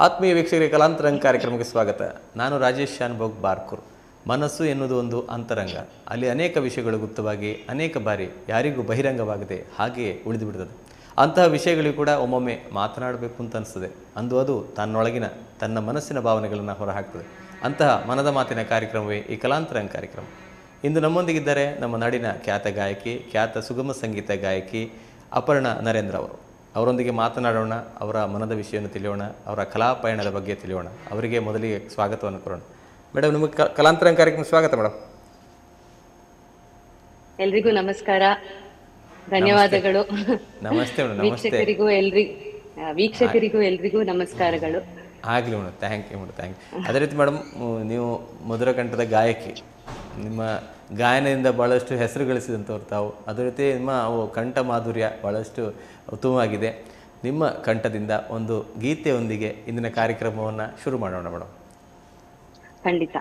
ಆತ್ಮೀಯ ವೀಕ್ಷಕರಿಗೆ ಕಲಾಂತರಂಗ ಕಾರ್ಯಕ್ರಮಕ್ಕೆ ಸ್ವಾಗತ. ನಾನು ರಾಜೇಶ್ ಶಾನ್ಭೋಗ್ ಬಾರ್ಕೂರ್. ಮನಸ್ಸು ಎನ್ನುವುದು ಒಂದು ಅಂತರಂಗ. ಅಲ್ಲಿ ಅನೇಕ ವಿಷಯಗಳು ಗುಪ್ತವಾಗಿ ಅನೇಕ ಬಾರಿ ಯಾರಿಗೂ ಬಹಿರಂಗವಾಗದೆ ಹಾಗೆಯೇ ಉಳಿದು ಬಿಡುತ್ತದೆ. ಅಂತಹ ವಿಷಯಗಳಿಗೂ ಕೂಡ ಒಮ್ಮೊಮ್ಮೆ ಮಾತನಾಡಬೇಕು ಅಂತ ಅನಿಸ್ತದೆ. ಅಂದು ಅದು ತನ್ನೊಳಗಿನ ತನ್ನ ಮನಸ್ಸಿನ ಭಾವನೆಗಳನ್ನು ಹೊರಹಾಕ್ತದೆ. ಅಂತಹ ಮನದ ಮಾತಿನ ಕಾರ್ಯಕ್ರಮವೇ ಈ ಕಲಾಂತರಂಗ ಕಾರ್ಯಕ್ರಮ. ಇಂದು ನಮ್ಮೊಂದಿಗಿದ್ದಾರೆ ನಮ್ಮ ನಾಡಿನ ಖ್ಯಾತ ಗಾಯಕಿ, ಖ್ಯಾತ ಸುಗಮ ಸಂಗೀತ ಗಾಯಕಿ ಅಪರ್ಣಾ ನರೇಂದ್ರ ಅವರು. ಅವರೊಂದಿಗೆ ಮಾತನಾಡೋಣ, ಅವರ ಮನದ ವಿಷಯವನ್ನು ತಿಳಿಯೋಣ, ಅವರ ಕಲಾ ಪಯಣದ ಬಗ್ಗೆ ತಿಳಿಯೋಣ. ಅವರಿಗೆ ಮೊದಲಿಗೆ ಸ್ವಾಗತವನ್ನು ಕೊಡೋಣ. ಮೇಡಮ್, ನಿಮಗೆ ಕಲಾಂತರಂಗ ಕಾರ್ಯಕ್ರಮ ಸ್ವಾಗತ ಮೇಡಮ್. ಎಲ್ರಿಗೂ ನಮಸ್ಕಾರ, ಧನ್ಯವಾದಗಳು. ನಮಸ್ತೆ ಮೇಡಮ್. ನಮಸ್ತೆ ವೀಕ್ಷಕರಿಗೂ ಎಲ್ರಿಗೂ ನಮಸ್ಕಾರಗಳು. ಆಗಲಿ madam, thank you madam, thank you. ಅದೇ ರೀತಿ ಮೇಡಮ್, ನೀವು ಮಧುರ ಕಂಠದ ಗಾಯಕಿ. ನಿಮ್ಮ ಗಾಯನದಿಂದ ಭಾಳಷ್ಟು ಹೆಸರು ಗಳಿಸಿದಂಥವ್ರು ತಾವು. ಅದೇ ರೀತಿ ನಿಮ್ಮ ಕಂಠ ಮಾಧುರ್ಯ ಭಾಳಷ್ಟು ಉತ್ತಮವಾಗಿದೆ. ನಿಮ್ಮ ಕಂಠದಿಂದ ಒಂದು ಗೀತೆಯೊಂದಿಗೆ ಇಂದಿನ ಕಾರ್ಯಕ್ರಮವನ್ನು ಶುರು ಮಾಡೋಣ ಮೇಡಮ್. ಖಂಡಿತ.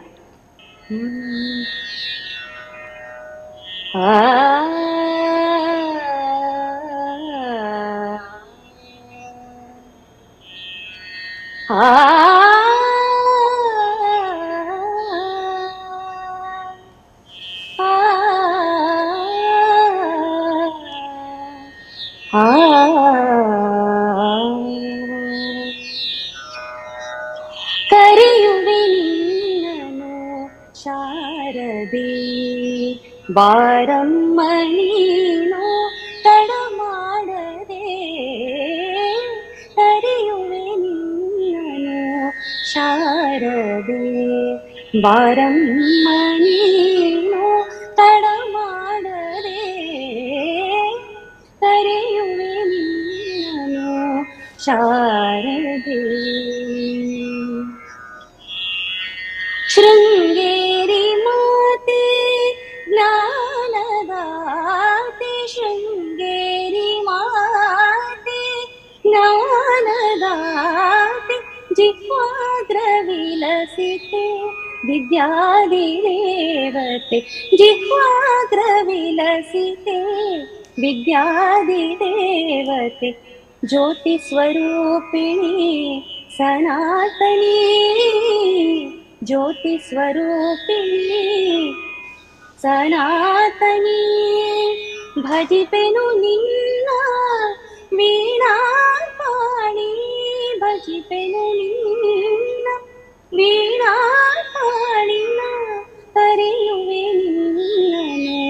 ಕರೆಯುವೆ ನಿನ್ನನು ಶಾರದೆ, ಬಾರಮ್ಮ ನೀನು ತಡ ಮಾಡದೆ. ಕರೆಯುವೆ ನಿನ್ನನು ಶಾರದೆ, ಬಾರಮ್ಮ ನೀನು ತಡ ಮಾಡದೆ. ಕರೆಯುವೆ ನಿನ್ನನು ಶಾರದೆ. ಶೃಂಗೇರಿ ಮಾತೆ ಜ್ಞಾನದಾತೆ, ಶೃಂಗೇರಿ ಮಾತೆ ಜ್ಞಾನದಾತೆ, ಜಿಹ್ವಾಗ್ರ ವಿಲಸಿತೆ ವಿದ್ಯಾದಿ ದೇವತೆ, ಜಿಹ್ವಾಗ್ರ ವಿಲಸಿತೆ ವಿದ್ಯಾದಿ ದೇವತೆ, ಜ್ಯೋತಿ ಸ್ವರೂಪಿಣಿ ಸನಾತನಿ, ಜ್ಯೋತಿ ಸ್ವರೂಪಿಣಿ ಸನಾತನಿ. ಭಜಿಪೆನು ನಿನ್ನ ವೀಣಾಪಾಣಿ, ಭಜಿಪೆನು ನಿನ್ನ ವೀಣಾಪಾಣಿನ, ಕರೆಯುವೆ ನಿನ್ನನು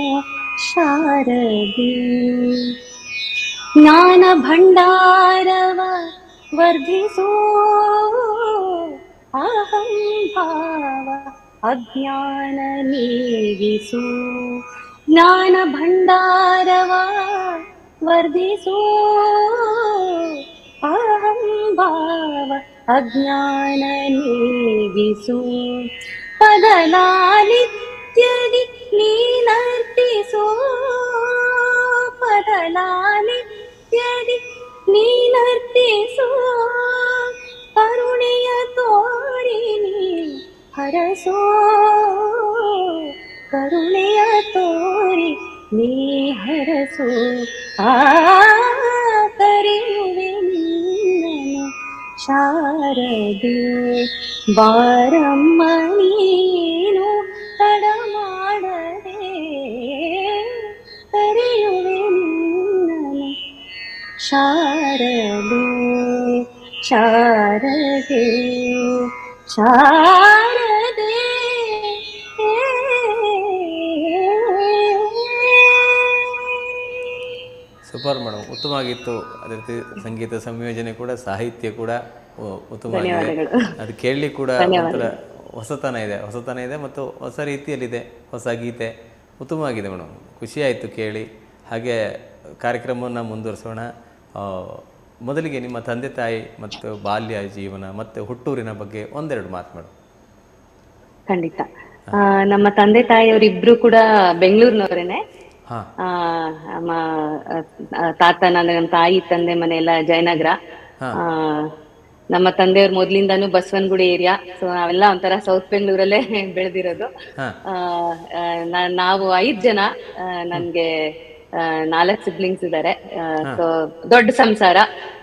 ಶಾರದೆ. ಜ್ಞಾನ ಭಂಡಾರವ ವರ್ಧಿಸೋ ಅಹಂ ಭಾವ ಅಜ್ಞಾನ ನೀಗಿಸು. ಜ್ಞಾನ ಭಂಡಾರವ ವರ್ಧಿಸೋ ಅಹಂ ಭಾವ ಅಜ್ಞಾನ ನೀಗಿಸು. ಪದಲಾಲಿತ್ಯದಿ ನೀನರ್ಪಿಸೋ, ಪದಲಾಲಿತ್ಯದಿ ನೀನರ್ಪಿಸೋ. ಕರುಣೆಯ ತೋರಿ ನೀ ಹರಸೋ, ಕರುಣೆಯ ತೋರಿ ನೀ ಹರಸೋ. ಕರೆಯುವೆ ನಿನ್ನನು ಶಾರದೆ, ಬಾರಮ್ಮ ನೀನು ತಡ ಮಾಡದೆ. ಕರೆಯುವೆ ನಿನ್ನನು ಶಾರದೆ, ಶಾರದೆ, ಶಾರದೆ. Super madam, ಉತ್ತಮವಾಗಿತ್ತು. ಅದೇ ರೀತಿ ಸಂಗೀತ ಸಂಯೋಜನೆ ಕೂಡ, ಸಾಹಿತ್ಯ ಕೂಡ ಉತ್ತಮವಾಗಿದೆ. ಅದು ಕೇಳಲಿ ಕೂಡ ಒಂಥರ ಹೊಸತನ ಇದೆ ಮತ್ತು ಹೊಸ ರೀತಿಯಲ್ಲಿದೆ. ಹೊಸ ಗೀತೆ ಉತ್ತಮವಾಗಿದೆ ಮೇಡಮ್, ಖುಷಿಯಾಯಿತು ಕೇಳಿ. ಹಾಗೆ ಕಾರ್ಯಕ್ರಮವನ್ನು ಮುಂದುವರಿಸೋಣ. ಮೊದಲಿಗೆ ನಿಮ್ಮ ತಂದೆ ತಾಯಿ ಮತ್ತು ಬಾಲ್ಯ ಜೀವನ ಮತ್ತು ಹುಟ್ಟೂರಿನ ಬಗ್ಗೆ ಒಂದೆರಡು ಮಾತು ಮೇಡಮ್. ಖಂಡಿತ. ನಮ್ಮ ತಂದೆ ತಾಯಿಯವರಿಬ್ರು ಕೂಡ ಬೆಂಗಳೂರಿನವರೇನೆ. ನಮ್ಮ ತಾತ, ನನ್ನ ತಾಯಿ ತಂದೆ ಮನೆ ಎಲ್ಲ ಜಯನಗರ. ನಮ್ಮ ತಂದೆಯವ್ರ ಮೊದ್ಲಿಂದಾನು ಬಸವನಗುಡಿ ಏರಿಯಾ. ಸೊ ನಾವೆಲ್ಲ ಒಂಥರ ಸೌತ್ ಬೆಂಗಳೂರಲ್ಲೇ ಬೆಳೆದಿರೋದು. ನಾವು 5 ಜನ. ನನ್ಗೆ 4 ಸಿಬ್ಲಿಂಗ್ಸ್ ಇದ್ದಾರೆ. ಸೊ ದೊಡ್ಡ ಸಂಸಾರ,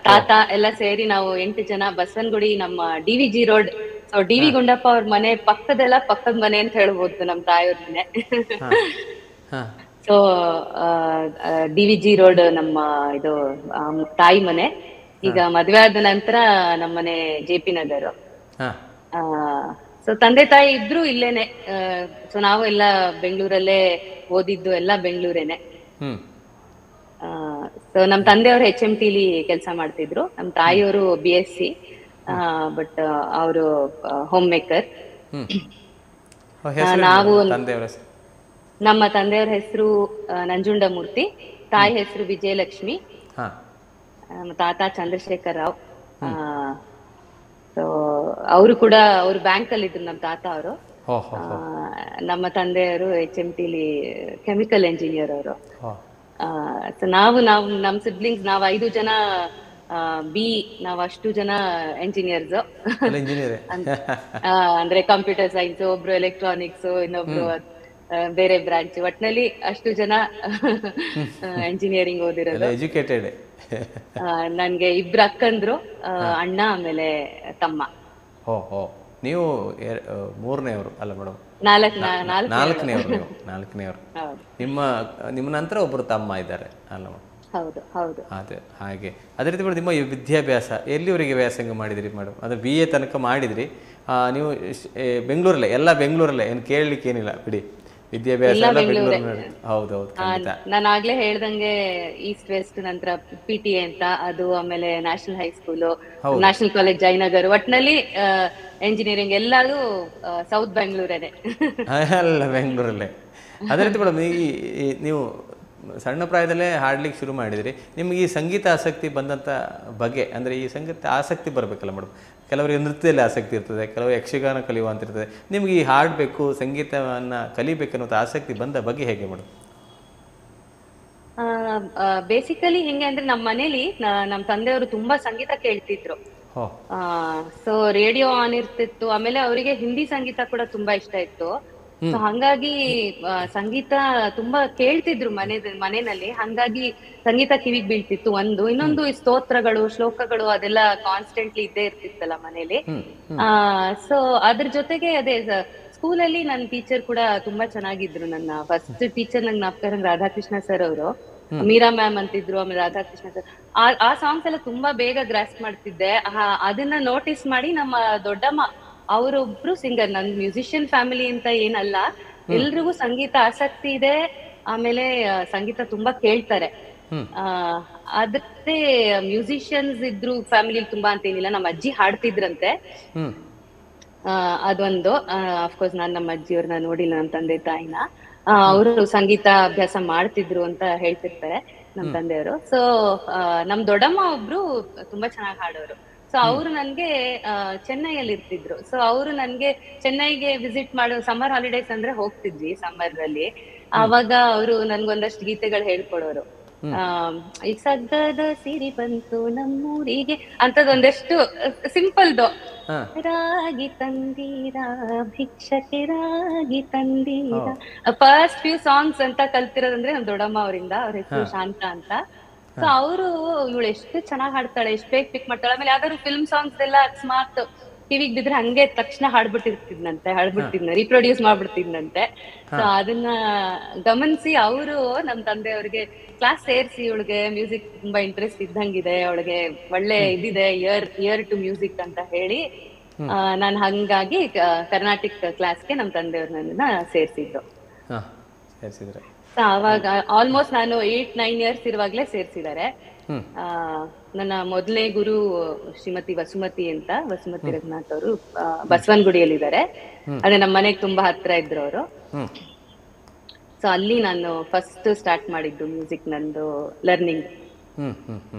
ತಾತ ಎಲ್ಲ ಸೇರಿ ನಾವು 8 ಜನ. ಬಸವನಗುಡಿ ನಮ್ಮ DVG road. So DV Gundappa ಅವ್ರ ಮನೆ ಪಕ್ಕದ ಮನೆ ಅಂತ ಹೇಳ್ಬೋದು ನಮ್ ತಾಯಿಯವ್ರ ಮನೆ. ಸೊ DVG ರೋಡ್ ನಮ್ಮ ಇದು ತಾಯಿ ಮನೆ. ಈಗ ಮದ್ವೆ ಆದ ನಂತರ ನಮ್ಮನೆ JP ನಗರ್. ಸೊ ತಂದೆ ತಾಯಿ ಇಬ್ರು ಇಲ್ಲೇನೆ. ಸೊ ನಾವು ಎಲ್ಲ ಬೆಂಗಳೂರಲ್ಲೇ ಓದಿದ್ದು, ಎಲ್ಲ ಬೆಂಗಳೂರೇನೆ. ಸೊ ನಮ್ ತಂದೆಯವರು HMT ಲಿ ಕೆಲಸ ಮಾಡ್ತಿದ್ರು. ನಮ್ ತಾಯಿಯವರು BSc, ಬಟ್ ಅವರು ಹೋಮ್ ಮೇಕರ್. ನಾವು ನಮ್ಮ ತಂದೆಯವ್ರ ಹೆಸರು ನಂಜುಂಡಮೂರ್ತಿ, ತಾಯಿ ಹೆಸರು ವಿಜಯಲಕ್ಷ್ಮಿ, ತಾತ ಚಂದ್ರಶೇಖರ್ ರಾವ್. ಸೊ ಅವರು ಕೂಡ ಅವ್ರು ಬ್ಯಾಂಕ್ ಅಲ್ಲಿ ಇದ್ರು, ನಮ್ಮ ತಾತ ಅವರು. ನಮ್ಮ ತಂದೆಯವರು HMT ಲಿ ಕೆಮಿಕಲ್ ಎಂಜಿನಿಯರ್ ಅವರು. ಸೊ ನಾವು ನಮ್ ಸಿಬ್ಲಿಂಗ್ಸ್ ನಾವ್ 5 ಜನ ನಾವ್ ಅಷ್ಟು ಜನ ಎಂಜಿನಿಯರ್ಸ್. ಅಂದ್ರೆ ಕಂಪ್ಯೂಟರ್ ಸೈನ್ಸ್, ಒಬ್ರು ಎಲೆಕ್ಟ್ರಾನಿಕ್ಸ್, ಇನ್ನೊಬ್ರು ಬೇರೆ ಬ್ರಾಂಚ್. ಒಟ್ನಲ್ಲಿ ಅಷ್ಟು ಜನ ಎಂಜಿನಿಯರಿಂಗ್ ಓದಿರೋದು. ಎಜುಕೇಟೆಡ್. ನನ್ಗೆ 2 ಅಕ್ಕಂದ್ರು, ಅಣ್ಣ, ಆಮೇಲೆ ತಮ್ಮ. ನೀವು 3ನೇವರು ಅಲ್ಲ ಮೇಡಮ್? 4ನೇವರು. ನಿಮ್ಮ ನಂತರ ಒಬ್ರು ತಮ್ಮ ಇದ್ದಾರೆ ಅಲ್ಲ ಮೇಡಮ್? ಹೌದು ಹೌದು. ಅದೇ ಹಾಗೆ. ಅದೇ ರೀತಿ ಮೇಡಮ್, ನಿಮ್ಮ ವಿದ್ಯಾಭ್ಯಾಸ ಎಲ್ಲಿವರೆಗೆ ವ್ಯಾಸಂಗ ಮಾಡಿದ್ರಿ ಮೇಡಮ್? ಅದು BA ತನಕ ಮಾಡಿದ್ರಿ. ನೀವು ಬೆಂಗಳೂರಲ್ಲೇ, ಎಲ್ಲ ಬೆಂಗಳೂರಲ್ಲೇ, ಏನು ಕೇಳಲಿಕ್ಕೆ ಏನಿಲ್ಲ ಬಿಡಿ, ವಿದ್ಯಾಭ್ಯಾಸ ಎಲ್ಲ ಬೆಂಗಳೂರು. ಹೌದೌದು. ನಾನು ಆಗ್ಲೇ ಹೇಳ್ದಂಗೆ ಈಸ್ಟ್ ವೆಸ್ಟ್, ನಂತರ PTA ಅಂತ ಅದು, ಆಮೇಲೆ national high school, national college Jayanagar. ಒಟ್ನಲ್ಲಿ ಎಂಜಿನಿಯರಿಂಗ್ ಎಲ್ಲಾರು ಸೌತ್ ಬೆಂಗಳೂರೇನೆ. ಎಲ್ಲ ಬೆಂಗಳೂರಲ್ಲೇ. ಅದೇ ರೀತಿ ಮೇಡಮ್, ನೀವು ಸಣ್ಣ ಪ್ರಾಯದಲ್ಲೇ ಹಾಡ್ಲಿಕ್ಕೆ ಶುರು ಮಾಡಿದ್ರಿ. ನಿಮ್ಗೆ ಈ ಸಂಗೀತ ಆಸಕ್ತಿ ಬಂದಂಥ ಬಗ್ಗೆ, ಅಂದರೆ ಈ ಸಂಗೀತ ಆಸಕ್ತಿ ಬರಬೇಕಲ್ಲ ಮೇಡಮ್? ಕೆಲವರಿಗೆ ನೃತ್ಯದಲ್ಲಿ ಆಸಕ್ತಿ ಇರ್ತದೆ, ಕೆಲವರು ಯಕ್ಷಗಾನ ಕಲಿಯುವಂತ ಇರ್ತದೆ. ನಿಮ್ಗೆ ಈ ಹಾಡಬೇಕು, ಸಂಗೀತವನ್ನು ಕಲಿಬೇಕನ್ನೋದು ಆಸಕ್ತಿ ಬಂದ ಬಗ್ಗೆ ಹೇಗೆ ಮೇಡಮ್? ಬೇಸಿಕಲಿ ಹೆಂಗೆ ಅಂದ್ರೆ, ನಮ್ಮ ಮನೇಲಿ ನಮ್ಮ ತಂದೆಯವರು ತುಂಬಾ ಸಂಗೀತ ಕೇಳ್ತಿದ್ರು. ಸೊ ರೇಡಿಯೋ ಆನ್ ಇರ್ತಿತ್ತು. ಆಮೇಲೆ ಅವರಿಗೆ ಹಿಂದಿ ಸಂಗೀತ ಕೂಡ ತುಂಬಾ ಇಷ್ಟ ಇತ್ತು. ಸೊ ಹಂಗಾಗಿ ಸಂಗೀತ ತುಂಬಾ ಕೇಳ್ತಿದ್ರು ಮನೆಯಲ್ಲಿ. ಹಂಗಾಗಿ ಸಂಗೀತ ಕಿವಿಗ್ ಬೀಳ್ತಿತ್ತು ಒಂದು. ಇನ್ನೊಂದು ಈ ಸ್ತೋತ್ರಗಳು, ಶ್ಲೋಕಗಳು ಅದೆಲ್ಲ ಕಾನ್ಸ್ಟೆಂಟ್ಲಿ ಇದ್ದೇ ಇರ್ತಿತ್ತಲ್ಲ ಮನೇಲಿ. ಸೊ ಅದ್ರ ಜೊತೆಗೆ ಅದೇ ಸ್ಕೂಲಲ್ಲಿ ನನ್ನ ಟೀಚರ್ ಕೂಡ ತುಂಬಾ ಚೆನ್ನಾಗಿದ್ರು. ನನ್ನ ಫಸ್ಟ್ ಟೀಚರ್ ನಂಗೆ ನಾಪ್ಕರಂಗ್ ರಾಧಾಕೃಷ್ಣ ಸರ್ ಅವರು, ಮೀರಾ ಮ್ಯಾಮ್ ಅಂತಿದ್ರು. ಆಮೇಲೆ ರಾಧಾಕೃಷ್ಣ ಸರ್, ಆ ಸಾಂಗ್ಸ್ ಎಲ್ಲ ತುಂಬಾ ಬೇಗ ಗ್ರಾಸ್ಪ್ ಮಾಡ್ತಿದ್ದೆ. ಅದನ್ನ ನೋಟಿಸ್ ಮಾಡಿ ನಮ್ಮ ದೊಡ್ಡಮ್ಮ, ಅವರೊಬ್ರು ಸಿಂಗರ್. ನನ್ ಮ್ಯೂಸಿಷಿಯನ್ ಫ್ಯಾಮಿಲಿ ಅಂತ ಏನಲ್ಲ, ಎಲ್ರಿಗೂ ಸಂಗೀತ ಆಸಕ್ತಿ ಇದೆ. ಆಮೇಲೆ ಸಂಗೀತ ತುಂಬಾ ಕೇಳ್ತಾರೆ. ಅದೇ ಮ್ಯೂಸಿಷಿಯನ್ಸ್ ಇದ್ರು ಫ್ಯಾಮಿಲಿ ತುಂಬಾ ಅಂತ ಏನಿಲ್ಲ. ನಮ್ಮ ಅಜ್ಜಿ ಹಾಡ್ತಿದ್ರಂತೆ, ಅದೊಂದು. ಅಫ್ಕೋರ್ಸ್ ನಾನ್ ನಮ್ಮ ಅಜ್ಜಿಯವ್ರನ್ನ ನೋಡಿಲ್ಲ, ನಮ್ಮ ತಂದೆ ತಾಯಿನ. ಅವರು ಸಂಗೀತ ಅಭ್ಯಾಸ ಮಾಡ್ತಿದ್ರು ಅಂತ ಹೇಳ್ತಿರ್ತಾರೆ ನಮ್ ತಂದೆಯವರು. ಸೊ ನಮ್ ದೊಡ್ಡಮ್ಮ ಒಬ್ರು ತುಂಬಾ ಚೆನ್ನಾಗಿ ಹಾಡೋರು. ಸೊ ಅವರು ನನ್ಗೆ ಚೆನ್ನೈಯಲ್ಲಿ ಇರ್ತಿದ್ರು. ಸೊ ಅವರು ನನ್ಗೆ ಚೆನ್ನೈಗೆ ವಿಸಿಟ್ ಮಾಡೋ, ಸಮ್ಮರ್ ಹಾಲಿಡೇಸ್ ಅಂದ್ರೆ ಹೋಗ್ತಿದ್ವಿ ಸಮ್ಮರ್ ಅಲ್ಲಿ. ಅವಾಗ ಅವರು ನನ್ಗೊಂದಷ್ಟು ಗೀತೆಗಳು ಹೇಳ್ಕೊಡೋರು. ಈಗ ಸಗ್ಗದ ಸಿರಿ ಬಂತು ನಮ್ಮೂರಿಗೆ ಅಂತದೊಂದಷ್ಟು ಸಿಂಪಲ್ದು. ರಾಗಿ ತಂದೀರ ಭಿಕ್ಷಕ್ಕೆ ರಾಗಿ ತಂದೀರ, ಫಸ್ಟ್ ಫ್ಯೂ ಸಾಂಗ್ಸ್ ಅಂತ ಕಲ್ತಿರೋದಂದ್ರೆ ನಮ್ ದೊಡ್ಡಮ್ಮ ಅವರಿಂದ. ಅವ್ರ ಹೆಸರು ಶಾಂತ ಅಂತ. ಸೊ ಅವರು ಇವಳು ಎಷ್ಟು ಚೆನ್ನಾಗ್ ಹಾಡ್ತಾಳೆ, ಎಷ್ಟು ಬೇಗ ಪಿಕ್ ಮಾಡ್ತಾಳೆ. ಆಮೇಲೆ ಯಾವ್ದಾದ್ರು ಫಿಲ್ಮ್ ಸಾಂಗ್ಸ್ ಎಲ್ಲ ಅಕಸ್ಮಾತ್ ಕಿವಿಗ್ ಬಿದ್ರೆ ಹಂಗೆ ತಕ್ಷಣ ಹಾಡ್ಬಿಟ್ಟಿರ್ತಿದ್ನಂತೆ, ರೀಪ್ರೊಡ್ಯೂಸ್ ಮಾಡ್ಬಿಡ್ತಿದ್ನಂತೆ. ಸೊ ಅದನ್ನ ಗಮನಿಸಿ ಅವರು ನಮ್ ತಂದೆಯವ್ರಿಗೆ ಕ್ಲಾಸ್ ಸೇರಿಸಿ, ಇವಳಿಗೆ ಮ್ಯೂಸಿಕ್ ತುಂಬಾ ಇಂಟ್ರೆಸ್ಟ್ ಇದ್ದಂಗಿದೆ, ಅವಳಿಗೆ ಒಳ್ಳೆ ಇದಿದೆ, ಇಯರ್ ಟು ಮ್ಯೂಸಿಕ್ ಅಂತ ಹೇಳಿ ನಾನು ಹಂಗಾಗಿ ಕರ್ನಾಟಿಕ್ ಕ್ಲಾಸ್ಗೆ ನಮ್ ತಂದೆಯವ್ರು ನನ್ನ ಸೇರ್ಸಿದ್ರು. ಅವಾಗ ಆಲ್ಮೋಸ್ಟ್ ನಾನು 8-9 ಇಯರ್ಸ್ ಇರುವಾಗ್ಲೇ ಸೇರ್ಸಿದ್ದಾರೆ. ನನ್ನ ಮೊದಲನೇ ಗುರು ಶ್ರೀಮತಿ ವಸುಮತಿ ಅಂತ, ವಸುಮತಿ ರಘುನಾಥ್ ಅವರು ಬಸವನಗುಡಿಯಲ್ಲಿದ್ದಾರೆ. ಅದೇ ನಮ್ಮ ಮನೆಗೆ ತುಂಬಾ ಹತ್ರ ಇದ್ರು ಅವರು. ಸೊ ಅಲ್ಲಿ ನಾನು ಫಸ್ಟ್ ಸ್ಟಾರ್ಟ್ ಮಾಡಿದ್ದು ಮ್ಯೂಸಿಕ್, ನಂದು ಲರ್ನಿಂಗ್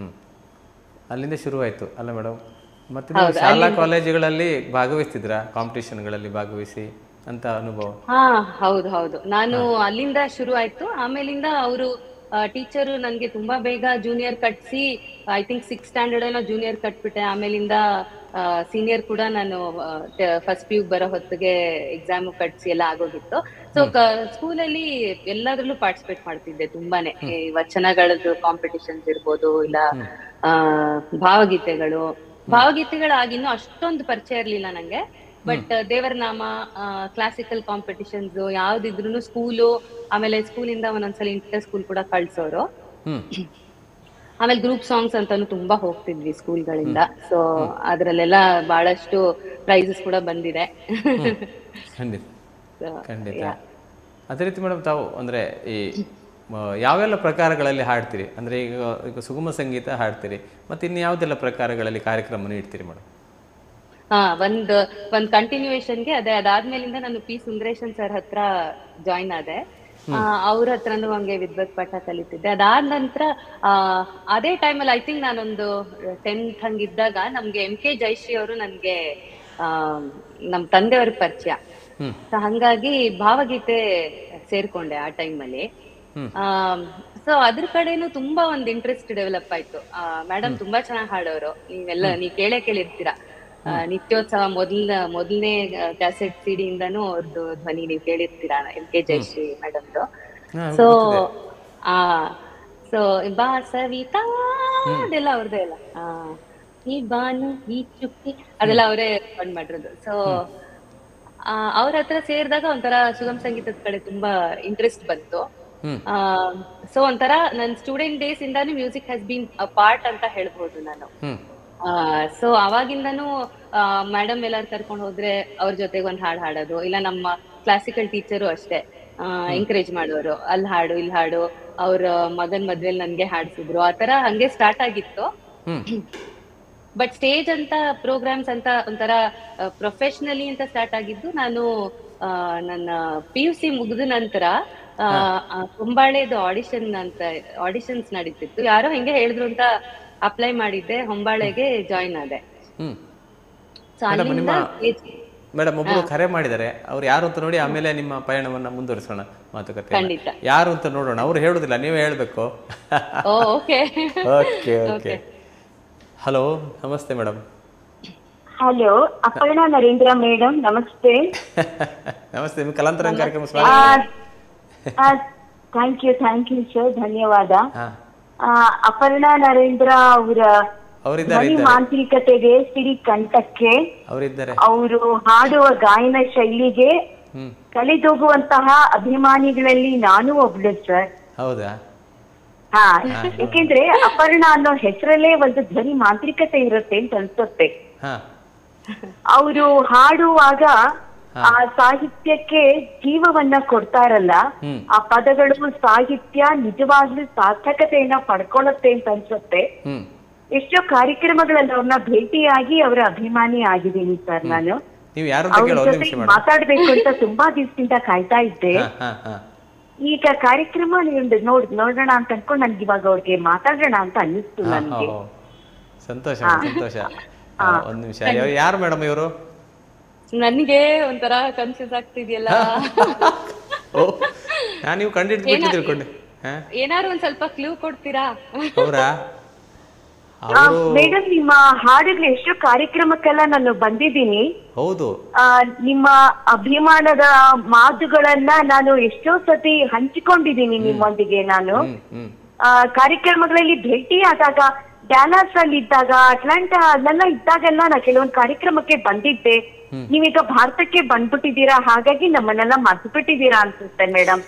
ಅಲ್ಲಿಂದ ಶುರುವಾಯ್ತು ಅಲ್ಲ ಮೇಡಮ್? ಮತ್ತೆ ಶಾಲಾ ಕಾಲೇಜುಗಳಲ್ಲಿ ಭಾಗವಹಿಸ್ತಿದ್ರಾ, ಕಾಂಪಿಟೇಷನ್ಗಳಲ್ಲಿ ಭಾಗವಹಿಸಿ ಅಂತ ಅನುಭವ? ಹೌದು. ನಾನು ಅಲ್ಲಿಂದ ಶುರು ಆಯ್ತು. ಆಮೇಲಿಂದ ಅವರು ಟೀಚರು ನನ್ಗೆ ತುಂಬಾ ಬೇಗ ಜೂನಿಯರ್ ಕಟ್ಸಿ, ಐ ಥಿಂಕ್ 6th ಸ್ಟ್ಯಾಂಡರ್ಡ್ ಏನೋ ಜೂನಿಯರ್ ಕಟ್ಬಿಟ್ಟೆ. ಆಮೇಲಿಂದ ಸೀನಿಯರ್ ಕೂಡ ನಾನು ಫಸ್ಟ್ PU ಬರೋ ಹೊತ್ತಿಗೆ ಎಕ್ಸಾಮ್ ಕಟ್ಸಿ ಎಲ್ಲ ಆಗೋಗಿತ್ತು. ಸೊ ಸ್ಕೂಲಲ್ಲಿ ಎಲ್ಲದ್ರಲ್ಲೂ ಪಾರ್ಟಿಸಿಪೇಟ್ ಮಾಡ್ತಿದ್ದೆ ತುಂಬಾನೇ. ಈ ವಚನಗಳದ್ದು ಕಾಂಪಿಟಿಷನ್ಸ್ ಇರ್ಬೋದು, ಇಲ್ಲ ಭಾವಗೀತೆಗಳು ಆಗಿನ್ನೂ ಅಷ್ಟೊಂದು ಪರಿಚಯ ಇರ್ಲಿಲ್ಲ ನಂಗೆ. ಬಟ್ ದೇವರ ನಾಮ, ಕ್ಲಾಸಿಕಲ್ ಕಾಂಪಿಟಿಷನ್ಸ್ ಯಾವ್ದಿದ್ರು ಸ್ಕೂಲು, ಆಮೇಲೆ ಸ್ಕೂಲಿಂದ ಒಂದೊಂದ್ಸಲ ಇಂಟರ್ ಸ್ಕೂಲ್ ಕೂಡ ಕಳ್ಸೋರು. ಆಮೇಲೆ ಗ್ರೂಪ್ ಸಾಂಗ್ಸ್ ಅಂತಾನು ತುಂಬಾ ಹೋಗ್ತಿದ್ವಿ ಸ್ಕೂಲ್ಗಳಿಂದ. ಸೊ ಅದ್ರಲ್ಲೆಲ್ಲ ಬಹಳಷ್ಟು ಪ್ರೈಸಸ್ ಕೂಡ ಬಂದಿದೆ. ಖಂಡಿತ ಖಂಡಿತ. ಅದೇ ರೀತಿ ಮೇಡಮ್, ತಾವು ಅಂದ್ರೆ ಈ ಯಾವೆಲ್ಲ ಪ್ರಕಾರಗಳಲ್ಲಿ ಹಾಡ್ತೀರಿ? ಅಂದ್ರೆ ಈಗ ಸುಗಮ ಸಂಗೀತ ಹಾಡ್ತೀರಿ, ಮತ್ತೆ ಇನ್ನು ಯಾವ್ದೆಲ್ಲ ಪ್ರಕಾರಗಳಲ್ಲಿ ಕಾರ್ಯಕ್ರಮ ನೀಡ್ತೀರಿ ಮೇಡಮ್? ಒಂದ್ ಕಂಟಿನ್ಯೂಯೇಷನ್ಗೆ ಅದಾದ್ಮೇಲಿಂದ ನಾನು P. ಸುಂದರೇಶನ್ ಸರ್ ಹತ್ರ ಜಾಯಿನ್ ಆದೆ. ಅವ್ರ ಹತ್ರನು ಹಂಗೆ ವಿದ್ವತ್ ಪಾಠ ಕಲಿತಿದ್ದೆ. ಅದಾದ ನಂತರ ಅದೇ ಟೈಮಲ್ಲಿ ಐ ಥಿಂಕ್ ನಾನೊಂದು 10th ಹಂಗಿದ್ದಾಗ ನಮ್ಗೆ MK ಜಯಶ್ರೀ ಅವರು ನನ್ಗೆ ನಮ್ ತಂದೆಯವ್ರ ಪರಿಚಯ. ಹಂಗಾಗಿ ಭಾವಗೀತೆ ಸೇರ್ಕೊಂಡೆ ಆ ಟೈಮಲ್ಲಿ. ಸೊ ಅದ್ರ ಕಡೆನು ತುಂಬಾ ಒಂದ್ ಇಂಟ್ರೆಸ್ಟ್ ಡೆವಲಪ್ ಆಯ್ತು. ಮೇಡಮ್ ತುಂಬಾ ಚೆನ್ನಾಗಿ ಹಾಡೋರು. ನೀವ್ ಕೇಳಿರ್ತೀರಾ. ನಿತ್ಯೋತ್ಸವ ಮೊದಲನೇ ಕ್ಯಾಸೆಟ್ CD ಇಂದಾನು ಅವ್ರದ್ದು ಧ್ವನಿ ನೀವ್ ಕೇಳಿರ್ತೀರಾ, MK ಜಯಶ್ರೀ ಮೇಡಮ್ದು. ಸೊ ಬಾ ಸವಿತಾ ಅದೆಲ್ಲ ಅವ್ರದ್ದೇ ಅಲ್ಲ, ಈ ಬಾನು ಈ ಚುಕ್ಕಿ ಅದೆಲ್ಲ ಅವರೇ ಫಂಡ್ ಮಾಡಿರೋದು. ಸೊ ಅವ್ರ ಹತ್ರ ಸೇರಿದಾಗ ಒಂಥರ ಸುಗಮ ಸಂಗೀತದ ಕಡೆ ತುಂಬಾ ಇಂಟ್ರೆಸ್ಟ್ ಬಂತು. ಸೊ ಒಂಥರ ನನ್ ಸ್ಟೂಡೆಂಟ್ ಡೇಸ್ ಇಂದಾನು music has been a part ಅಂತ ಹೇಳ್ಬೋದು ನಾನು. ಸೊ ಅವಾಗಿಂದನೂ ಮೇಡಮ್ ಎಲ್ಲಾರು ಕರ್ಕೊಂಡು ಹೋದ್ರೆ ಅವ್ರ ಜೊತೆಗೆ ಒಂದ್ ಹಾಡು ಹಾಡೋದು, ಇಲ್ಲ ನಮ್ಮ ಕ್ಲಾಸಿಕಲ್ ಟೀಚರು ಅಷ್ಟೇ ಎಂಕರೇಜ್ ಮಾಡೋರು, ಅಲ್ಲಿ ಹಾಡು ಇಲ್ಲಿ ಹಾಡು. ಅವ್ರ ಮಗನ್ ಮದ್ವೆಲ್ ನನ್ಗೆ ಹಾಡ್ಸಿದ್ರು. ಆತರ ಹಂಗೆ ಸ್ಟಾರ್ಟ್ ಆಗಿತ್ತು. ಬಟ್ ಸ್ಟೇಜ್ ಅಂತ ಪ್ರೋಗ್ರಾಮ್ಸ್ ಅಂತ ಒಂಥರ ಪ್ರೊಫೆಷನಲಿ ಅಂತ ಸ್ಟಾರ್ಟ್ ಆಗಿದ್ದು ನಾನು ನನ್ನ PUC ಮುಗಿದ ನಂತರ. ಹೊಂಬಾಳೆದು ಆಡಿಷನ್ಸ್ ನಡೀತಿತ್ತು. ಯಾರೋ ಹಿಂಗೆ ಹೇಳಿದ್ರು ಅಂತ ಅಪ್ಲೈ ಮಾಡಿದ್ದೆ, ಹೊಂಬಾಳೆಗೆ ಜಾಯಿನ್ ಆದೆ. ಮೇಡಮ್ ಒಬ್ರು ಕರೆ ಮಾಡಿದ್ದಾರೆ, ಅವ್ರು ಯಾರು ಅಂತ ನೋಡಿ ಆಮೇಲೆ ನಿಮ್ಮ ಪಯಣವನ್ನ ಮುಂದುವರಿಸೋಣ ಮಾತುಕತೆ. ಖಂಡಿತ. ಯಾರು ಅಂತ ನೋಡೋಣ. ಅವ್ರು ಹೇಳುದಿಲ್ಲ, ನೀವೇ ಹೇಳ್ಬೇಕು. Okay okay. ಹಲೋ, ನಮಸ್ತೆ madam. Hello, Aparna Narendra madam, ನಮಸ್ತೆ. ನಮಸ್ತೆ. ನಿಮ್ಮ ಕಲಾಂತರ ಕಾರ್ಯಕ್ರಮ ಸ್ವಾಗತ. ಥ್ಯಾಂಕ್ ಯು ಸರ್, ಧನ್ಯವಾದ. ಅಪರ್ಣಾ ನರೇಂದ್ರ ಅವರ ಧ್ವನಿ ಮಾಂತ್ರಿಕತೆಗೆ, ಸಿರಿ ಕಂಠಕ್ಕೆ, ಅವರು ಹಾಡುವ ಗಾಯನ ಶೈಲಿಗೆ ಕಳೆದೋಗುವಂತಹ ಅಭಿಮಾನಿಗಳಲ್ಲಿ ನಾನು ಒಬ್ಳು ಸರ್. ಹೌದಾ? ಯಾಕೆಂದ್ರೆ ಅಪರ್ಣಾ ಅನ್ನೋ ಹೆಸರಲ್ಲೇ ಒಂದು ಧ್ವನಿ ಮಾಂತ್ರಿಕತೆ ಇರುತ್ತೆ ಅಂತ ಅನ್ಸುತ್ತೆ. ಅವರು ಹಾಡುವಾಗ ಆ ಸಾಹಿತ್ಯಕ್ಕೆ ಜೀವವನ್ನ ಕೊಡ್ತಾರಲ್ಲ, ಆ ಪದಗಳು, ಸಾಹಿತ್ಯ ನಿಜವಾಗ್ಲೂ ಸಾರ್ಥಕತೆಯನ್ನ ಪಡ್ಕೊಳ್ಳುತ್ತೆ ಅಂತ ಅನ್ಸುತ್ತೆ. ಎಷ್ಟೋ ಕಾರ್ಯಕ್ರಮಗಳಲ್ಲಿ ಅವ್ರನ್ನ ಭೇಟಿಯಾಗಿ ಅವರ ಅಭಿಮಾನಿ ಆಗಿದ್ದೀನಿ ಸರ್ ನಾನು. ಅವ್ರ ಜೊತೆ ಮಾತಾಡ್ಬೇಕು ಅಂತ ತುಂಬಾ ದಿವಸದಿಂದ ಕಾಯ್ತಾ ಇದ್ದೆ. ಈಗ ಕಾರ್ಯಕ್ರಮ ನೋಡೋಣ ಅಂತ ಅನ್ಕೊಂಡು ನನ್ಗೆ ಇವಾಗ ಅವ್ರಿಗೆ ಮಾತಾಡೋಣ ಅಂತ ಅನ್ನಿಸ್ತು ನನ್ಗೆ. ಸಂತೋಷ. ಒಂದ್ ನಿಮಿಷ, ಯಾರು ಮೇಡಮ್ ಇವರು? ನನ್ಗೆ ಒಂಥರ ಕನ್ಫ್ಯೂಸ್ ಆಗ್ತಿದ್ಯಲ್ಲ. ನೀವು ಕಂಡಿಡ್ಕೊಂಡು ಏನಾರು ಒಂದ್ ಸ್ವಲ್ಪ ಕ್ಲೂ ಕೊಡ್ತೀರಾ? ಮೇಡಮ್, ನಿಮ್ಮ ಹಾಡುಗಳು ಎಷ್ಟೋ ಕಾರ್ಯಕ್ರಮಕ್ಕೆಲ್ಲ ನಾನು ಬಂದಿದ್ದೀನಿ. ಹೌದು. ನಿಮ್ಮ ಅಭಿಮಾನದ ಮಾತುಗಳನ್ನ ನಾನು ಎಷ್ಟೋ ಸತಿ ಹಂಚಿಕೊಂಡಿದ್ದೀನಿ ನಿಮ್ಮೊಂದಿಗೆ. ನಾನು ಕಾರ್ಯಕ್ರಮಗಳಲ್ಲಿ ಭೇಟಿ ಆದಾಗ, ಡ್ಯಾಲಾಸ್ ಅಲ್ಲಿ ಇದ್ದಾಗ, ಅಟ್ಲಾಂಟಾ ಅಲ್ಲೆಲ್ಲ ಇದ್ದಾಗೆಲ್ಲ ನಾ ಕೆಲವೊಂದು ಕಾರ್ಯಕ್ರಮಕ್ಕೆ ಬಂದಿದ್ದೆ. ನೀವೀಗ ಭಾರತಕ್ಕೆ ಬಂದ್ಬಿಟ್ಟಿದ್ದೀರಾ, ಹಾಗಾಗಿ ನಮ್ಮನ್ನೆಲ್ಲ ಮರ್ತು ಬಿಟ್ಟಿದ್ದೀರಾ ಅನ್ಸುತ್ತೆ ಮೇಡಮ್.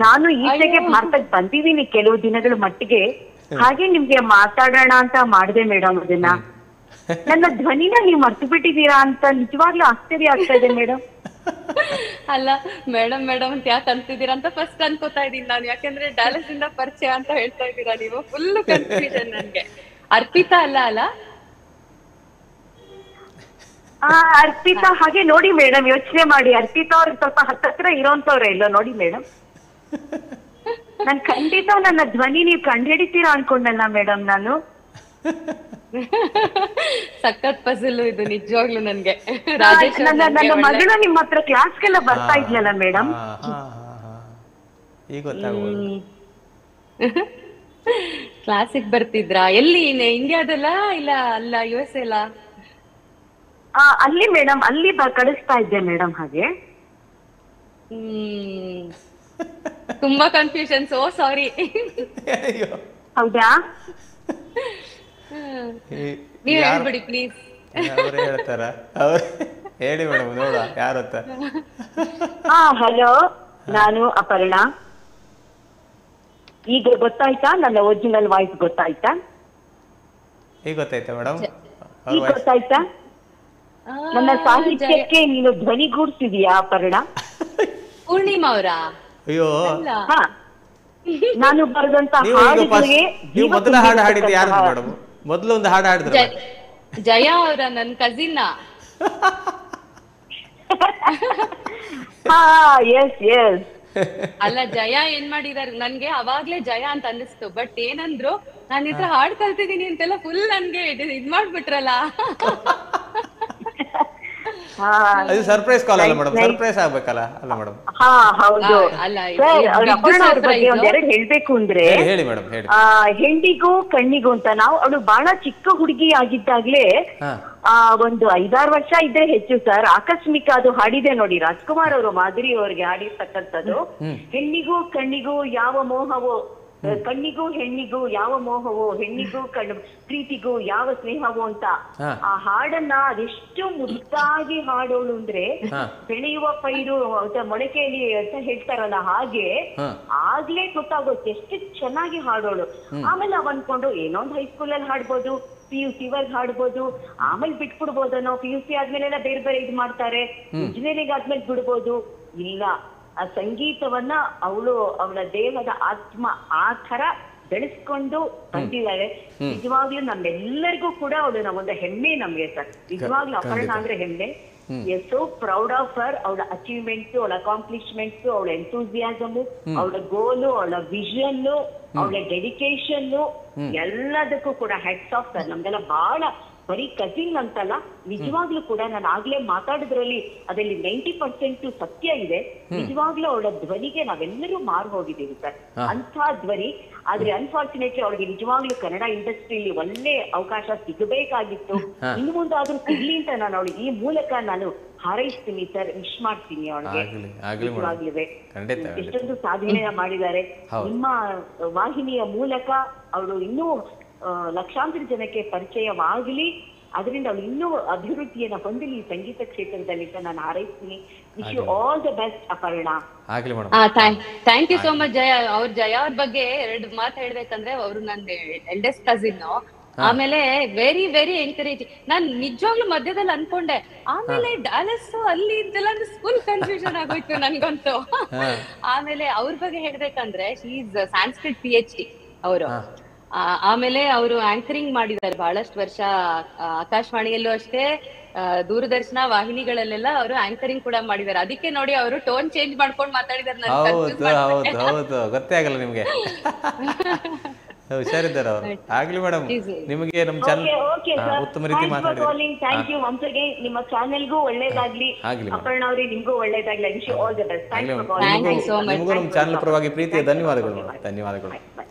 ನಾನು ಈಚೆಗೆ ಭಾರತಕ್ಕೆ ಬಂದಿದ್ದೀನಿ ಕೆಲವು ದಿನಗಳ ಮಟ್ಟಿಗೆ, ಹಾಗೆ ನಿಮ್ಗೆ ಮಾತಾಡೋಣ ಅಂತ ಮಾಡಿದೆ ಮೇಡಮ್. ಅದನ್ನ ನನ್ನ ಧ್ವನಿನ ನೀವು ಮರ್ತು ಬಿಟ್ಟಿದ್ದೀರಾ ಅಂತ ನಿಜವಾಗ್ಲೂ ಆಶ್ಚರ್ಯ ಆಗ್ತಾ ಇದೆ ಮೇಡಮ್. ಅಲ್ಲ ಮೇಡಮ್ ಅಂತ ಯಾಕೆ ಅಂತಿದ್ದೀರಾ ಅಂತ ಫಸ್ಟ್ ಅನ್ಕೋತಾ ಇದೀನಿ ನಾನು. ಯಾಕಂದ್ರೆ ಡ್ಯಾಲಸ್ ಇಂದ ಪರಿಚಯ ಅಂತ ಹೇಳ್ತಾ ಇದ್ದೀರಾ ನೀವು. ಫುಲ್ ಕನ್ಫ್ಯೂಷನ್ ನನ್ಗೆ. ಅರ್ಪಿತಾ ಅಲ್ಲ? ಅರ್ಪಿತಾ, ಹಾಗೆ ನೋಡಿ ಮೇಡಮ್, ಯೋಚನೆ ಮಾಡಿ. ಅರ್ಪಿತಾ ಅವ್ರಿಗೆ ಸ್ವಲ್ಪ ಹತ್ತತ್ರ ಇರೋಂತವ್ರೆ ಇಲ್ಲ ನೋಡಿ ಮೇಡಮ್. ನನ್ ಖಂಡಿತ ನನ್ನ ಧ್ವನಿ ನೀವು ಕಂಡುಹಿಡಿತೀರಾ ಅನ್ಕೊಂಡಲ್ಲ ಮೇಡಮ್ ನಾನು. ಸಖತ್ ಪಜಲ್ ಇದು ನಿಜವಾಗ್ಲು ನನ್ಗೆ. ನನ್ನ ಮಗಳು ನಿಮ್ಮ ಹತ್ರ ಕ್ಲಾಸ್ಗೆಲ್ಲ ಬರ್ತಾ ಇದ್ಲಲ್ಲ ಮೇಡಮ್. ಕ್ಲಾಸಿಗೆ ಬರ್ತಿದ್ರಾ? ಎಲ್ಲಿ ಇಂಡಿಯಾದಲ್ಲ ಇಲ್ಲ ಅಲ್ಲ US ಎಲ್ಲ? ಅಲ್ಲಿ ಮೇಡಮ್, ಅಲ್ಲಿ ಕಳಿಸ್ತಾ ಇದ್ದೆ ಮೇಡಮ್. ಹಾಗೆ ತುಂಬಾ ಕನ್ಫ್ಯೂಷನ್, ಸೋ ಸಾರಿ. ಹೌದಾ? ನೀವ್ ಹೇಳ್ಬಿಡಿ ಪ್ಲೀಸ್. ಅವರೇ ಹೇಳ್ತಾರ? ಹೇಳಿ ಮೇಡಮ್, ನೋಡ ಯಾರತ್ತ. ಹಲೋ, ನಾನು ಅಪರ್ಣ. ಈಗ ಗೊತ್ತಾಯ್ತಾ? ನನ್ನ ಒರಿಜಿನಲ್ ವಾಯ್ಸ್ ಗೊತ್ತಾಯ್ತಾ? ಈಗ ಗೊತ್ತಾಯ್ತಾ ಮೇಡಮ್? ಈಗ ಗೊತ್ತಾಯ್ತಾ? ನನ್ನ ಸಾಹಿತ್ಯಕ್ಕೆ ನೀನು ಧ್ವನಿಗೂಡ್ತಿದೀಯಾ ಅಪರ್ಣ? ಪೂರ್ಣಿಮಾ ಅವರಾ? ಅಯ್ಯೋ, ನಾನು ಬರೆದಂತ ಹಾಡುಗಳಿಗೆ ನೀವು ಮೊದಲ ಹಾಡು ಹಾಡಿದ್ದು ಯಾರು ಮೇಡಮ್? ಮೊದಲು ಒಂದು ಹಾಡು ಹಾಡಿದ್ರೆ ಜಯ ಅವರ, ನನ್ನ ಕಸಿನ್. S S. ಅಲ್ಲ, ಜಯ ಏನ್ ಮಾಡಿದಾರೆ, ನನ್ಗೆ ಅವಾಗ್ಲೇ ಜಯ ಅಂತ ಅನ್ನಿಸ್ತು. ಬಟ್ ಏನಂದ್ರು, ನಾನು ಈ ತರ ಹಾಡ್ ಕಲ್ತಿದೀನಿ ಅಂತೆಲ್ಲ ಫುಲ್ ನನ್ಗೆ ಇದ್ ಮಾಡ್ಬಿಟ್ರಲ್ಲ. ಅದು ಸರ್ಪ್ರೈಸ್ ಕಾಲ್ ಅಲ್ಲ ಮೇಡಮ್, ಸರ್ಪ್ರೈಸ್ ಆಗ್ಬೇಕಲ್ಲ ಅಲ್ಲ ಮೇಡಮ್? ಹೌದು. ಅಲ್ಲ, ಅಪರ್ಣ ಅವ್ರ ಬಗ್ಗೆ ಒಂದೆರಡು ಹೇಳ್ಬೇಕು ಅಂದ್ರೆ, ಹೇಳಿ ಮೇಡಮ್, ಹೇಳಿ. ಹೆಂಡಿಗೂ ಕಣ್ಣಿಗೂ ಅಂತ, ನಾವು ಅವಳು ಬಹಳ ಚಿಕ್ಕ ಹುಡುಗಿ ಆಗಿದ್ದಾಗ್ಲೇ, ಒಂದು 5-6 ವರ್ಷ ಇದ್ರೆ ಹೆಚ್ಚು ಸರ್, ಆಕಸ್ಮಿಕ ಅದು ಹಾಡಿದೆ ನೋಡಿ, ರಾಜ್ಕುಮಾರ್ ಅವರು ಮಾಧುರಿ ಅವ್ರಿಗೆ ಹಾಡಿರ್ತಕ್ಕಂಥದ್ದು. ಹೆಣ್ಣಿಗೂ ಕಣ್ಣಿಗೂ ಯಾವ ಮೋಹವೋ, ಕಣ್ಣಿಗೂ ಹೆಣ್ಣಿಗೂ ಯಾವ ಮೋಹವೋ, ಹೆಣ್ಣಿಗೂ ಪ್ರೀತಿಗೂ ಯಾವ ಸ್ನೇಹವೋ ಅಂತ ಆ ಹಾಡನ್ನ ಅದೆಷ್ಟು ಮುದ್ದಾಗಿ ಹಾಡೋಳು ಅಂದ್ರೆ, ಬೆಳೆಯುವ ಪೈರು ಮೊಳಕೆಯಲ್ಲಿ ಅಂತ ಹೇಳ್ತಾರಲ್ಲ ಹಾಗೆ, ಆಗ್ಲೇ ಗೊತ್ತಾಗೋದು ಎಷ್ಟು ಚೆನ್ನಾಗಿ ಹಾಡೋಳು. ಆಮೇಲೆ ನಾವ್ ಅನ್ಕೊಂಡು ಏನೋ ಒಂದು ಹೈಸ್ಕೂಲ್ ಅಲ್ಲಿ ಹಾಡ್ಬೋದು, PUC ವರ್ಗ್ ಹಾಡ್ಬೋದು, ಆಮೇಲೆ ಬಿಟ್ಬಿಡ್ಬೋದನೋ, PUC ಆದ್ಮೇಲೆಲ್ಲ ಬೇರೆ ಬೇರೆ ಇದ್ ಮಾಡ್ತಾರೆ, ಇಂಜಿನಿಯರಿಂಗ್ ಆದ್ಮೇಲೆ ಬಿಡ್ಬೋದು. ಇಲ್ಲ, ಆ ಸಂಗೀತವನ್ನ ಅವಳ ದೇಹದ ಆತ್ಮ ಆ ತರ ಬೆಳೆಸ್ಕೊಂಡು ಬಂದಿದ್ದಾರೆ. ನಿಜವಾಗ್ಲೂ ನಮ್ಮೆಲ್ಲರಿಗೂ ಕೂಡ ಅವಳು ನಾವೊಂದು ಹೆಮ್ಮೆ ನಮ್ಗೆ ಸರ್. ನಿಜವಾಗ್ಲೂ ಅಪರ್ಣ ಅಂದ್ರೆ ಹೆಮ್ಮೆ. So proud of her. ಅವಳ ಅಚೀವ್ಮೆಂಟ್ಸ್, ಅವಳ ಅಕಾಂಪ್ಲಿಷ್ಮೆಂಟ್ಸ್, ಅವಳ ಎಂಥೂಸಿಯಾಸಮ್, ಅವಳ ಗೋಲು, ಅವಳ ವಿಷನ್, ಅವಳ ಡೆಡಿಕೇಶನ್, ಎಲ್ಲದಕ್ಕೂ ಕೂಡ ಹೆಡ್ಸ್ ಆಫ್ ಸರ್. ನಮ್ದೆಲ್ಲ ಬಹಳ ಬರೀ ಕಸಿನ್ ಅಂತಲ್ಲ, ನಿಜವಾಗ್ಲೂ ಕೂಡ ನಾನು ಆಗ್ಲೇ ಮಾತಾಡಿದ್ರಲ್ಲಿ ಅದರಲ್ಲಿ 90% ಸತ್ಯ ಇದೆ. ನಿಜವಾಗ್ಲೂ ಅವಳ ಧ್ವನಿಗೆ ನಾವೆಲ್ಲರೂ ಮಾರು ಹೋಗಿದ್ದೀವಿ ಸರ್, ಅಂಥ ಧ್ವನಿ. ಆದ್ರೆ ಅನ್ಫಾರ್ಚುನೇಟ್ಲಿ ಅವಳಿಗೆ ನಿಜವಾಗ್ಲೂ ಕನ್ನಡ ಇಂಡಸ್ಟ್ರಿಯಲ್ಲಿ ಒಳ್ಳೆ ಅವಕಾಶ ಸಿಗಬೇಕಾಗಿತ್ತು. ಇನ್ನು ಮುಂದಾದ್ರೂ ಸಿಗ್ಲಿ ಅಂತ ನಾನು ಅವಳಿಗೆ ಈ ಮೂಲಕ ನಾನು ಹಾರೈಸ್ತೀನಿ ಸರ್, ವಿಶ್ ಮಾಡ್ತೀನಿ ಅವಳಿಗೆ. ನಿಜವಾಗ್ಲೂ ಎಷ್ಟೊಂದು ಸಾಧನೆ ಮಾಡಿದ್ದಾರೆ ನಿಮ್ಮ ವಾಹಿನಿಯ ಮೂಲಕ. ಅವಳು ಇನ್ನೂ ಲಕ್ಷಾಂತರ ಜನಕ್ಕೆ ಪರಿಚಯವಾಗಲಿ, ಅದರಿಂದ ಅವಳು ಇನ್ನೂ ಅಭಿವೃದ್ಧಿಯನ್ನ ಹೊಂದಲಿ ಸಂಗೀತ ಕ್ಷೇತ್ರದಲ್ಲಿ ಅಂತ ನಾನು ಹಾರೈಸ್ತೀನಿ. Wish you all the best Aparna. Thank you so much Jaya. Jaya ಅವ್ರ ಬಗ್ಗೆ 2 ಮಾತು ಹೇಳ್ಬೇಕಂದ್ರೆ, ಅವ್ರು ನನ್ನ ಎಲ್ಡೆಸ್ಟ್ ಕಸಿನ್. ಆಮೇಲೆ ವೆರಿ ವೆರಿ ಎಂಕರೇಜ್. ನಾನ್ ನಿಜವಾಗ್ಲೂ ಮಧ್ಯದಲ್ಲಿ ಅನ್ಕೊಂಡೆ, ಆಮೇಲೆ ಡ್ಯಾಲಸ್ ಅಲ್ಲಿ ಇದೆಲ್ಲ ಫುಲ್ ಕನ್ಫ್ಯೂಷನ್ ಆಗೋಯ್ತು ನನ್ಗಂತೂ. ಆಮೇಲೆ ಅವ್ರ ಬಗ್ಗೆ ಹೇಳ್ಬೇಕಂದ್ರೆ, ಶಿ ಈಸ್ ಸಾಂಸ್ಕ್ರಿಟ್ PhD ಅವರು. ಆಮೇಲೆ ಅವರು ಆಂಕರಿಂಗ್ ಮಾಡಿದ್ದಾರೆ ಬಹಳಷ್ಟು ವರ್ಷ, ಆಕಾಶವಾಣಿಯಲ್ಲೂ ಅಷ್ಟೇ, ದೂರದರ್ಶನ ವಾಹಿನಿಗಳಲ್ಲೆಲ್ಲ ಅವರು ಆಂಕರಿಂಗ್ ಕೂಡ ಮಾಡಿದ್ದಾರೆ. ಅದಕ್ಕೆ ನೋಡಿ ಅವರು ಟೋನ್ ಚೇಂಜ್ ಮಾಡ್ಕೊಂಡು ಮಾತಾಡಿದಾರೆ. ಹೌದು, ಗೊತ್ತೇ ಆಗಲ್ಲ ನಿಮ್ಗೆ. ಹುಷಾರಿದ್ದಾರೆ ಅವರು. ಆಗ್ಲಿ ಮೇಡಮ್, ನಿಮಗೆ ನಮ್ಮ ಚಾನಲ್ ಉತ್ತಮ ರೀತಿ ಮಾತಾಡಿದ್ರಿ. Thank you once again. ನಿಮ್ಮ ಚಾನೆಲ್ಗೂ ಒಳ್ಳೇದಾಗ್ಲಿ, ಅಪರ್ಣ ಅವರೇ ನಿಮ್ಗೂ ಒಳ್ಳೇದಾಗ್ಲಿ. Wish you all the best. Thanks for calling. ನಿಮಗೂ ನಮ್ಮ ಚಾನಲ್ ಪರವಾಗಿ ಪ್ರೀತಿಯ ಧನ್ಯವಾದಗಳು. ಧನ್ಯವಾದಗಳು.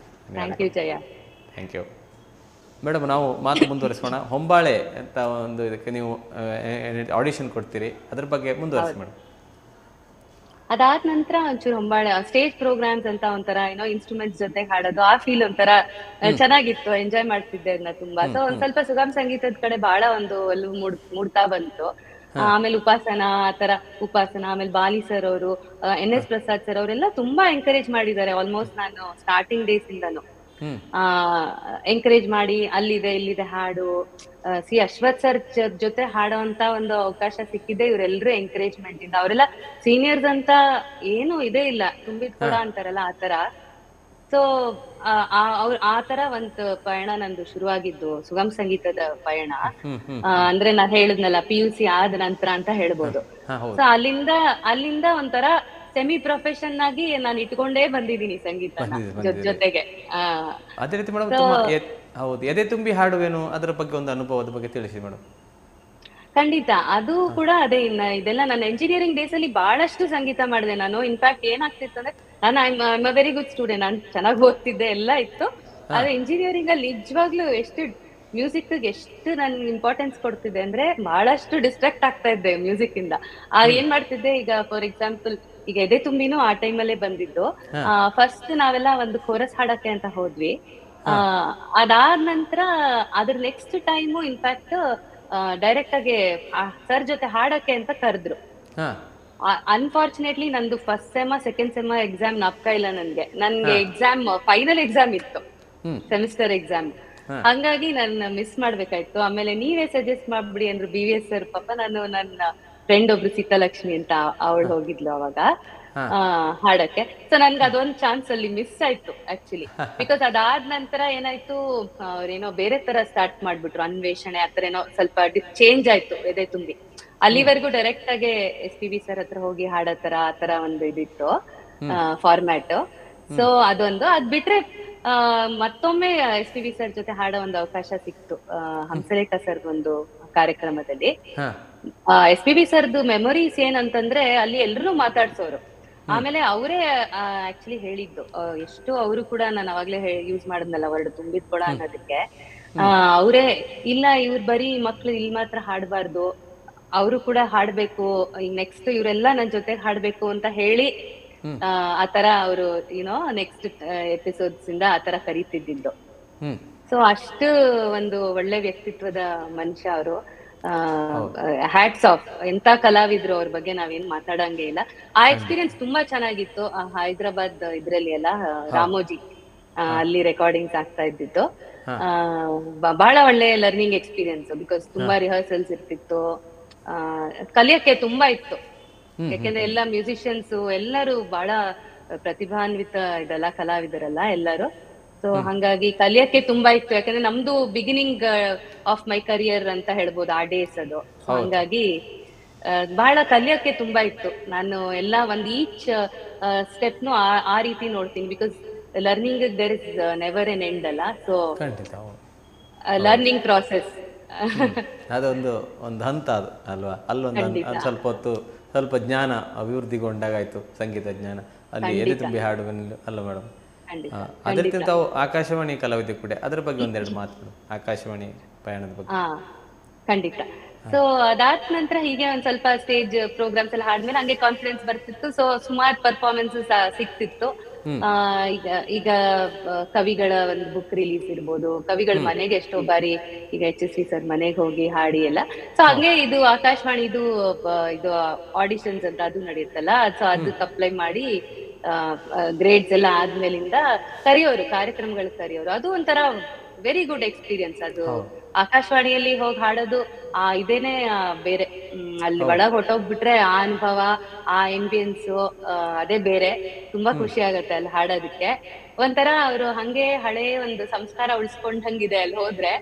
Thank you Jaya. Thank you madam. ನಾವು ಮಾತು ಮುಂದುವರಿಸೋಣ. ಹೊಂಬಾಳೆ ಅಂತ ಒಂದು ಇದಕ್ಕೆ ನೀವು ಆಡಿಷನ್ ಕೊಡ್ತೀರಿ, ಅದ್ರ ಬಗ್ಗೆ ಮುಂದುವರಿಸಿ ಮೇಡಮ್. ಅದಾದ ನಂತರ ಒಂಚೂರು ಹೊಂಬಾಳೆ ಸ್ಟೇಜ್ ಪ್ರೋಗ್ರಾಮ್ಸ್ ಅಂತ ಒಂಥರ ಏನೋ ಇನ್ಸ್ಟ್ರೂಮೆಂಟ್ಸ್ ಜೊತೆ ಹಾಡೋದು, ಆ ಫೀಲ್ ಒಂಥರ ಚೆನ್ನಾಗಿತ್ತು, ಎಂಜಾಯ್ ಮಾಡ್ತಿದ್ದೆ ಅದನ್ನ ತುಂಬಾ. ಸೊ ಒಂದ್ ಸ್ವಲ್ಪ ಸುಗಮ ಸಂಗೀತದ ಕಡೆ ಬಹಳ ಒಂದು ಒಲವು ಮೂಡ್ತಾ ಬಂತು. ಆಮೇಲೆ ಉಪಾಸನ, ಆತರ ಉಪಾಸನ, ಆಮೇಲೆ ಬಾಲಿ ಸರ್ ಅವರು, NS ಪ್ರಸಾದ್ ಸರ್ ಅವರೆಲ್ಲ ತುಂಬಾ ಎಂಕರೇಜ್ ಮಾಡಿದ್ದಾರೆ. ಆಲ್ಮೋಸ್ಟ್ ನಾನು ಸ್ಟಾರ್ಟಿಂಗ್ ಡೇಸ್ ಇಂದಾನು ಎಂಕರೇಜ್ ಮಾಡಿ, ಅಲ್ಲಿದೆ ಇಲ್ಲಿದೆ ಹಾಡು. ಅಶ್ವಥ್ ಸರ್ ಜೊತೆ ಹಾಡುವಂತ ಒಂದು ಅವಕಾಶ ಸಿಕ್ಕಿದೆ ಇವರೆಲ್ಲರೂ ಎಂಕರೇಜ್ಮೆಂಟ್ ಇಂದ. ಅವರೆಲ್ಲ ಸೀನಿಯರ್ಸ್ ಅಂತ ಏನು ಇದೇ ಇಲ್ಲ, ತುಂಬಿದ್ ಕೂಡ ಅಂತಾರಲ್ಲ ಆತರ. ಸೊ ಆತರ ಒಂದು ಪಯಣ ನಂದು ಶುರುವಾಗಿದ್ದು, ಸುಗಮ ಸಂಗೀತದ ಪಯಣ. ಅಂದ್ರೆ ನಾನ್ ಹೇಳಿದ್ನಲ್ಲ, PUC ಆದ ನಂತರ ಅಂತ ಹೇಳ್ಬೋದು. ಸೊ ಅಲ್ಲಿಂದ ಒಂಥರ ಸೆಮಿ ಪ್ರೊಫೆಷನ್ ಆಗಿ ನಾನು ಇಟ್ಕೊಂಡೇ ಬಂದಿದ್ದೀನಿ ಸಂಗೀತ ಜೊತೆಗೆ. ಅದೇ ರೀತಿ ಮೇಡಮ್, ಹೌದು, ಎದೆ ತುಂಬಿ ಹಾಡುವೇನು, ಅದರ ಬಗ್ಗೆ ಒಂದು ಅನುಭವದ ಬಗ್ಗೆ ತಿಳಿಸಿ ಮೇಡಮ್. ಖಂಡಿತ ಅದು ಕೂಡ ಅದೇ. ಇನ್ನ ಇದೆಲ್ಲ ನನ್ನ ಎಂಜಿನಿಯರಿಂಗ್ ಡೇಸ್ ಅಲ್ಲಿ ಬಹಳಷ್ಟು ಸಂಗೀತ ಮಾಡಿದೆ ನಾನು. ಇನ್ಫ್ಯಾಕ್ಟ್ ಏನಾಗ್ತಿತ್ತು ಅಂದ್ರೆ ನಾನು ಐ ವೆರಿ ಗುಡ್ ಸ್ಟೂಡೆಂಟ್, ನಾನು ಚೆನ್ನಾಗಿ ಓದ್ತಿದ್ದೆ ಎಲ್ಲ ಇತ್ತು. ಆದ್ರೆ ಇಂಜಿನಿಯರಿಂಗ್ ಅಲ್ಲಿ ನಿಜವಾಗ್ಲೂ ಎಷ್ಟು ಮ್ಯೂಸಿಕ್ ಎಷ್ಟು ನಾನು ಇಂಪಾರ್ಟೆನ್ಸ್ ಕೊಡ್ತಿದ್ದೆ ಅಂದ್ರೆ ಬಹಳಷ್ಟು ಡಿಸ್ಟ್ರಾಕ್ಟ್ ಆಗ್ತಾ ಇದ್ದೆ ಮ್ಯೂಸಿಕ್ ಇಂದ. ಏನ್ ಮಾಡ್ತಿದ್ದೆ ಈಗ ಫಾರ್ ಎಕ್ಸಾಂಪಲ್ ಈಗ ಎದೆ ತುಂಬಿನೂ ಆ ಟೈಮಲ್ಲೇ ಬಂದಿದ್ದು. ಫಸ್ಟ್ ನಾವೆಲ್ಲ ಒಂದು ಕೋರಸ್ ಹಾಡಕ್ಕೆ ಅಂತ ಹೋದ್ವಿ. ಅದಾದ ನಂತರ ಅದ್ರ ನೆಕ್ಸ್ಟ್ ಟೈಮು ಇನ್ಫ್ಯಾಕ್ಟ್ ಡೈರೆಕ್ಟ್ ಆಗಿ ಸರ್ ಜೊತೆ ಹಾಡಕ್ಕೆ ಅಂತ ಕರೆದ್ರು. ಅನ್ಫಾರ್ಚುನೇಟ್ಲಿ ನಂದು first sem second sem exam ನಾಪ್ಕ ಇಲ್ಲ ನನ್ಗೆ ಎಕ್ಸಾಮ್ ಫೈನಲ್ ಎಕ್ಸಾಮ್ ಇತ್ತು, ಸೆಮಿಸ್ಟರ್ ಎಕ್ಸಾಮ್. ಹಂಗಾಗಿ ನನ್ನ ಮಿಸ್ ಮಾಡ್ಬೇಕಾಯ್ತು. ಆಮೇಲೆ ನೀವೇ ಸಜೆಸ್ಟ್ ಮಾಡ್ಬಿಡಿ ಅಂದ್ರು BVS ಸರ್. ಪಾಪ ನಾನು ನನ್ನ ಫ್ರೆಂಡ್ ಒಬ್ರು ಸೀತಾಲಕ್ಷ್ಮಿ ಅಂತ ಅವಳು ಹೋಗಿದ್ಲು ಅವಾಗ ಹಾಡಕ್ಕೆ. ಸೊ ನನ್ಗೆ ಅದೊಂದ್ ಚಾನ್ಸ್ ಅಲ್ಲಿ ಮಿಸ್ ಆಯ್ತು ಆಕ್ಚುಲಿ. ಬಿಕಾಸ್ ಅದಾದ ನಂತರ ಏನಾಯ್ತು, ಅವ್ರೇನೋ ಬೇರೆ ತರ ಸ್ಟಾರ್ಟ್ ಮಾಡ್ಬಿಟ್ರು, ಅನ್ವೇಷಣೆ ಆತರ ಏನೋ ಸ್ವಲ್ಪ ಚೇಂಜ್ ಆಯ್ತು ಎದೆ ತುಂಬಿ. ಅಲ್ಲಿವರೆಗೂ ಡೈರೆಕ್ಟ್ ಆಗಿ SPB ಸರ್ ಹತ್ರ ಹೋಗಿ ಹಾಡತರ ಆತರ ಒಂದು ಇದಿತ್ತು ಫಾರ್ಮ್ಯಾಟ್. ಸೊ ಅದೊಂದು ಅದ್ ಬಿಟ್ರೆ ಮತ್ತೊಮ್ಮೆ SPB ಸರ್ ಜೊತೆ ಹಾಡೋ ಒಂದು ಅವಕಾಶ ಸಿಕ್ತು ಹಂಸಲೇಖ ಸರ್ ಒಂದು ಕಾರ್ಯಕ್ರಮದಲ್ಲಿ. SPB ಸರ್ದು ಮೆಮೊರೀಸ್ ಏನಂತಂದ್ರೆ ಅಲ್ಲಿ ಎಲ್ರು ಮಾತಾಡ್ಸೋರು. ಆಮೇಲೆ ಅವರೇ ಆಕ್ಚುಲಿ ಹೇಳಿದ್ದು, ಎಷ್ಟು ಅವರು ಕೂಡ ನಾನು ಅವಾಗ್ಲೇ ಯೂಸ್ ಮಾಡಿದ್ನಲ್ಲ ವರ್ಡ್ ತುಂಬಿದ್ ಕೊಡ ಅನ್ನೋದಕ್ಕೆ. ಅವರೇ ಇಲ್ಲ ಇವ್ರು ಬರೀ ಮಕ್ಳು ಇಲ್ಲಿ ಮಾತ್ರ ಹಾಡ್ಬಾರ್ದು, ಅವರು ಕೂಡ ಹಾಡ್ಬೇಕು, ಈಗ ನೆಕ್ಸ್ಟ್ ಇವರೆಲ್ಲ ನನ್ ಜೊತೆ ಹಾಡ್ಬೇಕು ಅಂತ ಹೇಳಿ ಆತರ ಅವರು ಏನೋ ನೆಕ್ಸ್ಟ್ ಎಪಿಸೋಡ್ಸ್ ಇಂದ ಆತರ ಕರೀತಿದ್ದು. ಸೊ ಅಷ್ಟು ಒಂದು ಒಳ್ಳೆ ವ್ಯಕ್ತಿತ್ವದ ಮನುಷ್ಯ ಅವರು. Hats off. ಎಂತ ಕಲಾವಿದ್ರು, ಅವ್ರ ಬಗ್ಗೆ ನಾವೇನ್ ಮಾತಾಡಂಗೆ ಇಲ್ಲ. ಆ ಎಕ್ಸ್ಪೀರಿಯನ್ಸ್ ತುಂಬಾ ಚೆನ್ನಾಗಿತ್ತು. ಹೈದರಾಬಾದ್ ಇದ್ರಲ್ಲಿ ಎಲ್ಲ ರಾಮೋಜಿ ಅಲ್ಲಿ ರೆಕಾರ್ಡಿಂಗ್ಸ್ ಆಗ್ತಾ ಇದ್ದಿತ್ತು. ಬಹಳ ಒಳ್ಳೆ ಲರ್ನಿಂಗ್ ಎಕ್ಸ್ಪೀರಿಯನ್ಸ್. ಬಿಕಾಸ್ ತುಂಬಾ ರಿಹರ್ಸಲ್ಸ್ ಇರ್ತಿತ್ತು, ಕಲಿಯಕ್ಕೆ ತುಂಬಾ ಇತ್ತು. ಯಾಕೆಂದ್ರೆ ಎಲ್ಲ ಮ್ಯೂಸಿಷಿಯನ್ಸ್ ಎಲ್ಲರೂ ಬಹಳ ಪ್ರತಿಭಾನ್ವಿತ ಇದೆಲ್ಲ ಕಲಾವಿದರಲ್ಲ ಎಲ್ಲರೂ. ಸೊ ಹಂಗಾಗಿ ಕಲಿಯಕ್ಕೆ ತುಂಬಾ ಇತ್ತು. ಯಾಕಂದ್ರೆ ನಮ್ದು ಬಿಗಿನಿಂಗ್ ಆಫ್ ಮೈ ಕರಿಯರ್ ಅಂತ ಹೇಳ್ಬೋದು ಆ ಡೇಸ್ ಅದು. ಹಂಗಾಗಿ ಬಹಳ ಕಲಿಯಕ್ಕೆ ತುಂಬಾ ಇತ್ತು. ನಾನು ಎಲ್ಲ ಒಂದ್ ಈಚ್ ಸ್ಟೆಪ್ನು ಆ ರೀತಿ ನೋಡ್ತೀನಿ. Because learning there is never an end ಅಲ್ಲ. ಸೊ ಲರ್ನಿಂಗ್ ಪ್ರಾಸೆಸ್ ಅದೊಂದು ಹಂತ ಅದು ಅಲ್ವಾ. ಅಲ್ಲೊಂದು ಸ್ವಲ್ಪ ಹೊತ್ತು ಸ್ವಲ್ಪ ಜ್ಞಾನ ಅಭಿವೃದ್ಧಿಗೊಂಡಾಗಾಯ್ತು, ಸಂಗೀತ ಜ್ಞಾನ ಅಲ್ಲಿ ಎದೆ ತುಂಬಿ ಹಾಡುವಲ್ಲಿ ಅಲ್ಲ ಮೇಡಮ್. ಅದರಿಂದ ತಾವು ಆಕಾಶವಾಣಿ ಕಲಾವಿದೆ ಕೂಡ, ಅದ್ರ ಬಗ್ಗೆ ಒಂದೆರಡು ಮಾತುಗಳು ಆಕಾಶವಾಣಿ ಪಯಣದ ಬಗ್ಗೆ. ಖಂಡಿತ. ಸೊ ಅದಾದ ನಂತರ ಹೀಗೆ ಒಂದ್ ಸ್ವಲ್ಪ ಸ್ಟೇಜ್ ಪ್ರೋಗ್ರಾಮ್ಸ್ ಎಲ್ಲ ಹಾಡ್ಮೇಲೆ ಹಂಗೆ ಕಾನ್ಫಿಡೆನ್ಸ್ ಬರ್ತಿತ್ತು. ಸೊ ಸುಮಾರು ಪರ್ಫಾರ್ಮೆನ್ಸಸ್ ಸಿಕ್ತಿತ್ತು. ಈಗ ಕವಿಗಳ ಒಂದು ಬುಕ್ ರಿಲೀಸ್ ಇರ್ಬೋದು, ಕವಿಗಳ ಮನೆಗೆ ಎಷ್ಟೋ ಬಾರಿ ಈಗ HSV ಸರ್ ಮನೆಗೆ ಹೋಗಿ ಹಾಡಿ ಎಲ್ಲ. ಸೊ ಹಂಗೆ ಇದು ಆಕಾಶವಾಣಿ ಇದು ಆಡಿಷನ್ಸ್ ಅಂತ ಅದು ನಡೆಯುತ್ತಲ್ಲ, ಸೊ ಅದಕ್ಕೆ ಅಪ್ಲೈ ಮಾಡಿ ಗ್ರೇಡ್ಸ್ ಎಲ್ಲ ಆದ್ಮೇಲಿಂದ ಕರೆಯೋರು, ಕಾರ್ಯಕ್ರಮಗಳಿಗೆ ಕರೆಯೋರು. ಅದು ಒಂಥರ ವೆರಿ ಗುಡ್ ಎಕ್ಸ್ಪೀರಿಯನ್ಸ್. ಅದು ಆಕಾಶವಾಣಿಯಲ್ಲಿ ಹೋಗಿ ಹಾಡೋದು ಇದೇನೆ ಬೇರೆ. ಅಲ್ಲಿ ಒಳಗ್ ಹೊಟ್ಟೋಗ್ಬಿಟ್ರೆ ಆ ಅನುಭವ, ಆ ಎಂಬಿಯನ್ಸ್ ಅದೇ ಬೇರೆ. ತುಂಬಾ ಖುಷಿ ಆಗತ್ತೆ ಅಲ್ಲಿ ಹಾಡೋದಕ್ಕೆ. ಒಂಥರ ಅವರು ಹಂಗೆ ಹಳೆ ಒಂದು ಸಂಸ್ಕಾರ ಉಳಿಸ್ಕೊಂಡಂಗಿದೆ ಅಲ್ಲಿ ಹೋದ್ರೆ.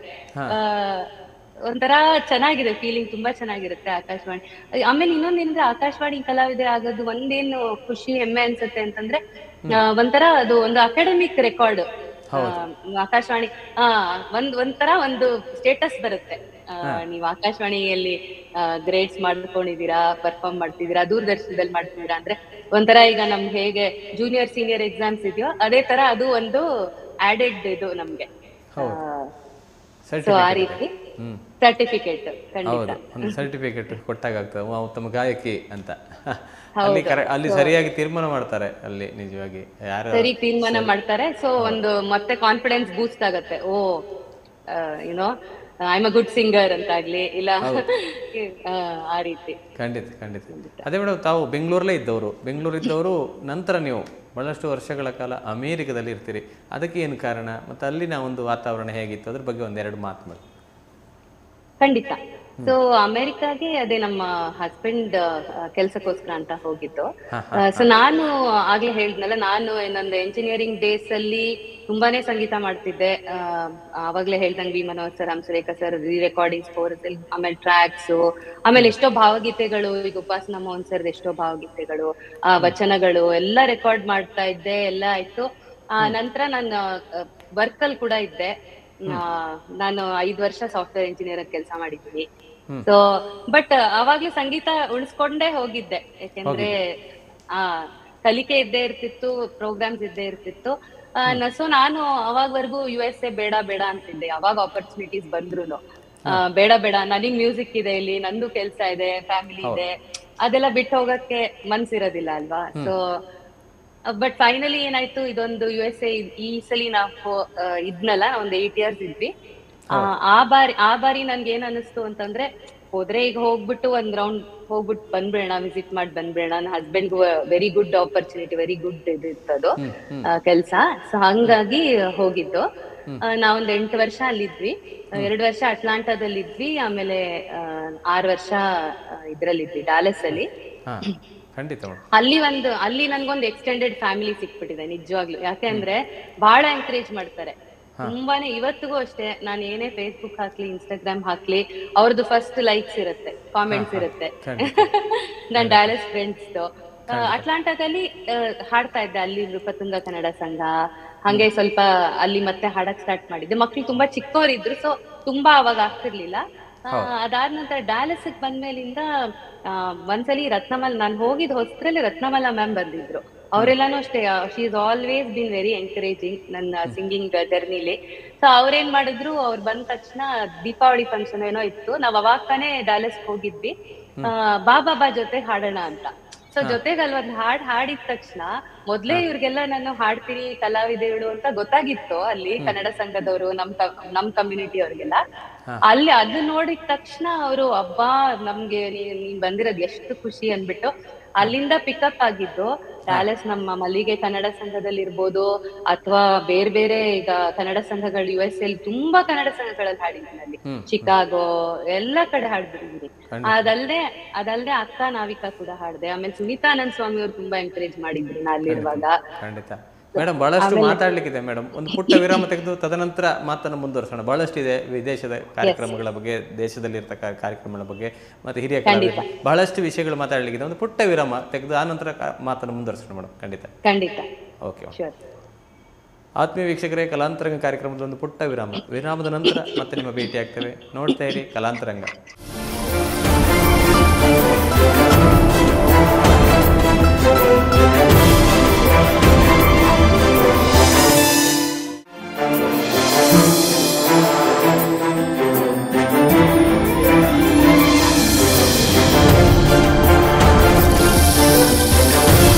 ಒಂಥರ ಚೆನ್ನಾಗಿದೆ ಫೀಲಿಂಗ್, ತುಂಬಾ ಚೆನ್ನಾಗಿರುತ್ತೆ ಆಕಾಶವಾಣಿ. ಆಮೇಲೆ ಇನ್ನೊಂದೇನಂದ್ರೆ ಆಕಾಶವಾಣಿ ಕಲಾವಿದೆ ಆಗೋದು ಒಂದೇನು ಖುಷಿ ಹೆಮ್ಮೆ ಅನ್ಸುತ್ತೆ ಅಂತಂದ್ರೆ, ಒಂಥರ ಅದು ಒಂದು ಅಕಾಡೆಮಿಕ್ ರೆಕಾರ್ಡ್. ಆಕಾಶವಾಣಿ ಒಂಥರ ಒಂದು ಸ್ಟೇಟಸ್ ಬರುತ್ತೆ. ನೀವು ಆಕಾಶವಾಣಿಯಲ್ಲಿ ಗ್ರೇಡ್ಸ್ ಮಾಡ್ಕೊಂಡಿದೀರಾ, ಪರ್ಫಾರ್ಮ್ ಮಾಡ್ತಿದೀರಾ, ದೂರದರ್ಶನದಲ್ಲಿ ಮಾಡ್ತಿದೀರಾ ಅಂದ್ರೆ ಒಂಥರ ಈಗ ನಮ್ಗೆ ಹೇಗೆ ಜೂನಿಯರ್ ಸೀನಿಯರ್ ಎಕ್ಸಾಮ್ಸ್ ಇದೆಯೋ ಅದೇ ತರ ಅದು ಒಂದು ಆಡೆಡ್ ಇದು ನಮ್ಗೆ. ಸೊ ಆ ರೀತಿ ಸರ್ಟಿಫಿಕೇಟ್ ಖಂಡಿತ ಒಂದು ಸರ್ಟಿಫಿಕೇಟ್ ಕೊಟ್ಟಾಗ್ತದೆ ಉತ್ತಮ ಗಾಯಕಿ ಅಂತ. ಅಲ್ಲಿ ಸರಿಯಾಗಿ ತೀರ್ಮಾನ ಮಾಡ್ತಾರೆ, ಅಲ್ಲಿ ನಿಜವಾಗಿ ಸರಿ ತೀರ್ಮಾನ ಮಾಡ್ತಾರೆ. ಸೊ ಒಂದು ಮತ್ತೆ ಕಾನ್ಫಿಡೆನ್ಸ್ ಬೂಸ್ಟ್ ಆಗತ್ತೆ. Oh you know I am a good singer ಅಂತಾಗ್ಲಿ ಇಲ್ಲ ಆ ರೀತಿ. ಖಂಡಿತ. ಅದೇ ಮೇಡಮ್, ತಾವು ಬೆಂಗಳೂರಲ್ಲೇ ಇದ್ದವರು ನಂತರ ನೀವು ಬಹಳಷ್ಟು ವರ್ಷಗಳ ಕಾಲ ಅಮೇರಿಕದಲ್ಲಿ ಇರ್ತೀರಿ. ಅದಕ್ಕೆ ಏನು ಕಾರಣ, ಮತ್ತು ಅಲ್ಲಿನ ಒಂದು ವಾತಾವರಣ ಹೇಗಿತ್ತು, ಅದ್ರ ಬಗ್ಗೆ ಒಂದೆರಡು ಮಾತು ಮಾಡಿ. ಖಂಡಿತ. ಸೊ ಅಮೆರಿಕಾಗೆ ಅದೇ ನಮ್ಮ ಹಸ್ಬೆಂಡ್ ಕೆಲ್ಸಕ್ಕೋಸ್ಕರ ಅಂತ ಹೋಗಿದ್ದು. ಸೊ ನಾನು ಆಗ್ಲೇ ಹೇಳಿದ್ನಲ್ಲ, ನಾನು ನಂದು ಎಂಜಿನಿಯರಿಂಗ್ ಡೇಸ್ ಅಲ್ಲಿ ತುಂಬಾನೇ ಸಂಗೀತ ಮಾಡ್ತಿದ್ದೆ. ಅವಾಗ್ಲೇ ಹೇಳ್ದಂಗೆ V Manohar sir, Hamsalekha sir recording scores, ಆಮೇಲೆ ಟ್ರ್ಯಾಕ್ಸ್, ಆಮೇಲೆ ಎಷ್ಟೋ ಭಾವಗೀತೆಗಳು, ಈಗ ಉಪಾಸನಾ ಮೋಹನ್ ಸರ್ ಎಷ್ಟೋ ಭಾವಗೀತೆಗಳು, ವಚನಗಳು ಎಲ್ಲ ರೆಕಾರ್ಡ್ ಮಾಡ್ತಾ ಇದ್ದೆ. ಎಲ್ಲ ಆಯ್ತು. ನಂತರ ನಾನು ವರ್ಕ್ ಅಲ್ಲಿ ಕೂಡ ಇದ್ದೆ. ನಾನು 5 ವರ್ಷ ಸಾಫ್ಟ್ವೇರ್ ಇಂಜಿನಿಯರ್ ಕೆಲಸ ಮಾಡಿದ್ದೀನಿ. ಸೊ ಬಟ್ ಅವಾಗ್ಲೂ ಸಂಗೀತ ಉಳಿಸ್ಕೊಂಡೇ ಹೋಗಿದ್ದೆ, ಯಾಕೆಂದ್ರೆ ಕಲಿಕೆ ಇದ್ದೇ ಇರ್ತಿತ್ತು, ಪ್ರೋಗ್ರಾಮ್ಸ್ ಇದ್ದೇ ಇರ್ತಿತ್ತು. ಸೊ ನಾನು ಅವಾಗ್ವರೆಗೂ USA ಬೇಡ ಬೇಡ ಅಂತಿದ್ದೆ. ಯಾವಾಗ ಆಪರ್ಚುನಿಟೀಸ್ ಬಂದ್ರು ಬೇಡ ಬೇಡ, ನನಗ್ ಮ್ಯೂಸಿಕ್ ಇದೆ, ಇಲ್ಲಿ ನಂದು ಕೆಲ್ಸ ಇದೆ, ಫ್ಯಾಮಿಲಿ ಇದೆ, ಅದೆಲ್ಲ ಬಿಟ್ಟು ಹೋಗಕ್ಕೆ ಮನ್ಸಿರೋದಿಲ್ಲ ಅಲ್ವಾ. ಸೊ ಬಟ್ ಫೈನಲಿ ಏನಾಯ್ತು, ಇದೊಂದು USA ಈ ಸಲಿ ನಾವು ಇದ್ನಲ್ಲ, ಒಂದ್ 8 years ಇದ್ವಿ. ಆ ಬಾರಿ ನನ್ಗೆ ಏನ್ ಅನಿಸ್ತು ಅಂತಂದ್ರೆ, ಹೋದ್ರೆ ಈಗ ಹೋಗ್ಬಿಟ್ಟು ಒಂದ್ ರೌಂಡ್ ಹೋಗ್ಬಿಟ್ಟು ಬಂದ್ಬಿಡೋಣ, ವಿಸಿಟ್ ಮಾಡಿ ಬಂದ್ಬಿಡೋಣ. ನನ್ನ ಹಸ್ಬೆಂಡ್ಗೂ very good opportunity, very good ಇದಿತ್ತದು ಕೆಲ್ಸ. ಸೊ ಹಂಗಾಗಿ ಹೋಗಿದ್ದು. ನಾವೊಂದ್ 8 ವರ್ಷ ಅಲ್ಲಿದ್ವಿ. 2 ವರ್ಷ ಅಟ್ಲಾಂಟಾದಲ್ಲಿ ಇದ್ವಿ, ಆಮೇಲೆ 6 ವರ್ಷ ಇದ್ರಲ್ಲಿದ್ವಿ, ಡ್ಯಾಲಸ್ ಅಲ್ಲಿ. ಅಲ್ಲಿ ನನ್ಗೊಂದು ಎಕ್ಸ್ಟೆಂಡೆಡ್ ಫ್ಯಾಮಿಲಿ ಸಿಕ್ಬಿಟ್ಟಿದೆ ನಿಜವಾಗ್ಲು. ಯಾಕೆಂದ್ರೆ ಬಹಳ ಎಂಕರೇಜ್ ಮಾಡ್ತಾರೆ ತುಂಬಾನೇ. ಇವತ್ತಿಗೂ ಅಷ್ಟೇ, ನಾನು ಏನೇ ಫೇಸ್ಬುಕ್ ಹಾಕ್ಲಿ, ಇನ್ಸ್ಟಾಗ್ರಾಮ್ ಹಾಕ್ಲಿ, ಅವ್ರದ್ದು ಫಸ್ಟ್ ಲೈಕ್ಸ್ ಇರುತ್ತೆ, ಕಾಮೆಂಟ್ಸ್ ಇರುತ್ತೆ. ನಾನ್ ಡ್ಯಾಲಸ್ ಫ್ರೆಂಡ್ಸ್ ಅಟ್ಲಾಂಟಾದಲ್ಲಿ ಹಾಡ್ತಾ ಇದ್ದೆ, ಅಲ್ಲಿ ನೃಪತುಂಗ ಕನ್ನಡ ಸಂಘ, ಹಂಗೆ ಸ್ವಲ್ಪ ಅಲ್ಲಿ ಮತ್ತೆ ಹಾಡಕ್ ಸ್ಟಾರ್ಟ್ ಮಾಡಿದ್ದೆ. ಮಕ್ಳು ತುಂಬಾ ಚಿಕ್ಕವರಿದ್ರು, ಸೊ ತುಂಬಾ ಅವಾಗ ಆಗ್ತಿರ್ಲಿಲ್ಲ. ಅದಾದ ನಂತರ ಡ್ಯಾಲಸ್ ಬಂದ್ಮೇಲಿಂದ ಒಂದ್ಸಲಿ ರತ್ನಮಲ್, ನಾನು ಹೋಗಿದ್ ಹೊಸದ್ರಲ್ಲಿ ರತ್ನಮಲ ಮ್ಯಾಮ್ ಬಂದಿದ್ರು. ಅವರೆಲ್ಲಾನು ಅಷ್ಟೇ, she is always been very encouraging ನನ್ನ ಸಿಂಗಿಂಗ್ ಜರ್ನಿಲಿ. ಸೊ ಅವ್ರೇನ್ ಮಾಡಿದ್ರು, ಅವ್ರು ಬಂದ ತಕ್ಷಣ ದೀಪಾವಳಿ ಫಂಕ್ಷನ್ ಏನೋ ಇತ್ತು, ನಾವ್ ಅವಾಗ ತಾನೇ ಡ್ಯಾಲಸ್ ಹೋಗಿದ್ವಿ, ಬಾಬಾ ಜೊತೆ ಹಾಡೋಣ ಅಂತ. ಸೊ ಜೊತೆಗೆ ಅಲ್ಲಿ ಒಂದ್ ಹಾಡಿದ ತಕ್ಷಣ ಮೊದ್ಲೇ ಇವ್ರಿಗೆಲ್ಲ ನಾನು ಹಾಡ್ತೀನಿ, ಕಲಾವಿದೆಗಳು ಅಂತ ಗೊತ್ತಾಗಿತ್ತು ಅಲ್ಲಿ ಕನ್ನಡ ಸಂಘದವರು, ನಮ್ ಕಮ್ಯುನಿಟಿ ಅವ್ರಿಗೆಲ್ಲ. ಅಲ್ಲಿ ಅದು ನೋಡಿದ ತಕ್ಷಣ ಅವರು, ಅಬ್ಬಾ ನಮ್ಗೆ ನೀನ್ ಬಂದಿರೋದ್ ಎಷ್ಟು ಖುಷಿ ಅನ್ಬಿಟ್ಟು ಅಲ್ಲಿಂದ ಪಿಕಪ್ ಆಗಿದ್ದು. ಡ್ಯಾಲಸ್ ನಮ್ಮ ಮಲ್ಲಿಗೆ ಕನ್ನಡ ಸಂಘದಲ್ಲಿ ಇರ್ಬೋದು, ಅಥವಾ ಬೇರೆ ಬೇರೆ ಈಗ ಕನ್ನಡ ಸಂಘಗಳು USA ಅಲ್ಲಿ ತುಂಬಾ ಕನ್ನಡ ಸಂಘಗಳಲ್ಲಿ ಹಾಡಿದ್ದೀನಿ. ಅಲ್ಲಿ ಚಿಕಾಗೋ ಎಲ್ಲ ಕಡೆ ಹಾಡ್ಬಿಟ್ಟಿದ್ದೀನಿ. ಅದಲ್ದೆ ಅಕ್ಕ ನಾವಿಕಾ ಕೂಡ ಹಾಡ್ದೆ. ಆಮೇಲೆ ಸುನೀತಾನಂದ ಸ್ವಾಮಿ ಅವ್ರು ತುಂಬಾ ಎಂಕರೇಜ್ ಮಾಡಿದ್ರು ನಾ ಅಲ್ಲಿರುವಾಗ. ಮೇಡಮ್ ಬಹಳಷ್ಟು ಮಾತಾಡ್ಲಿಕ್ಕಿದೆ ಮೇಡಮ್, ಒಂದು ಪುಟ್ಟ ವಿರಾಮ ತೆಗೆದು ತದನಂತರ ಮಾತನ್ನು ಮುಂದುವರಿಸೋಣ. ಬಹಳಷ್ಟು ಇದೆ, ವಿದೇಶದ ಕಾರ್ಯಕ್ರಮಗಳ ಬಗ್ಗೆ, ದೇಶದಲ್ಲಿ ಇರ್ತಕ್ಕ ಕಾರ್ಯಕ್ರಮಗಳ ಬಗ್ಗೆ, ಮತ್ತೆ ಹಿರಿಯ ಕಲಾವಿದರು, ಬಹಳಷ್ಟು ವಿಷಯಗಳು ಮಾತಾಡ್ಲಿಕ್ಕಿದೆ. ಒಂದು ಪುಟ್ಟ ವಿರಾಮ ತೆಗೆದು ಆ ನಂತರ ಮಾತನ್ನು ಮುಂದುವರಿಸೋಣ ಮೇಡಮ್. ಖಂಡಿತ. ಓಕೆ. ಆತ್ಮೀಯ ವೀಕ್ಷಕರೇ, ಕಲಾಂತರಂಗ ಕಾರ್ಯಕ್ರಮದ ಒಂದು ಪುಟ್ಟ ವಿರಾಮದ ನಂತರ ಮತ್ತೆ ನಿಮ್ಮ ಭೇಟಿ ಆಗ್ತೇವೆ. ನೋಡ್ತಾ ಇರಿ ಕಲಾಂತರಂಗ.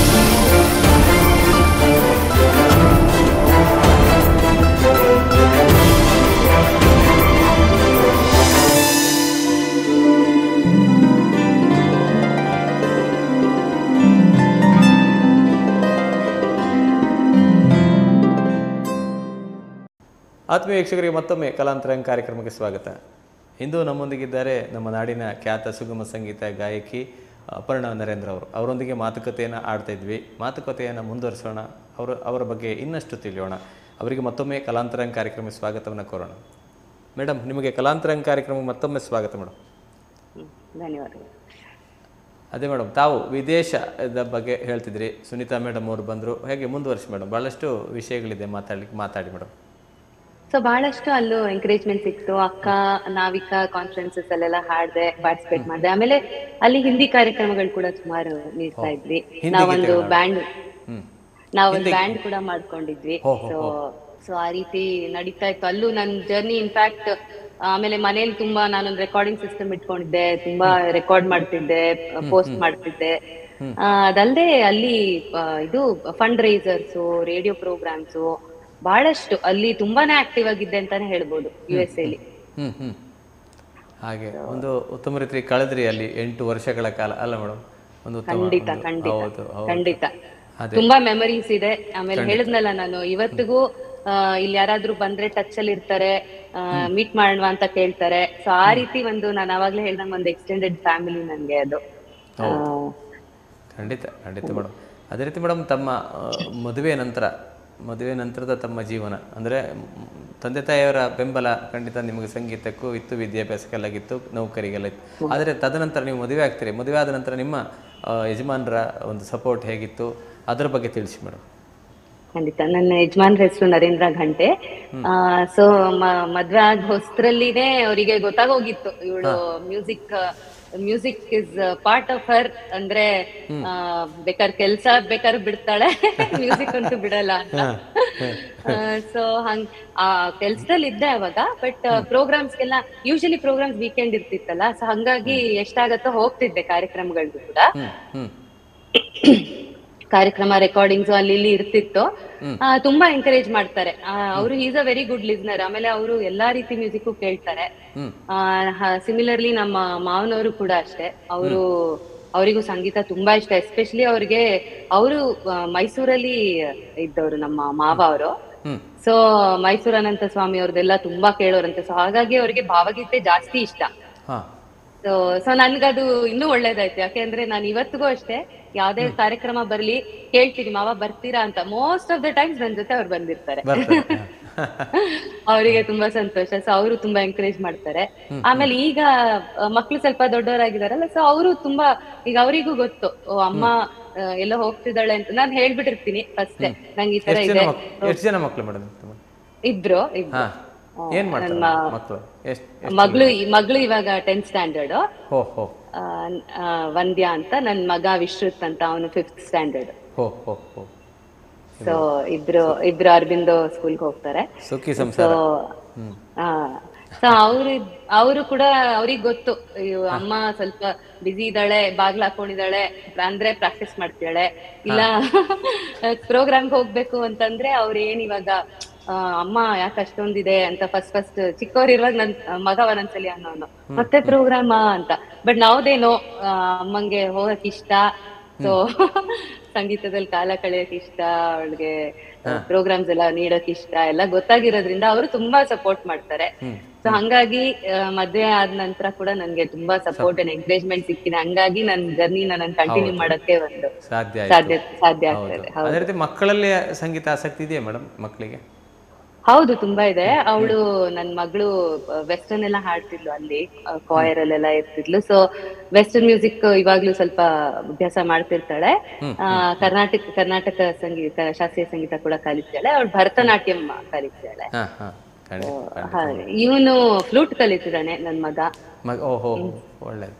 ಆತ್ಮೀಯ ವೀಕ್ಷಕರಿಗೆ ಮತ್ತೊಮ್ಮೆ ಕಲಾಂತರಂಗ ಕಾರ್ಯಕ್ರಮಕ್ಕೆ ಸ್ವಾಗತ. ಇಂದು ನಮ್ಮೊಂದಿಗಿದ್ದಾರೆ ನಮ್ಮ ನಾಡಿನ ಖ್ಯಾತ ಸುಗಮ ಸಂಗೀತ ಗಾಯಕಿ ಅಪರ್ಣಾ ನರೇಂದ್ರ ಅವರು. ಅವರೊಂದಿಗೆ ಮಾತುಕತೆಯನ್ನು ಆಡ್ತಾ ಇದ್ವಿ. ಮಾತುಕತೆಯನ್ನು ಮುಂದುವರಿಸೋಣ, ಅವರ ಬಗ್ಗೆ ಇನ್ನಷ್ಟು ತಿಳಿಯೋಣ. ಅವರಿಗೆ ಮತ್ತೊಮ್ಮೆ ಕಲಾಂತರಂಗ ಕಾರ್ಯಕ್ರಮಕ್ಕೆ ಸ್ವಾಗತವನ್ನು ಕೋರೋಣ. ಮೇಡಮ್, ನಿಮಗೆ ಕಲಾಂತರಂಗ ಕಾರ್ಯಕ್ರಮಕ್ಕೆ ಮತ್ತೊಮ್ಮೆ ಸ್ವಾಗತ ಮೇಡಮ್. ಧನ್ಯವಾದಗಳು. ಅದೇ ಮೇಡಮ್, ತಾವು ವಿದೇಶದ ಬಗ್ಗೆ ಹೇಳ್ತಿದ್ರಿ, ಸುನೀತಾ ಮೇಡಮ್ ಅವರು ಬಂದರು, ಹೇಗೆ ಮುಂದುವರಿಸಿ ಮೇಡಮ್? ಭಾಳಷ್ಟು ವಿಷಯಗಳಿದೆ ಮಾತಾಡಿ ಮೇಡಮ್. ಸೊ ಬಹಳಷ್ಟು ಅಲ್ಲೂ ಎಂಕರೇಜ್ಮೆಂಟ್ ಸಿಕ್ತು. ಅಕ್ಕ ನಾವಿಕಾ ಕಾನ್ಫರೆನ್ಸಸ್ ಅಲ್ಲೆಲ್ಲ ಹಾಡ್ದೆ, ಪಾರ್ಟಿಸಿಪೇಟ್ ಮಾಡಿದೆ. ಆಮೇಲೆ ಅಲ್ಲಿ ಹಿಂದಿ ಕಾರ್ಯಕ್ರಮಗಳು ಕೂಡ ಸುಮಾರು ನೀಡ್ತಾ ಇದ್ವಿ. ನಾವೊಂದು ಬ್ಯಾಂಡ್ ಕೂಡ ಮಾಡ್ಕೊಂಡಿದ್ವಿ. ಸೊ ಆ ರೀತಿ ನಡೀತಾ ಇತ್ತು ಅಲ್ಲೂ ನನ್ ಜರ್ನಿ. ಇನ್ಫ್ಯಾಕ್ಟ್ ಆಮೇಲೆ ಮನೇಲಿ ತುಂಬಾ ನಾನೊಂದು ರೆಕಾರ್ಡಿಂಗ್ ಸಿಸ್ಟಮ್ ಇಟ್ಕೊಂಡಿದ್ದೆ, ತುಂಬಾ ರೆಕಾರ್ಡ್ ಮಾಡ್ತಿದ್ದೆ, ಪೋಸ್ಟ್ ಮಾಡ್ತಿದ್ದೆ. ಅದಲ್ದೆ ಅಲ್ಲಿ ಇದು ಫಂಡ್ ರೈಸರ್ಸ್, ರೇಡಿಯೋ ಪ್ರೋಗ್ರಾಮ್ಸ್ ಬಹಳಷ್ಟು ಅಲ್ಲಿ ತುಂಬಾನೇ ಆಕ್ಟಿವ್ ಆಗಿದ್ದೆ ಅಂತಾನೆ ಹೇಳ್ಬೋದು USA ಅಲ್ಲಿ. ಹಾಗೆ ಒಂದು ಉತ್ತಮ ರೀತಿ ಕಳೆದ್ರಿ ಅಲ್ಲಿ 8 ವರ್ಷಗಳ ಕಾಲ ಅಲ್ಲ ಮೇಡಮ್? ಒಂದು ಖಂಡಿತ ತುಂಬಾ ಮೆಮರೀಸ್ ಇದೆ. ಆಮೇಲೆ ಹೇಳಿದ್ನಲ್ಲ ನಾನು, ಇವತ್ತಿಗೂ ಇಲ್ಲಿ ಯಾರಾದ್ರೂ ಬಂದ್ರೆ ಟಚ್ ಅಲ್ಲಿ ಇರ್ತಾರೆ, ಮೀಟ್ ಮಾಡೋಣ ಅಂತ ಕೇಳ್ತಾರೆ. ಸೊ ಆ ರೀತಿ ಒಂದು ನಾನು ಅವಾಗ್ಲೇ ಹೇಳ್ದಂಗೆ ಒಂದು ಎಕ್ಸ್ಟೆಂಡೆಡ್ ಫ್ಯಾಮಿಲಿ ನನ್ಗೆ ಅದು. ಖಂಡಿತ ಮೇಡಮ್. ಅದೇ ರೀತಿ ಮೇಡಮ್, ತಮ್ಮ ಮದುವೆ ನಂತರದ ತಮ್ಮ ಜೀವನ ಅಂದರೆ ತಂದೆ ತಾಯಿಯವರ ಬೆಂಬಲ ಖಂಡಿತ ನಿಮಗೆ ಸಂಗೀತಕ್ಕೂ ಇತ್ತು, ವಿದ್ಯಾಭ್ಯಾಸಕ್ಕೆಲ್ಲಾಗಿತ್ತು, ನೌಕರಿಗೆಲ್ಲ ಇತ್ತು. ಆದರೆ ತದನಂತರ ನೀವು ಮದುವೆ ಆಗ್ತೀರಿ. ಮದುವೆ ಆದ ನಂತರ ನಿಮ್ಮ ಯಜಮಾನರ ಒಂದು ಸಪೋರ್ಟ್ ಹೇಗಿತ್ತು, ಅದರ ಬಗ್ಗೆ ತಿಳಿಸಿ ಮೇಡಮ್. ಖಂಡಿತ. ನನ್ನ ಯಜಮಾನ್ರ ಹೆಸರು ನರೇಂದ್ರ ಘಂಟೆ. ಸೊ ಮದ್ವೆ ಆಗ ಹೊಸ್ತ್ರಲ್ಲಿನೇ ಅವರಿಗೆ ಗೊತ್ತಾಗೋಗಿತ್ತು ಇವಳು music is part of her, ಅಂದ್ರೆ ಬೇಕಾದ್ರೆ ಕೆಲ್ಸ ಬೇಕಾದ್ರೆ ಬಿಡ್ತಾಳೆ, ಮ್ಯೂಸಿಕ್ ಅಂತೂ ಬಿಡಲ್ಲ ಅಂತ. ಸೊ ಹಂಗ್ ಆ ಕೆಲ್ಸದಲ್ಲಿ ಇದ್ದೆ ಅವಾಗ. ಬಟ್ ಪ್ರೋಗ್ರಾಮ್ಸ್ಗೆಲ್ಲ ಯೂಶಲಿ ಪ್ರೋಗ್ರಾಮ್ಸ್ ವೀಕೆಂಡ್ ಇರ್ತಿತ್ತಲ್ಲ, ಸೊ ಹಂಗಾಗಿ ಎಷ್ಟಾಗತ್ತೋ ಹೋಗ್ತಿದ್ದೆ ಕಾರ್ಯಕ್ರಮಗಳಿಗೂ ಕೂಡ. ಕಾರ್ಯಕ್ರಮ ರೆಕಾರ್ಡಿಂಗ್ಸ್ ಅಲ್ಲಿ ಇಲ್ಲಿ ಇರ್ತಿತ್ತು. ತುಂಬಾ ಎಂಕರೇಜ್ ಮಾಡ್ತಾರೆ ಅವರು. Is a very good listener. ಆಮೇಲೆ ಅವರು ಎಲ್ಲಾ ರೀತಿ ಮ್ಯೂಸಿಕ್ ಕೇಳ್ತಾರೆ. ಸಿಮಿಲರ್ಲಿ ನಮ್ಮ ಮಾವನವರು ಕೂಡ ಅಷ್ಟೇ. ಅವರಿಗೂ ಸಂಗೀತ ತುಂಬಾ ಇಷ್ಟ. ಎಸ್ಪೆಷಲಿ ಅವರು ಮೈಸೂರಲ್ಲಿ ಇದ್ದವರು ನಮ್ಮ ಮಾವ ಅವರು. ಸೊ ಮೈಸೂರು ಅನಂತ ಸ್ವಾಮಿ ಅವ್ರದ್ದೆಲ್ಲ ತುಂಬಾ ಕೇಳೋರಂತೆ. ಸೊ ಹಾಗಾಗಿ ಅವರಿಗೆ ಭಾವಗೀತೆ ಜಾಸ್ತಿ ಇಷ್ಟ. ಸೊ ನನ್ಗದು ಇನ್ನೂ ಒಳ್ಳೇದಾಯ್ತು. ಯಾಕೆಂದ್ರೆ ನಾನು ಇವತ್ತಿಗೂ ಅಷ್ಟೇ ಯಾವ್ದೇ ಕಾರ್ಯಕ್ರಮ ಬರ್ಲಿ ಕೇಳ್ತೀನಿ, ಮಾವ ಬರ್ತೀರಾ ಅಂತ. ಮೋಸ್ಟ್ ಆಫ್ ದ ಟೈಮ್ಸ್ ನನ್ ಜೊತೆ ಅವ್ರು ಬಂದಿರ್ತಾರೆ. ಅವರಿಗೆ ತುಂಬಾ ಸಂತೋಷ. ಸೊ ಅವರು ತುಂಬಾ ಎಂಕರೇಜ್ ಮಾಡ್ತಾರೆ. ಆಮೇಲೆ ಈಗ ಮಕ್ಳು ಸ್ವಲ್ಪ ದೊಡ್ಡವರಾಗಿದಾರಲ್ಲ, ಸೊ ಅವರು ತುಂಬಾ ಈಗ ಅವರಿಗೂ ಗೊತ್ತು ಅಮ್ಮ ಎಲ್ಲೋ ಹೋಗ್ತಿದ್ದಾಳೆ ಅಂತ. ನಾನ್ ಹೇಳ್ಬಿಟ್ಟಿರ್ತೀನಿ ಫಸ್ಟ್, ನಂಗೆ ಈ ತರ ಇದೆ. ಇಬ್ರು ಮಗಳು ಇವಾಗ 10th ಸ್ಟ್ಯಾಂಡರ್ಡ್. ವಂದ್ಯ ಅಂತ. ನನ್ ಮಗ ವಿಶ್ರುತ್ ಅಂತ, ಅವನು 5th ಸ್ಟ್ಯಾಂಡರ್ಡ್. ಸೊ ಇಬ್ರು ಅರಬಿಂದೋ ಸ್ಕೂಲ್ಗೆ ಹೋಗ್ತಾರೆ. ಸೊ ಅವರು ಕೂಡ ಅವ್ರಿಗೆ ಗೊತ್ತು ಅಮ್ಮ ಸ್ವಲ್ಪ ಬಿಸಿ ಇದ್ದಾಳೆ, ಬಾಗ್ಲ ಹಾಕೊಂಡಿದ್ದಾಳೆ ಅಂದ್ರೆ ಪ್ರಾಕ್ಟೀಸ್ ಮಾಡ್ತಾಳೆ. ಇಲ್ಲ ಪ್ರೋಗ್ರಾಮ್ಗೆ ಹೋಗ್ಬೇಕು ಅಂತಂದ್ರೆ ಅವ್ರ ಏನ್ ಇವಾಗ ಅಮ್ಮ ಯಾಕೆ ಅಷ್ಟೊಂದಿದೆ ಅಂತ ಫಸ್ಟ್ ಚಿಕ್ಕವ್ರಿರುವಾಗ ನನ್ ಮಗ ಒಂದೊಂದ್ಸಲಿ ಅನ್ನೋನು ಮತ್ತೆ ಪ್ರೋಗ್ರಾಮ ಅಂತ. ಬಟ್ ನಾವ್ದೇನೋ ಅಮ್ಮಂಗೆ ಹೋಗಕ್ ಇಷ್ಟ. ಸೊ ಸಂಗೀತದಲ್ಲಿ ಕಾಲ ಕಳೆಯಕ್ ಇಷ್ಟ, ಅವಳಿಗೆ ಪ್ರೋಗ್ರಾಮ್ಸ್ ಎಲ್ಲ ನೀಡಕ್ ಇಷ್ಟ ಎಲ್ಲ ಗೊತ್ತಾಗಿರೋದ್ರಿಂದ ಅವರು ತುಂಬಾ ಸಪೋರ್ಟ್ ಮಾಡ್ತಾರೆ. ಸೊ ಹಂಗಾಗಿ ಮದ್ವೆ ಆದ ನಂತರ ಕೂಡ ನನ್ಗೆ ತುಂಬಾ ಸಪೋರ್ಟ್ ಅಂಡ್ ಎಂಕರೇಜ್ಮೆಂಟ್ ಸಿಕ್ಕಿದೆ. ಹಂಗಾಗಿ ನನ್ ಜರ್ನಿನ ನಾನು ಕಂಟಿನ್ಯೂ ಮಾಡಕ್ಕೆ ಒಂದು ಸಾಧ್ಯ ಆಗ್ತದೆ. ಮಕ್ಕಳಲ್ಲಿ ಸಂಗೀತ ಆಸಕ್ತಿ ಇದೆಯಾ ಮೇಡಮ್ ಮಕ್ಕಳಿಗೆ? ಹೌದು, ತುಂಬಾ ಇದೆ. ಅವಳು ನನ್ ಮಗಳು ವೆಸ್ಟರ್ನ್ ಎಲ್ಲ ಹಾಡ್ತಿದ್ಲು, ಅಲ್ಲಿ ಕಾಯರ್ ಅಲ್ಲೆಲ್ಲ ಇರ್ತಿದ್ಲು. ಸೊ ವೆಸ್ಟರ್ನ್ ಮ್ಯೂಸಿಕ್ ಇವಾಗ್ಲೂ ಸ್ವಲ್ಪ ಅಭ್ಯಾಸ ಮಾಡ್ತಿರ್ತಾಳೆ. ಕರ್ನಾಟಕ ಸಂಗೀತ, ಶಾಸ್ತ್ರೀಯ ಸಂಗೀತ ಕೂಡ ಕಲಿತಾಳೆ. ಅವಳು ಭರತನಾಟ್ಯಂ ಕಲಿತಾಳೆ. ಇವನು ಫ್ಲೂಟ್ ಕಲಿತಿದ್ದಾನೆ ನನ್ ಮಗ. ಒಳ್ಳೇದು.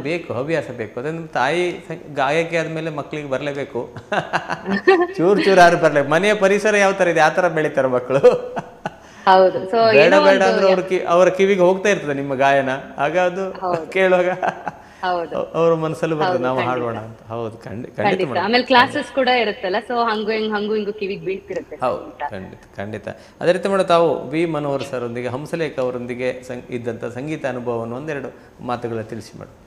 ಬೇಕು, ಹವ್ಯಾಸ ಬೇಕು. ಅದೇ ನಮ್ಮ ತಾಯಿ ಗಾಯಕಿ ಆದ್ಮೇಲೆ ಮಕ್ಳಿಗೆ ಬರ್ಲೇಬೇಕು. ಚೂರು ಯಾರು ಬರ್ಲೇಬೇಕು. ಮನೆಯ ಪರಿಸರ ಯಾವ ತರ ಇದೆ ಆ ತರ ಬೆಳಿತಾರ ಮಕ್ಕಳು. ಬೇಡ ಅಂದ್ರೆ ಅವ್ರ ಕಿವಿಗೆ ಹೋಗ್ತಾ ಇರ್ತದೆ ನಿಮ್ಮ ಗಾಯನ. ಆಗ ಅದು ಕೇಳುವಾಗ ಅವ್ರ ಮನಸ್ಸಲ್ಲಿ ಬರ್ತದೆ ನಾವು ಹಾಡೋಣ ಅಂತ. ಹೌದು, ಖಂಡಿತ. ಆಮೇಲೆ ಕ್ಲಾಸಸ್ ಕೂಡ ಇರುತ್ತಲ್ಲ, ಸೊ ಹಂಗು ಹಿಂಗು ಕಿವಿಗೆ ಬೀಳ್ತಿರುತ್ತೆ. ಹೌದು, ಖಂಡಿತ. ಅದೇ ರೀತಿ ಮಾಡೋ ತಾವು ವಿ ಮನೋಹರ್ ಸರ್ ಒಂದಿಗೆ, ಹಂಸಲೇಖ ಅವರೊಂದಿಗೆ ಇದ್ದಂತ ಸಂಗೀತ ಅನುಭವವನ್ನು ಒಂದೆರಡು ಮಾತುಗಳ ತಿಳಿಸಿ ಮೇಡಮ್.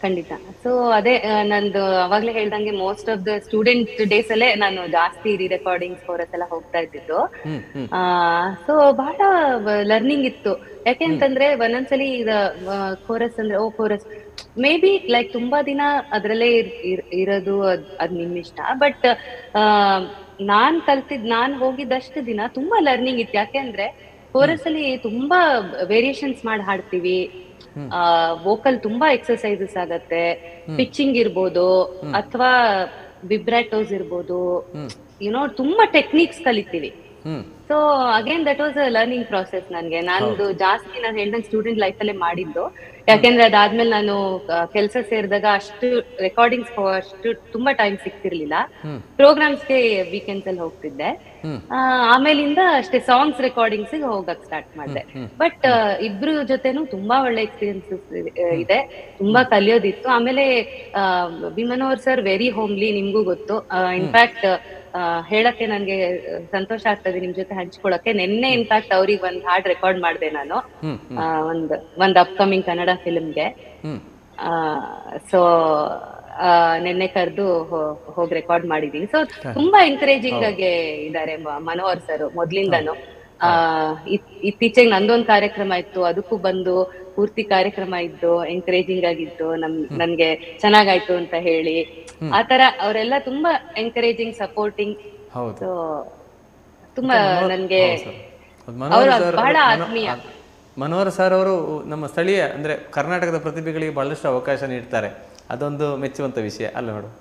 ಖಂಡಿತ. ಸೊ ಅದೇ ನಂದು ಅವಾಗ್ಲೇ ಹೇಳ್ದಂಗೆ most of the student days ಅಲ್ಲೇ ನಾನು ಜಾಸ್ತಿ ರೆಕಾರ್ಡಿಂಗ್ಸ್ ಕೋರಸ್ ಎಲ್ಲ ಹೋಗ್ತಾ ಇದ್ದಿದ್ದು. ಸೊ ಬಹಳ ಲರ್ನಿಂಗ್ ಇತ್ತು. ಯಾಕೆಂತಂದ್ರೆ ಒಂದೊಂದ್ಸಲಿ ಕೋರಸ್ ಅಂದ್ರೆ ಕೋರಸ್ ಮೇ ಬಿ ಲೈಕ್ ತುಂಬಾ ದಿನ ಅದ್ರಲ್ಲೇ ಇರೋದು ಅದ್ ನಿಮ್ ಇಷ್ಟ. ಬಟ್ ನಾನ್ ಹೋಗಿದ್ದಷ್ಟು ದಿನ ತುಂಬಾ ಲರ್ನಿಂಗ್ ಇತ್ತು. ಯಾಕೆಂದ್ರೆ ಕೋರಸ್ ಅಲ್ಲಿ ತುಂಬಾ ವೇರಿಯೇಷನ್ಸ್ ಮಾಡಿ ಹಾಡ್ತೀವಿ. ವೋಕಲ್ ತುಂಬಾ ಎಕ್ಸರ್ಸೈಸಸ್ ಆಗತ್ತೆ. ಪಿಚ್ಚಿಂಗ್ ಇರ್ಬೋದು ಅಥವಾ ವಿಬ್ರಾಟೋಸ್ ಇರ್ಬೋದು, ತುಂಬಾ ಟೆಕ್ನಿಕ್ಸ್ ಕಲಿತೀವಿ. So again that was a learning process ನನ್ಗೆ. ನಾನು ಜಾಸ್ತಿ ನಾನು ಹೇಳ್ದಂಗೆ ಸ್ಟೂಡೆಂಟ್ ಲೈಫ್ ಅಲ್ಲೇ ಮಾಡಿದ್ದು. ಯಾಕೆಂದ್ರೆ ಅದಾದ್ಮೇಲೆ ನಾನು ಕೆಲಸ ಸೇರಿದಾಗ ಅಷ್ಟು ರೆಕಾರ್ಡಿಂಗ್ಸ್ ಅಷ್ಟು ತುಂಬಾ ಟೈಮ್ ಸಿಗ್ತಿರ್ಲಿಲ್ಲ. ಪ್ರೋಗ್ರಾಮ್ಸ್ಗೆ ವೀಕೆಂಡ್ಸ್ ಅಲ್ಲಿ ಹೋಗ್ತಿದ್ದೆ. ಆಮೇಲಿಂದ ಅಷ್ಟೇ ಸಾಂಗ್ಸ್ ರೆಕಾರ್ಡಿಂಗ್ಸ್ ಹೋಗಕ್ ಸ್ಟಾರ್ಟ್ ಮಾಡಿದೆ. ಬಟ್ ಇಬ್ರು ಜೊತೆನೂ ತುಂಬಾ ಒಳ್ಳೆ ಎಕ್ಸ್ಪೀರಿಯನ್ಸಸ್ ಇದೆ, ತುಂಬಾ ಕಲಿಯೋದಿತ್ತು. ಆಮೇಲೆ V Manohar sir very homely, ನಿಮ್ಗೂ ಗೊತ್ತು. ಇನ್ಫ್ಯಾಕ್ಟ್ ಹೇಳಕ್ಕೆ ನನ್ಗೆ ಸಂತೋಷ ಆಗ್ತದೆ ನಿಮ್ ಜೊತೆ ಹಂಚ್ಕೊಳಕ್ಕೆ. ನಿನ್ನೆ ಇನ್ಫ್ಯಾಕ್ಟ್ ಅವ್ರಿಗೆ ಒಂದ್ ಹಾಡ್ ರೆಕಾರ್ಡ್ ಮಾಡಿದೆ ನಾನು, ಒಂದ್ ಅಪ್ಕಮಿಂಗ್ ಕನ್ನಡ ಫಿಲ್ಮ್ಗೆ. ಸೊ ನಿನ್ನೆ ಕರೆದು ಹೋಗಿ ರೆಕಾರ್ಡ್ ಮಾಡಿದೀನಿ. ಸೊ ತುಂಬಾ ಎಂಕರೇಜಿಂಗ್ ಆಗಿ ಇದ್ದಾರೆ ಮನೋಹರ್ ಸರ್ ಮೊದ್ಲಿಂದಾನು. ಇತ್ತೀಚೆಗೆ ನಂದೊಂದ್ ಕಾರ್ಯಕ್ರಮ ಇತ್ತು, ಅದಕ್ಕೂ ಬಂದು ಪೂರ್ತಿ ಕಾರ್ಯಕ್ರಮ ಇದ್ದು ಎಂಕರೇಜಿಂಗ್ ಆಗಿದ್ದು, ನನ್ಗೆ ಚೆನ್ನಾಗಾಯ್ತು ಅಂತ ಹೇಳಿ. ಆತರ ಅವರೆಲ್ಲ ತುಂಬಾ ಎಂಕರೇಜಿಂಗ್, ಸಪೋರ್ಟಿಂಗ್. ಸೊ ತುಂಬಾ ನನ್ಗೆ ಬಹಳ ಆತ್ಮೀಯ. ಮನೋಹರ್ ಸರ್ ಅವರು ನಮ್ಮ ಸ್ಥಳೀಯ ಅಂದ್ರೆ ಕರ್ನಾಟಕದ ಪ್ರತಿಭೆಗಳಿಗೆ ಬಹಳಷ್ಟು ಅವಕಾಶ ನೀಡ್ತಾರೆ. ಅದೊಂದು ಮೆಚ್ಚುವಂತ ವಿಷಯ ಅಲ್ಲ ಮೇಡಮ್?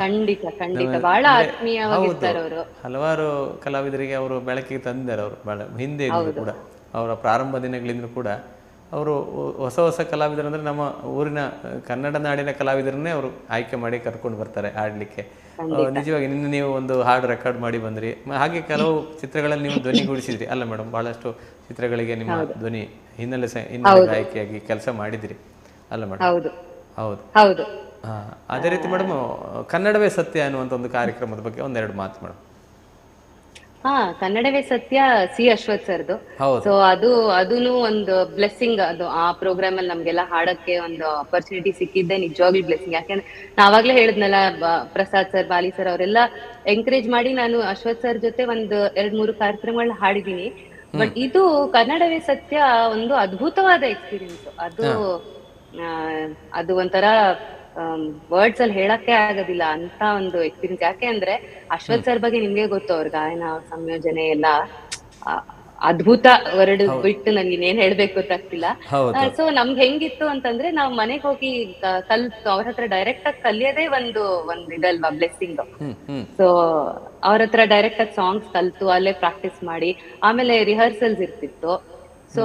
ಖಂಡಿತ ಖಂಡಿತ ಬಹಳ ಆತ್ಮೀಯವಾಗಿರ್ತಾರೆ ಅವರು. ಹಲವಾರು ಕಲಾವಿದರಿಗೆ ಅವರು ಬೆಳಕಿಗೆ ತಂದಿದ್ದಾರೆ. ಅವರು ಬಹಳ ಹಿಂದೆ ಇದ್ರು ಕೂಡ, ಅವರ ಪ್ರಾರಂಭ ದಿನಗಳಿಂದ ಕೂಡ ಅವರು ಹೊಸ ಹೊಸ ಕಲಾವಿದರಂದ್ರೆ ನಮ್ಮ ಊರಿನ ಕನ್ನಡ ನಾಡಿನ ಕಲಾವಿದರನ್ನೇ ಅವರು ಆಯ್ಕೆ ಮಾಡಿ ಕರ್ಕೊಂಡು ಬರ್ತಾರೆ ಹಾಡ್ಲಿಕ್ಕೆ. ನಿಜವಾಗಿ ನಿನ್ನೆ ನೀವು ಒಂದು ಹಾಡು ರೆಕಾರ್ಡ್ ಮಾಡಿ ಬಂದ್ರಿ, ಹಾಗೆ ಕೆಲವು ಚಿತ್ರಗಳಲ್ಲಿ ನೀವು ಧ್ವನಿಗೂಡಿಸಿದ್ರಿ ಅಲ್ಲ ಮೇಡಮ್? ಬಹಳಷ್ಟು ಚಿತ್ರಗಳಿಗೆ ನಿಮ್ಮ ಧ್ವನಿ ಹಿನ್ನೆಲೆ ಗಾಯಕಿಯಾಗಿ ಕೆಲಸ ಮಾಡಿದಿರಿ ಅಲ್ಲ ಮೇಡಮ್? ಹೌದು ಹೌದು ಹೌದು. ಅದೇ ರೀತಿ ಮೇಡಮ್, ಕನ್ನಡವೇ ಸತ್ಯ ಅನ್ನುವಂಥ ಒಂದು ಕಾರ್ಯಕ್ರಮದ ಬಗ್ಗೆ ಒಂದೆರಡು ಮಾತು ಮೇಡಮ್. ಕನ್ನಡವೇ ಸತ್ಯ ಸಿ ಅಶ್ವಥ್ ಸರ್ದು. ಸೊ ಅದೂನು ಒಂದು ಬ್ಲೆಸ್ಸಿಂಗ್. ಅದು ಆ ಪ್ರೋಗ್ರಾಮ್ ಅಲ್ಲಿ ನಮ್ಗೆಲ್ಲ ಹಾಡಕ್ಕೆ ಒಂದು ಅಪರ್ಚುನಿಟಿ ಸಿಕ್ಕಿದ್ದೆ ನಿಜವಾಗ್ಲೂ ಬ್ಲೆಸ್ಸಿಂಗ್. ಯಾಕೆಂದ್ರೆ ನಾವಾಗ್ಲೇ ಹೇಳಿದ್ನಲ್ಲ, ಪ್ರಸಾದ್ ಸರ್, ಬಾಲಿ ಸರ್ ಅವರೆಲ್ಲ ಎಂಕರೇಜ್ ಮಾಡಿ ನಾನು ಅಶ್ವಥ್ ಸರ್ ಜೊತೆ ಒಂದು 2-3 ಕಾರ್ಯಕ್ರಮಗಳನ್ನ ಹಾಡಿದೀನಿ. ಬಟ್ ಇದು ಕನ್ನಡವೇ ಸತ್ಯ ಒಂದು ಅದ್ಭುತವಾದ ಎಕ್ಸ್ಪೀರಿಯನ್ಸ್. ಅದು ಒಂಥರ ವರ್ಡ್ಸ್ ಅಲ್ಲಿ ಹೇಳಕ್ಕೆ ಆಗೋದಿಲ್ಲ ಅಂತ ಒಂದು ಎಕ್ಸ್ಪೀರಿಯನ್ಸ್. ಯಾಕೆ ಅಂದ್ರೆ ಅಶ್ವಥ್ ಸರ್ ಬಗ್ಗೆ ನಿಮ್ಗೆ ಗೊತ್ತು, ಅವ್ರ ಗಾಯನ ಸಂಯೋಜನೆ ಎಲ್ಲ ಅದ್ಭುತ. ವರ್ಡ್ ಬಿಟ್ಟು ನನ್ಗೆ ಇನ್ನೇನ್ ಹೇಳ್ಬೇಕು ಗೊತ್ತಾಗ್ತಿಲ್ಲ. ಸೊ ನಮ್ಗೆ ಹೆಂಗಿತ್ತು ಅಂತಂದ್ರೆ, ನಾವ್ ಮನೆಗ್ ಹೋಗಿ ಅವ್ರ ಹತ್ರ ಡೈರೆಕ್ಟ್ ಆಗಿ ಕಲಿಯೋದೇ ಒಂದು ಇದಲ್ವಾ, ಬ್ಲೆಸ್ಸಿಂಗ್. ಸೊ ಅವ್ರ ಹತ್ರ ಡೈರೆಕ್ಟ್ ಆಗಿ ಸಾಂಗ್ಸ್ ಕಲ್ತು ಅಲ್ಲೇ ಪ್ರಾಕ್ಟೀಸ್ ಮಾಡಿ, ಆಮೇಲೆ ರಿಹರ್ಸಲ್ಸ್ ಇರ್ತಿತ್ತು. ಸೊ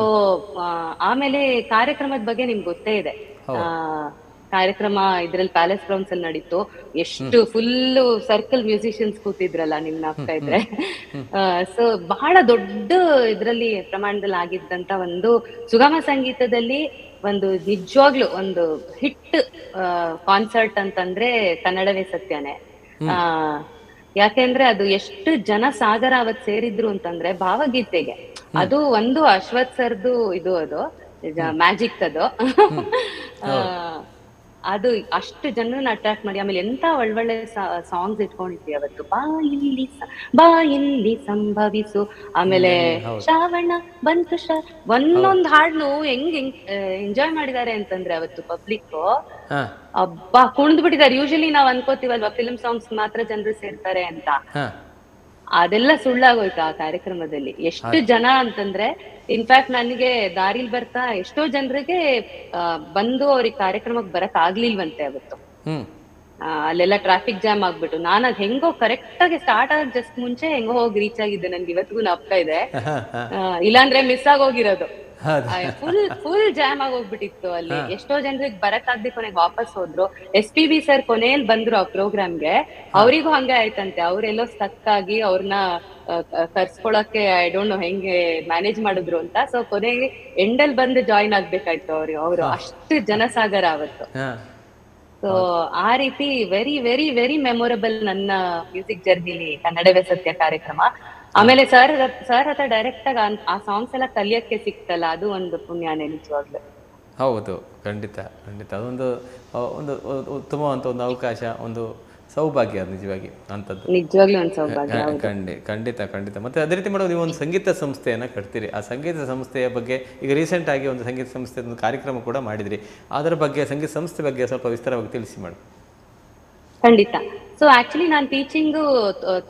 ಆಮೇಲೆ ಕಾರ್ಯಕ್ರಮದ ಬಗ್ಗೆ ನಿಮ್ಗೆ ಗೊತ್ತೇ ಇದೆ. ಕಾರ್ಯಕ್ರಮ ಇದ್ರಲ್ಲಿ ಪ್ಯಾಲೇಸ್ ಗ್ರೌಂಡ್ಸ್ ಅಲ್ಲಿ ನಡೀತು. ಎಷ್ಟು ಫುಲ್ ಸರ್ಕಲ್ ಮ್ಯೂಸಿಷಿಯನ್ಸ್ ಕೂತಿದ್ರಲ್ಲ, ನಿಮ್ನ ಆಗ್ತಾ ಇದ್ರೆ. ಸೊ ಬಹಳ ದೊಡ್ಡ ಇದ್ರಲ್ಲಿ ಪ್ರಮಾಣದಲ್ಲಿ ಆಗಿದ್ದಂತ ಒಂದು ಸುಗಮ ಸಂಗೀತದಲ್ಲಿ ಒಂದು ನಿಜವಾಗ್ಲು ಒಂದು ಹಿಟ್ ಕಾನ್ಸರ್ಟ್ ಅಂತಂದ್ರೆ ಕನ್ನಡವೇ ಸತ್ಯನೇ. ಯಾಕೆಂದ್ರೆ ಅದು ಎಷ್ಟು ಜನ ಸಾಗರ ಅವತ್ ಸೇರಿದ್ರು ಅಂತಂದ್ರೆ ಭಾವಗೀತೆಗೆ. ಅದು ಒಂದು ಅಶ್ವಥ್ ಸರ್ದು ಅದು ಮ್ಯಾಜಿಕ್. ಅದು ಅಷ್ಟು ಜನರನ್ನ ಅಟ್ರಾಕ್ಟ್ ಮಾಡಿ, ಆಮೇಲೆ ಎಂತ ಒಳ್ಳೊಳ್ಳೆ ಸಾಂಗ್ಸ್ ಇಟ್ಕೊಂಡಿದ್ವಿ ಅವತ್ತು. ಬಾ ಇಲ್ಲಿ ಸಂಭವಿಸು, ಆಮೇಲೆ ಶ್ರಾವಣ ಬಂತು ಒಂದೊಂದ್ ಹಾಡ್ನು ಹೆಂಗ್ ಎಂಜಾಯ್ ಮಾಡಿದ್ದಾರೆ ಅಂತಂದ್ರೆ ಅವತ್ತು ಪಬ್ಲಿಕ್ ಅಬ್ಬಾ ಕುಣಿದ್ ಬಿಟ್ಟಿದ್ದಾರೆ. ಯೂಶಲಿ ನಾವ್ ಅನ್ಕೋತೀವಲ್ವಾ ಫಿಲ್ಮ್ ಸಾಂಗ್ಸ್ ಮಾತ್ರ ಜನರು ಸೇರ್ತಾರೆ ಅಂತ, ಅದೆಲ್ಲ ಸುಳ್ಳಾಗೋಯ್ತು ಆ ಕಾರ್ಯಕ್ರಮದಲ್ಲಿ. ಎಷ್ಟು ಜನ ಅಂತಂದ್ರೆ, ಇನ್ಫ್ಯಾಕ್ಟ್ ನನಗೆ ದಾರಿಲ್ ಬರ್ತಾ ಎಷ್ಟೋ ಜನರಿಗೆ ಬಂದು ಅವ್ರಿಗೆ ಕಾರ್ಯಕ್ರಮಕ್ಕೆ ಬರಕ್ ಆಗ್ಲಿಲ್ವಂತೆ ಅವತ್ತು. ಅಲ್ಲೆಲ್ಲ ಟ್ರಾಫಿಕ್ ಜಾಮ್ ಆಗ್ಬಿಟ್ಟು ನಾನು ಅದ್ ಹೆಂಗೋ ಕರೆಕ್ಟ್ ಆಗಿ ಸ್ಟಾರ್ಟ್ ಆಗ ಜಸ್ಟ್ ಮುಂಚೆ ಹೆಂಗೋ ಹೋಗಿ ರೀಚ್ ಆಗಿದ್ದೆ. ನನ್ಗೆ ಇವತ್ತಿಗೂ ನಾಪ್ಕ ಇದೆ, ಇಲ್ಲಾಂದ್ರೆ ಮಿಸ್ ಆಗೋಗಿರೋದು. ಫುಲ್ ಜಾಮ್ ಆಗಿ ಹೋಗ್ಬಿಟ್ಟಿತ್ತು ಅಲ್ಲಿ. ಎಷ್ಟೋ ಜನರಿಗೆ ಬರಕ್ ಆಗದೆ ಕೊನೆಗೆ ವಾಪಸ್ ಹೋದ್ರು. SPB ಸರ್ ಕೊನೆಯಲ್ಲಿ ಬಂದ್ರು ಆ ಪ್ರೋಗ್ರಾಮ್ಗೆ. ಅವ್ರಿಗೂ ಹಂಗೆ ಆಯ್ತಂತೆ, ಅವ್ರೆಲ್ಲೋ ಸ್ಟಕ್ ಆಗಿ ಅವ್ರನ್ನ ಕರ್ಸ್ಕೊಳಕ್ಕೆ ಐ ಡೋಂಟ್ ನೋ ಹೆಂಗೆ ಮ್ಯಾನೇಜ್ ಮಾಡಿದ್ರು ಅಂತ. ಸೊ ಕೊನೆಗೆ ಎಂಡಲ್ ಬಂದು ಜಾಯಿನ್ ಆಗ್ಬೇಕಾಯ್ತು ಅವರು ಅಷ್ಟು ಜನಸಾಗರ ಅವತ್ತು. ಸೊ ಆ ರೀತಿ ವೆರಿ ವೆರಿ ವೆರಿ ಮೆಮೊರಬಲ್ ನನ್ನ ಮ್ಯೂಸಿಕ್ ಜರ್ನಿಲಿ ಕನ್ನಡವೇ ಸತ್ಯ ಕಾರ್ಯಕ್ರಮ. ಆಮೇಲೆ ಸರ್ ಹತ್ರ ಡೈರೆಕ್ಟ್ ಆಗಿ ಆ ಸಾಂಗ್ಸ್ ಎಲ್ಲ ಕಲಿಯಕ್ಕೆ ಸಿಕ್ತಲ್ಲ, ಅದು ಒಂದು ಪುಣ್ಯನೇ ನಿಜವಾಗ್ಲು. ಹೌದು, ಖಂಡಿತ ಖಂಡಿತ. ಅದೊಂದು ಉತ್ತಮವಂತ ಒಂದು ಅವಕಾಶ, ಒಂದು ಸೌಭಾಗ್ಯ ನಿಜವಾಗಿ ಅಂತದ್ದು. ನಿಜವಾಗ್ಲೂ ಒಂದು ಸೌಭಾಗ್ಯ. ಖಂಡಿತ ಖಂಡಿತ. ಮತ್ತೆ ಅದೇ ರೀತಿ ಮಾಡೋದು, ನೀವು ಒಂದು ಸಂಗೀತ ಸಂಸ್ಥೆಯನ್ನ ಕಟ್ತೀರಿ. ಆ ಸಂಗೀತ ಸಂಸ್ಥೆಯ ಬಗ್ಗೆ ಈಗ ರೀಸೆಂಟ್ ಆಗಿ ಒಂದು ಸಂಗೀತ ಸಂಸ್ಥೆ ಒಂದು ಕಾರ್ಯಕ್ರಮ ಕೂಡ ಮಾಡಿದ್ರಿ. ಅದರ ಬಗ್ಗೆ, ಸಂಗೀತ ಸಂಸ್ಥೆ ಬಗ್ಗೆ ಸ್ವಲ್ಪ ವಿಸ್ತಾರವಾಗಿ ತಿಳಿಸಿ ಮೇಡಮ್. ಖಂಡಿತ. ಸೊ ಆಕ್ಚುಲಿ ನಾನು ಟೀಚಿಂಗ್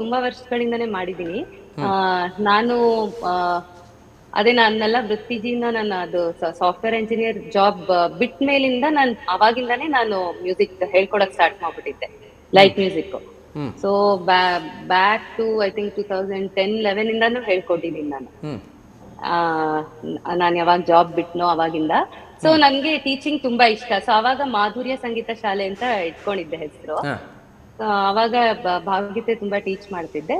ತುಂಬಾ ವರ್ಷಗಳಿಂದಾನೇ ಮಾಡಿದ್ದೀನಿ. ನಾನು ಅದೇ ನನ್ನೆಲ್ಲ ವೃತ್ತಿ ಜೀವನ, ನಾನು ಅದು ಸಾಫ್ಟ್ವೇರ್ ಇಂಜಿನಿಯರ್ ಜಾಬ್ ಬಿಟ್ಟ ಮೇಲಿಂದ ಅವಾಗಿಂದಾನೇ ನಾನು ಮ್ಯೂಸಿಕ್ ಹೇಳ್ಕೊಡಕ್ ಸ್ಟಾರ್ಟ್ ಮಾಡ್ಬಿಟ್ಟಿದ್ದೆ, light music. So back to I think 2010-11 ಇಂದಾನು ಹೇಳ್ಕೊಟ್ಟಿದ್ದೀನಿ ನಾನು. ನಾನು ಯಾವಾಗ ಜಾಬ್ ಬಿಟ್ನೋ ಅವಾಗಿಂದ. ಸೊ ನನ್ಗೆ ಟೀಚಿಂಗ್ ತುಂಬಾ ಇಷ್ಟ. ಸೊ ಅವಾಗ ಮಾಧುರ್ಯ ಸಂಗೀತ ಶಾಲೆ ಅಂತ ಇಟ್ಕೊಂಡಿದ್ದೆ ಹೆಸರು. ಅವಾಗ ಭಾವಗೀತೆ ತುಂಬಾ ಟೀಚ್ ಮಾಡ್ತಿದ್ದೆ.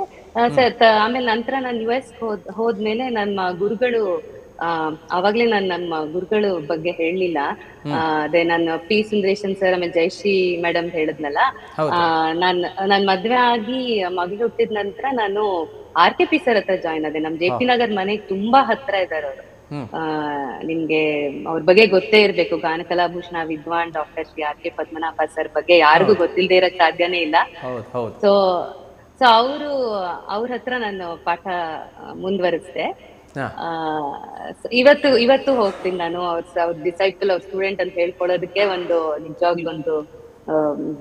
ಆಮೇಲೆ ನಂತರ ನಾನು US ಹೋದ್ಮೇಲೆ ನಮ್ಮ ಗುರುಗಳು, ಅವಾಗ್ಲೇ ನಾನು ನಮ್ಮ ಗುರುಗಳು ಬಗ್ಗೆ ಹೇಳಲಿಲ್ಲ. ಅದೇ ನಾನು P ಸುಂದರೇಶನ್ ಸರ್, ಆಮೇಲೆ ಜಯಶ್ರೀ ಮೇಡಮ್ ಹೇಳಿದ್ನಲ್ಲ, ನಾನ್ ಮದ್ವೆ ಆಗಿ ಮಗಳು ಹುಟ್ಟಿದ ನಂತರ ನಾನು RKP ಸರ್ ಹತ್ರ ಜಾಯ್ನ್ ಆದೆ. ನಮ್ JP ನಗರ್ ಮನೆಗೆ ತುಂಬಾ ಹತ್ರ ಇದ್ದಾರೆ ಅವರು. ನಿಮ್ಗೆ ಅವ್ರ ಬಗ್ಗೆ ಗೊತ್ತೇ ಇರ್ಬೇಕು, ಗಾನಕಲಾಭೂಷಣ ವಿದ್ವಾನ್ doctor Shri RK Padmanabha sir ಬಗ್ಗೆ ಯಾರಿಗೂ ಗೊತ್ತಿಲ್ಲದೆ ಇರಕ್ ಸಾಧ್ಯನೇ ಇಲ್ಲ. ಸೊ ಅವ್ರ ಹತ್ರ ನಾನು ಪಾಠ ಮುಂದುವರಿಸಿದೆ. ಇವತ್ತು ಹೋಗ್ತೀನಿ ನಾನು. ಅವ್ರ ಡಿಸೈಪಲ್, ಅವ್ರ ಸ್ಟೂಡೆಂಟ್ ಅಂತ ಹೇಳ್ಕೊಳ್ಳೋದಕ್ಕೆ ಒಂದು ನಿಜವಾಗ್ಲೂ ಒಂದು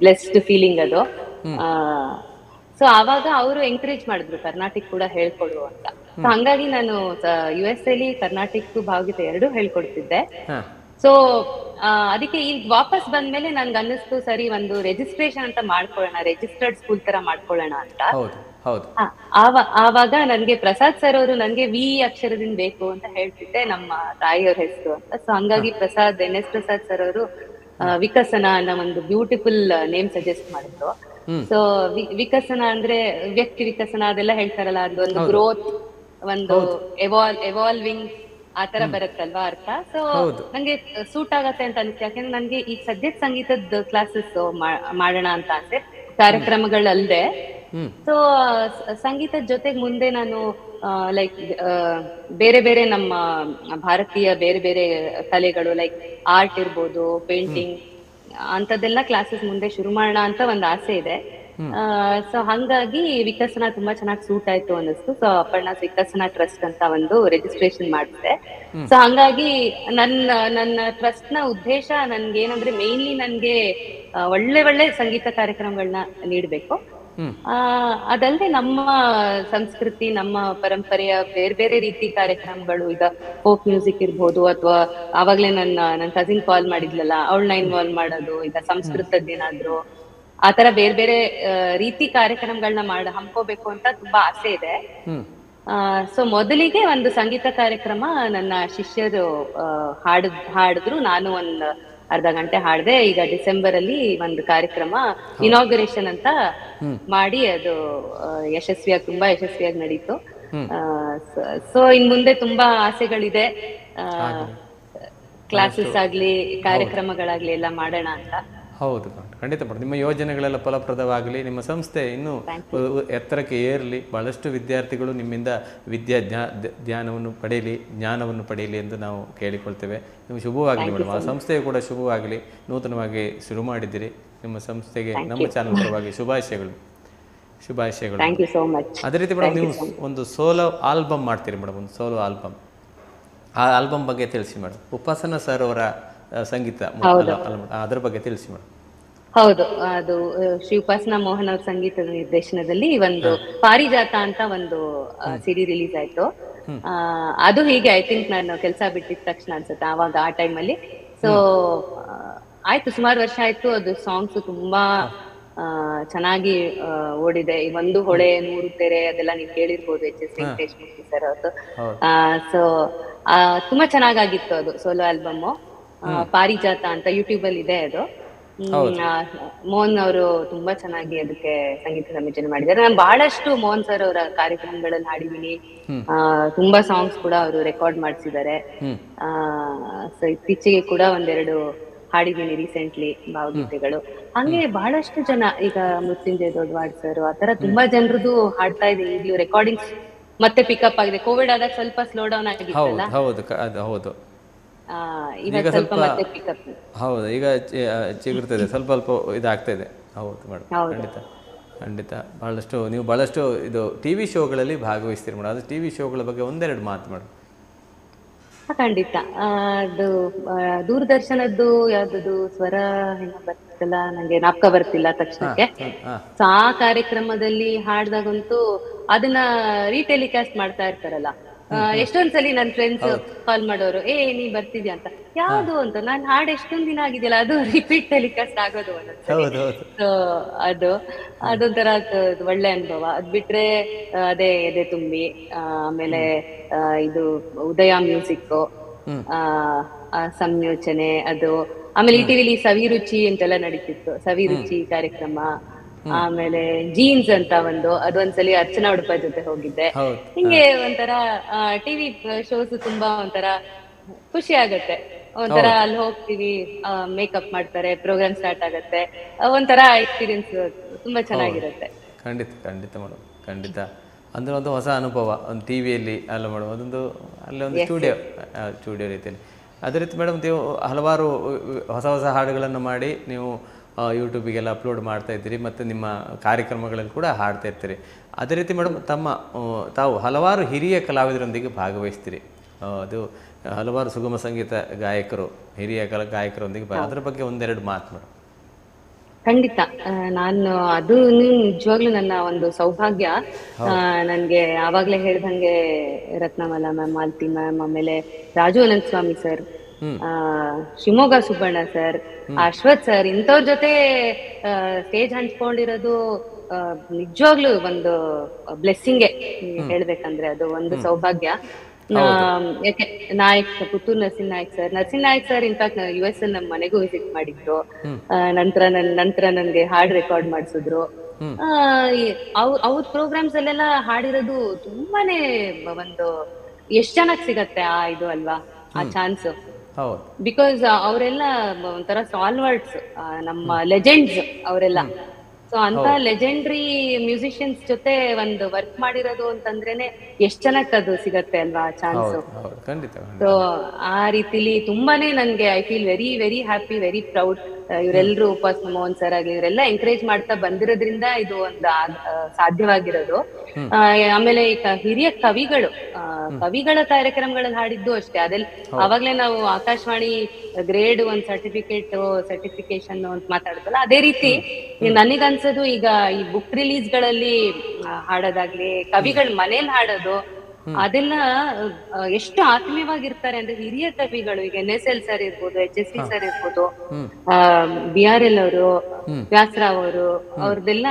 ಬ್ಲೆಸ್ಡ್ ಫೀಲಿಂಗ್ ಅದು. ಸೊ ಆವಾಗ ಅವರು ಎಂಕರೇಜ್ ಮಾಡಿದ್ರು ಕರ್ನಾಟಿಕ್ ಕೂಡ ಹೇಳ್ಕೊಡು ಅಂತ. ಸೊ ಹಂಗಾಗಿ ನಾನು US ಅಲ್ಲಿ ಕರ್ನಾಟಿಕ್ ಭಾವಗೀತೆ 2 ಹೇಳ್ಕೊಡ್ತಿದ್ದೆ. ಸೊ ಅದಕ್ಕೆ ಈಗ ವಾಪಸ್ ಬಂದ್ಮೇಲೆ ನನ್ಗೆ ಅನ್ನಿಸ್ತು ಸರಿ ಒಂದು ರಿಜಿಸ್ಟ್ರೇಷನ್ ಅಂತ ಮಾಡ್ಕೊಳ್ಳೋಣ, ರಿಜಿಸ್ಟರ್ಡ್ ಸ್ಕೂಲ್ ತರ ಮಾಡ್ಕೊಳ್ಳೋಣ ಅಂತ. ಹೌದು ಹೌದು. ಆವಾಗ ನನ್ಗೆ ಪ್ರಸಾದ್ ಸರ್ ಅವರು ನನ್ಗೆ ವಿ ಅಕ್ಷರದಿಂದ ಬೇಕು ಅಂತ ಹೇಳ್ತಿದ್ದೆ, ನಮ್ಮ ತಾಯಿಯವ್ರ ಹೆಸರು ಅಂತ. ಸೊ ಹಂಗಾಗಿ NS ಪ್ರಸಾದ್ ಸರ್ ಅವರು ವಿಕಸನ ಅನ್ನೋ ಒಂದು ಬ್ಯೂಟಿಫುಲ್ ನೇಮ್ ಸಜೆಸ್ಟ್ ಮಾಡಿದ್ರು. ಸೊ ವಿಕಸನ ಅಂದ್ರೆ ವ್ಯಕ್ತಿ ವಿಕಸನ ಅದೆಲ್ಲ ಹೇಳ್ತಾರಲ್ಲ, ಅದೊಂದು ಗ್ರೋತ್, ಒಂದು ಎವಾಲ್ವಿಂಗ್ ಆತರ ಬರುತ್ತಲ್ವಾ ಅರ್ಥ. ಸೊ ನಂಗೆ ಸೂಟ್ ಆಗತ್ತೆ ಅಂತ ಅನಿಸ್ತು, ಯಾಕಂದ್ರೆ ನನ್ಗೆ ಈಗ ಸದ್ಯಕ್ಕೆ ಸಂಗೀತದ ಕ್ಲಾಸಸ್ ಮಾಡೋಣ ಅಂತ ಆಸೆ, ಕಾರ್ಯಕ್ರಮಗಳಲ್ಲದೆ. ಸೊ ಸಂಗೀತದ ಜೊತೆಗೆ ಮುಂದೆ ನಾನು ಲೈಕ್ ಬೇರೆ ಬೇರೆ ನಮ್ಮ ಭಾರತೀಯ ಬೇರೆ ಬೇರೆ ಕಲೆಗಳು ಲೈಕ್ ಆರ್ಟ್ ಇರ್ಬೋದು, ಪೇಂಟಿಂಗ್ ಅಂತದೆಲ್ಲ ಕ್ಲಾಸಸ್ ಮುಂದೆ ಶುರು ಮಾಡೋಣ ಅಂತ ಒಂದು ಆಸೆ ಇದೆ. ಸೊ ಹಂಗಾಗಿ ವಿಕಸನ ತುಂಬಾ ಚೆನ್ನಾಗಿ ಸೂಟ್ ಆಯ್ತು ಅನ್ನಿಸ್ತು. ಸೊ ಅಪರ್ಣಾಸ್ ವಿಕಸನ ಟ್ರಸ್ಟ್ ಅಂತ ಒಂದು ರಿಜಿಸ್ಟ್ರೇಷನ್ ಮಾಡಿದೆ. ಸೊ ಹಂಗಾಗಿ ನನ್ನ ಟ್ರಸ್ಟ್ ನ ಉದ್ದೇಶ ನನ್ಗೆ ಏನಂದ್ರೆ ಮೇನ್ಲಿ ನನ್ಗೆ ಒಳ್ಳೆ ಒಳ್ಳೆ ಸಂಗೀತ ಕಾರ್ಯಕ್ರಮಗಳನ್ನ ನೀಡ್ಬೇಕು. ಅದಲ್ಲದೆ ನಮ್ಮ ಸಂಸ್ಕೃತಿ, ನಮ್ಮ ಪರಂಪರೆಯ ಬೇರೆ ಬೇರೆ ರೀತಿ ಕಾರ್ಯಕ್ರಮಗಳು, ಈಗ ಫೋಕ್ ಮ್ಯೂಸಿಕ್ ಇರ್ಬೋದು, ಅಥವಾ ಆವಾಗ್ಲೇ ನನ್ನ ಕಸಿನ್ ಕಾಲ್ ಮಾಡಿದ್ಲಲ್ಲ, ಅವಳನ್ನ ಇನ್ವಾಲ್ವ್ ಮಾಡೋದು, ಈಗ ಸಂಸ್ಕೃತದ್ದೇನಾದ್ರು ಆತರ ಬೇರೆ ಬೇರೆ ರೀತಿ ಕಾರ್ಯಕ್ರಮಗಳನ್ನ ಹಮ್ಕೋಬೇಕು ಅಂತ ತುಂಬಾ ಆಸೆ ಇದೆ. ಸೊ ಮೊದಲಿಗೆ ಒಂದು ಸಂಗೀತ ಕಾರ್ಯಕ್ರಮ ನನ್ನ ಶಿಷ್ಯರು ಹಾಡಿದ್ರು, ನಾನು ಒಂದು ಅರ್ಧ ಗಂಟೆ ಹಾಡ್ದೆ. ಈಗ ಡಿಸೆಂಬರ್ ಅಲ್ಲಿ ಒಂದು ಕಾರ್ಯಕ್ರಮ ಇನಾಗ್ರೇಷನ್ ಅಂತ ಮಾಡಿ ಅದು ತುಂಬಾ ಯಶಸ್ವಿಯಾಗಿ ನಡೀತು. ಸೊ ಇನ್ ಮುಂದೆ ತುಂಬಾ ಆಸೆಗಳಿದೆ, ಕ್ಲಾಸಸ್ ಆಗ್ಲಿ ಕಾರ್ಯಕ್ರಮಗಳಾಗ್ಲಿ ಎಲ್ಲ ಮಾಡೋಣ ಅಂತ. ಹೌದು, ಖಂಡಿತ ಮೇಡಮ್. ನಿಮ್ಮ ಯೋಜನೆಗಳೆಲ್ಲ ಫಲಪ್ರದವಾಗಲಿ, ನಿಮ್ಮ ಸಂಸ್ಥೆ ಇನ್ನೂ ಎತ್ತರಕ್ಕೆ ಏರಲಿ, ಬಹಳಷ್ಟು ವಿದ್ಯಾರ್ಥಿಗಳು ನಿಮ್ಮಿಂದ ಜ್ಞಾನವನ್ನು ಪಡೆಯಲಿ ಎಂದು ನಾವು ಕೇಳಿಕೊಳ್ತೇವೆ. ನಿಮ್ಗೆ ಶುಭವಾಗಲಿ ಮೇಡಮ್. ಆ ಸಂಸ್ಥೆಯು ಕೂಡ ಶುಭವಾಗಲಿ. ನೂತನವಾಗಿ ಶುರು ಮಾಡಿದ್ದೀರಿ, ನಿಮ್ಮ ಸಂಸ್ಥೆಗೆ ನಮ್ಮ ಚಾನಲ್ ಪರವಾಗಿ ಶುಭಾಶಯಗಳು. ಅದೇ ರೀತಿ ಮೇಡಮ್, ನೀವು ಒಂದು ಸೋಲೋ ಆಲ್ಬಮ್ ಮಾಡ್ತೀರಿ ಮೇಡಮ್, ಒಂದು ಸೋಲೋ ಆಲ್ಬಮ್. ಆ ಆಲ್ಬಮ್ ಬಗ್ಗೆ ತಿಳಿಸಿ ಮೇಡಮ್. ಉಪಾಸನಾ ಸರ್ ಅವರ ಸಂಗೀತ, ಅದರ ಬಗ್ಗೆ ತಿಳಿಸಿ ಮೇಡಮ್. ಹೌದು, ಅದು ಶ್ರೀ ಉಪಾಸನಾ ಮೋಹನ್ ಅವ್ರ ಸಂಗೀತದ ನಿರ್ದೇಶನದಲ್ಲಿ ಒಂದು ಪಾರಿಜಾತ ಅಂತ ಒಂದು ಸಿಡಿ ರಿಲೀಸ್ ಆಯ್ತು. ಅದು ಹೀಗೆ ಐ ಥಿಂಕ್ ನಾನು ಕೆಲಸ ಬಿಟ್ಟಿದ ತಕ್ಷಣ ಅನ್ಸುತ್ತೆ, ಆವಾಗ ಆ ಟೈಮಲ್ಲಿ. ಸೊ ಆಯ್ತು, ಸುಮಾರು ವರ್ಷ ಆಯ್ತು. ಅದು ಸಾಂಗ್ಸ್ ತುಂಬಾ ಚೆನ್ನಾಗಿ ಓಡಿದೆ. ಒಂದು ಹೊಳೆ, 100 ತೆರೆ ಅದೆಲ್ಲ ನೀವು ಕೇಳಿರ್ಬೋದು, HS ವೆಂಕಟೇಶ್ ಮೂರ್ತಿ ಸರ್ ಅವ್ರದ್ದು. ಸೊ ತುಂಬಾ ಚೆನ್ನಾಗಿತ್ತು ಅದು ಸೋಲೋ ಆಲ್ಬಮ್. ಪಾರಿಜಾತ ಅಂತ ಯೂಟ್ಯೂಬ್ ಅಲ್ಲಿ ಇದೆ ಅದು. ಮೋಹನ್ ಅವರು ತುಂಬಾ ಚೆನ್ನಾಗಿ ಅದಕ್ಕೆ ಸಂಗೀತ ಸಂಯೋಜನೆ ಮಾಡಿದ್ದಾರೆ. ನಾನು ಬಹಳಷ್ಟು ಮೋಹನ್ ಸರ್ ಅವರ ಕಾರ್ಯಕ್ರಮಗಳಲ್ಲಿ ಹಾಡಿದೀನಿ. ತುಂಬಾ ಸಾಂಗ್ಸ್ ಕೂಡ ಅವರು ರೆಕಾರ್ಡ್ ಮಾಡಿಸಿದ್ದಾರೆ. ಸೊ ಇತ್ತೀಚೆಗೆ ಕೂಡ ಒಂದೆರಡು ಹಾಡಿದೀನಿ ರೀಸೆಂಟ್ಲಿ, ಭಾವಗೀತೆಗಳು. ಹಂಗೆ ಬಹಳಷ್ಟು ಜನ, ಈಗ ಮೃತ್ಯುಂಜಯ ದೊಡ್ಡವಾಡ್ ಸರ್, ಆತರ ತುಂಬಾ ಜನರದು ಹಾಡ್ತಾ ಇದೆ. ಈಗಲೂ ರೆಕಾರ್ಡಿಂಗ್ಸ್ ಮತ್ತೆ ಪಿಕಪ್ ಆಗಿದೆ. ಕೋವಿಡ್ ಆದಾಗ ಸ್ವಲ್ಪ ಸ್ಲೋ ಡೌನ್ ಆಗಿತ್ತಲ್ಲ. ಈಗ ಸ್ವಲ್ಪ ಹೌದು, ಈಗ ಚಿಗುರ್ತದೆ, ಸ್ವಲ್ಪ ಇದಾಗ್ತಾ ಇದೆ. ಹೌದು ಮೇಡಮ್, ಖಂಡಿತ. ನೀವು ಬಹಳಷ್ಟು ಇದು ಟಿವಿ ಶೋಗಳಲ್ಲಿ ಭಾಗವಹಿಸ್ತೀರಿ ಮೇಡಮ್. ಅದು ಟಿವಿ ಶೋಗಳ ಬಗ್ಗೆ ಒಂದೆರಡು ಮಾತು ಮೇಡಮ್. ಖಂಡಿತ. ಅದು ದೂರದರ್ಶನದ್ದು ಯಾವ್ದು ಸ್ವರ ಬರ್ತಿಲ್ಲ, ನಂಗೆ ಜ್ಞಾಪಕ ಬರ್ತಿಲ್ಲ ತಕ್ಷಣಕ್ಕೆ. ಸೊ ಆ ಕಾರ್ಯಕ್ರಮದಲ್ಲಿ ಹಾಡ್ದಾಗಂತೂ ಅದನ್ನ ರೀಟೆಲಿಕಾಸ್ಟ್ ಮಾಡ್ತಾ ಇರ್ತಾರಲ್ಲ. ಎಷ್ಟೊಂದ್ಸಲಿ ನನ್ ಫ್ರೆಂಡ್ಸ್ ಕಾಲ್ ಮಾಡೋರು, ನೀ ಬರ್ತಿದ್ಯಾ ಅಂತ. ಯಾವ್ದು ಅಂತ, ನಾನ್ ಹಾಡ್ ಎಷ್ಟೊಂದ್ ದಿನ ಆಗಿದ್ಯಲ್ಲ, ಅದು ರಿಪೀಟ್ ಟೆಲಿಕಾಸ್ಟ್ ಆಗೋದು ಸೊ ಅದೊಂಥರ ಒಳ್ಳೆ ಅನುಭವ. ಅದ್ ಬಿಟ್ರೆ ಅದೇ ಎದೆ ತುಂಬಿ, ಆಮೇಲೆ ಇದು ಉದಯ ಮ್ಯೂಸಿಕ್ ಸಂಯೋಚನೆ ಅದು, ಆಮೇಲೆ ಟಿವಿಲಿ ಸವಿರುಚಿ ಅಂತೆಲ್ಲ ನಡೀತಿತ್ತು, ಸವಿರುಚಿ ಕಾರ್ಯಕ್ರಮ. ಆಮೇಲೆ ಜೀನ್ಸ್ ಅಂತ ಅದೊಂದ್ಸಲಿ ಅರ್ಚನಾ ಉಡುಪ ಜೊತೆ ಹೋಗಿದ್ದೆ. ಹಿಂಗೆ ಒಂಥರ ಟಿವಿ ಶೋಸ್ ತುಂಬಾ ಒಂಥರ ಖುಷಿ ಆಗತ್ತೆ. ಒಂಥರ ಅಲ್ಲಿ ಹೋಗ್ತೀವಿ, ಮೇಕಪ್ ಮಾಡ್ತಾರೆ, ಪ್ರೋಗ್ರಾಮ್ ಸ್ಟಾರ್ಟ್ ಆಗತ್ತೆ, ಒಂಥರ ಎಕ್ಸ್ಪೀರಿಯನ್ಸ್ ತುಂಬಾ ಚೆನ್ನಾಗಿರುತ್ತೆ. ಖಂಡಿತ ಮೇಡಮ್, ಖಂಡಿತ. ಅಂದ್ರೆ ಒಂದು ಹೊಸ ಅನುಭವ, ಒಂದು ಟಿವಿಯಲ್ಲಿ ಅಲ್ಲ ಮೇಡಮ್, ಅಲ್ಲಿ ಒಂದು ಸ್ಟುಡಿಯೋ ರೀತಿಯಲ್ಲಿ. ಅದೇ ರೀತಿ ಮೇಡಮ್, ನೀವು ಹಲವಾರು ಹೊಸ ಹಾಡುಗಳನ್ನು ಮಾಡಿ ನೀವು ಯೂಟ್ಯೂಬಿಗೆಲ್ಲ ಅಪ್ಲೋಡ್ ಮಾಡ್ತಾ ಇದ್ದೀರಿ, ಮತ್ತು ನಿಮ್ಮ ಕಾರ್ಯಕ್ರಮಗಳಲ್ಲಿ ಕೂಡ ಹಾಡ್ತಾ ಇರ್ತೀರಿ. ಅದೇ ರೀತಿ ಮೇಡಮ್, ತಾವು ಹಲವಾರು ಹಿರಿಯ ಕಲಾವಿದರೊಂದಿಗೆ ಭಾಗವಹಿಸ್ತೀರಿ. ಅದು ಹಲವಾರು ಸುಗಮ ಸಂಗೀತ ಗಾಯಕರು, ಹಿರಿಯ ಗಾಯಕರೊಂದಿಗೆ ಅದರ ಬಗ್ಗೆ ಒಂದೆರಡು ಮಾತು ಮೇಡಮ್. ಖಂಡಿತ. ನಾನು ಅದು ನಿಜವಾಗ್ಲೂ ನನ್ನ ಒಂದು ಸೌಭಾಗ್ಯ. ನನ್ಗೆ ಆವಾಗ್ಲೇ ಹೇಳ್ದಂಗೆ ರತ್ನಮಾಲಾ ಮ್ಯಾಮ್, ಮಾಲತಿ ಮ್ಯಾಮ್, ಆಮೇಲೆ Raju Anantha Swamy sir, Shivamogga Subbanna sir, Ashwath sir, ಇಂಥವ್ರ ಜೊತೆ ಸ್ಟೇಜ್ ಹಂಚ್ಕೊಂಡಿರೋದು ನಿಜವಾಗ್ಲೂ ಒಂದು ಬ್ಲೆಸ್ಸಿಂಗೇ ಹೇಳ್ಬೇಕಂದ್ರೆ. ಅದು ಒಂದು ಸೌಭಾಗ್ಯ. ಯಾಕೆ Puttur Narasimha Nayak sir in fact US ಅಲ್ಲಿ ನಮ್ಮ ಮನೆಗೂ ವಿಸಿಟ್ ಮಾಡಿದ್ರು. ನಂತರ ನನ್ಗೆ ಹಾಡ್ ರೆಕಾರ್ಡ್ ಮಾಡಿಸಿದ್ರು. ಅವ್ರ ಪ್ರೋಗ್ರಾಮ್ಸ್ ಅಲ್ಲೆಲ್ಲ ಹಾಡಿರೋದು ತುಂಬಾನೇ ಒಂದು ಎಷ್ಟ್ ಜನಕ್ ಸಿಗತ್ತೆ ಇದು ಅಲ್ವಾ ಆ ಚಾನ್ಸ್. ಬಿಕಾಸ್ ಅವರೆಲ್ಲ ಒಂಥರ ಸಾಲ್ವರ್ಡ್ಸ್, ನಮ್ಮ ಲೆಜೆಂಡ್ಸ್ ಅವರೆಲ್ಲ. ಸೊ ಅಂತ ಲೆಜೆಂಡ್ರಿ ಮ್ಯೂಸಿಷಿಯನ್ಸ್ ಜೊತೆ ಒಂದು ವರ್ಕ್ ಮಾಡಿರೋದು ಅಂತಂದ್ರೇನೆ ಎಷ್ಟ್ ಜನಕ್ ಅದು ಸಿಗತ್ತೆ ಅಲ್ವಾ ಚಾನ್ಸ್. ಸೊ ಆ ರೀತಿಲಿ ತುಂಬಾನೇ ನನ್ಗೆ I feel very very happy, very proud. ಇವರೆಲ್ಲರೂ ಉಪಾಸ್ ಮೋಹನ್ ಸರ್ ಆಗ್ಲಿ ಇವರೆಲ್ಲ ಎಂಕರೇಜ್ ಮಾಡ್ತಾ ಬಂದಿರೋದ್ರಿಂದ ಇದು ಒಂದು ಸಾಧ್ಯವಾಗಿರೋದು. ಆಮೇಲೆ ಈಗ ಹಿರಿಯ ಕವಿಗಳ ಕಾರ್ಯಕ್ರಮಗಳಲ್ಲಿ ಹಾಡಿದ್ದು ಅಷ್ಟೇ. ಅದೆಲ್ಲ ಅವಾಗ್ಲೇ ನಾವು ಆಕಾಶವಾಣಿ ಗ್ರೇಡ್ 1 ಸರ್ಟಿಫಿಕೇಶನ್ ಅಂತ ಮಾತಾಡ್ತಲ್ಲ, ಅದೇ ರೀತಿ ನನಗನ್ಸೋದು ಈಗ ಈ ಬುಕ್ ರಿಲೀಸ್ ಗಳಲ್ಲಿ ಹಾಡೋದಾಗ್ಲಿ, ಕವಿಗಳ ಮನೇಲಿ ಹಾಡೋದು, ಅದೆಲ್ಲ ಎಷ್ಟು ಆತ್ಮೀಯವಾಗಿರ್ತಾರೆ ಅಂದ್ರೆ ಹಿರಿಯ ಕವಿಗಳು. ಈಗ NSL ಸರ್ ಇರ್ಬೋದು, HSC ಸರ್ ಇರ್ಬೋದು, BRL ಅವರು, ವ್ಯಾಸರಾವ್ ಅವರು, ಅವ್ರದ್ದೆಲ್ಲ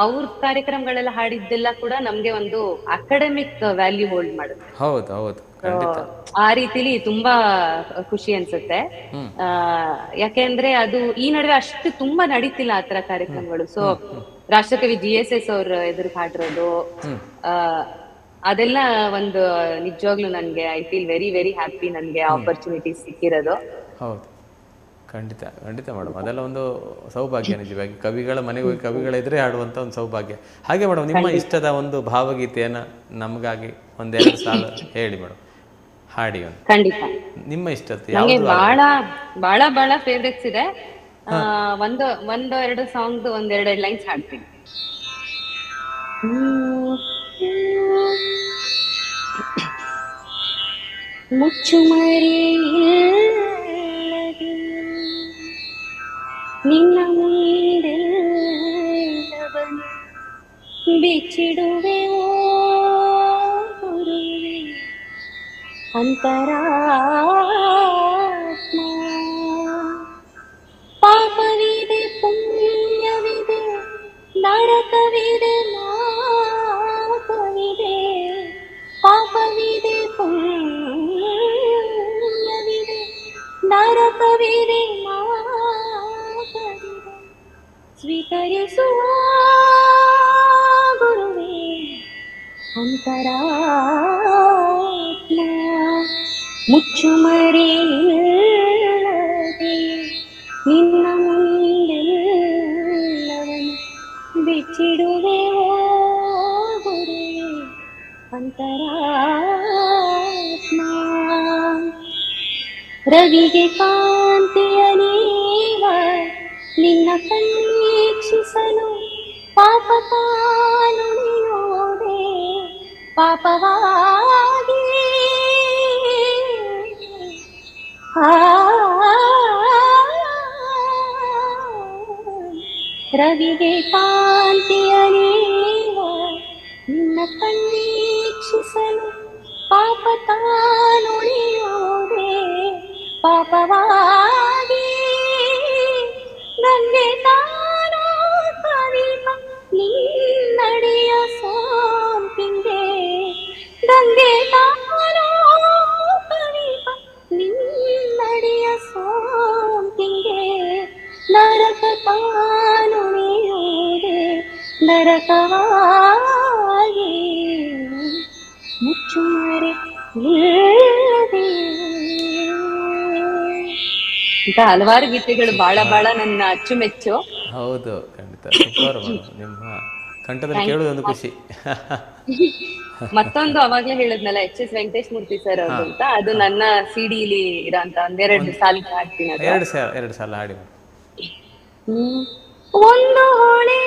ಅವ್ರ ಕಾರ್ಯಕ್ರಮಗಳೆಲ್ಲ ಹಾಡಿದ್ದೆಲ್ಲ ಕೂಡ ನಮ್ಗೆ ಒಂದು ಅಕಾಡೆಮಿಕ್ ವ್ಯಾಲ್ಯೂ ಹೋಲ್ಡ್ ಮಾಡುತ್ತೆ. ಆ ರೀತಿಲಿ ತುಂಬಾ ಖುಷಿ ಅನ್ಸುತ್ತೆ. ಯಾಕೆಂದ್ರೆ ಅದು ಈ ನಡುವೆ ಅಷ್ಟು ತುಂಬಾ ನಡೀತಿಲ್ಲ ಆತರ ಕಾರ್ಯಕ್ರಮಗಳು. ಸೊ ರಾಷ್ಟ್ರಕವಿ GSS ಅವ್ರ ಎದುರು ಹಾಡಿರೋದು ಅದೆಲ್ಲ ಒಂದು ನಿಜವಾಗ್ಲೂ ನನ್ಗೆ I feel very very happy, ನನ್ಗೆ ಆಪರ್ಚುನಿಟಿ ಸಿಕ್ಕಿರೋದು. ಹೌದು, ಖಂಡಿತ ಮೇಡಮ್. ಅದೆಲ್ಲ ಒಂದು ಸೌಭಾಗ್ಯ ನಿಜವಾಗಿ. ಕವಿಗಳ ಮನೆಗೆ ಹೋಗಿ ಕವಿಗಳ ಎದುರೇ ಹಾಡುವಂತ ಒಂದು ಸೌಭಾಗ್ಯ. ಹಾಗೆ ಮೇಡಮ್, ನಿಮ್ಮ ಇಷ್ಟದ ಒಂದು ಭಾವಗೀತೆಯನ್ನ ನಮಗಾಗಿ ಒಂದೆರಡು ಸಾಲ ಹೇಳಿ ಮೇಡಮ್, ಹಾಡಿ ಒಂದು. ಖಂಡಿತ. ನಿಮ್ಮ ಇಷ್ಟದ ನಂಗೆ ಬಹಳ ಫೇವ್ರೆಟ್ಸ್ ಇದೆ. ಒಂದು 2 ಸಾಂಗ್, 1-2 ಲೈನ್ಸ್ ಹಾಡ್ತೀನಿ. ಮುಚ್ಚುಮರೆಯಿಲ್ಲದೆ ನಿನ್ನ ಮುಂದೆಲ್ಲವನು ಬಿಚ್ಚಿಡುವೆ ಓ ಗುರುವೆ ಅಂತರಾತ್ಮ. ಪಾಪವಿದೆ ಪುಣ್ಯವಿದೆ ನರಕವಿದೆ ಮಾಪವಿದೆ, ಪಾಪವಿದೆ ಪುಣ್ಯವಿದೆ ನರಕವಿದೆ ಮಾಪವಿದೆ, ಸ್ವೀಕರಿಸುವ ಗುರುವೇ ಅಂತರಾತ್ಮ. ಮುಚ್ಚುಮರೆಯಿಲ್ಲದೆ ನಿನ್ನ ಮುಂದೆಲ್ಲವನು ಬಿಚ್ಚಿಡುವೆ ಓ ಗುರುವೇ ಅಂತರಾತ್ಮ. ರವಿಗೆ ಕಾಂತಿಯ ನೀವ ನಿನ್ನ ಪರೀಕ್ಷಿಸಲು ಪಾಪ ತಾನುಳಿಯೋದೆ ಪಾಪವಾಗಿ. ರವಿಗೆ ಕಾಂತಿಯ ನೀವ ನಿನ್ನ ಪರೀಕ್ಷಿಸಲು ಪಾಪ ತಾನುಳಿಯೋದೆ ಪಾಪವಾಗಿ. ಗಂಗೆ ತಾನೋ ಕವಿಪ ನಿನ್ನಡಿಯ ಸೋಂಪಿಂದೆ, ಗಂಗೆ ತಾನೋ ಕವಿಪ ನಿನ್ನಡಿಯ ಸೋಂಪಿಂಗೆ, ನರಕ ತಾನುಳಿಯೋದೆ ನರಕವಾಗಿ. ಮುಚ್ಚುಮರೆ ಇಲ್ಲದೆ ಅಂತ ಹಲವಾರು ಗೀತೆಗಳು ಬಹಳ ನನ್ನ ಅಚ್ಚುಮೆಚ್ಚು. ಹೌದು, ಖಂಡಿತ ಸೂಪರ್ ಮೇಡಮ್. ನಿಮ್ಮ ಕಂಠದಲ್ಲಿ ಕೇಳೋದೊಂದು ಖುಷಿ. ಮತ್ತೊಂದು ಅವಾಗ್ಲೇ ಹೇಳಿದ್ನಲ್ಲ HS ವೆಂಕಟೇಶ್ ಮೂರ್ತಿ ಸರ್ ಅವರು ಅಂತ, ಅದು ನನ್ನ CD-ಲಿ ಇರೋಂತ 1-2 ಸಾಲ ಹಾಡ್ತೀನಿ. 2 ಸಾಲ ಹಾಡಿ. ಒಂದು ಹೊಳೆ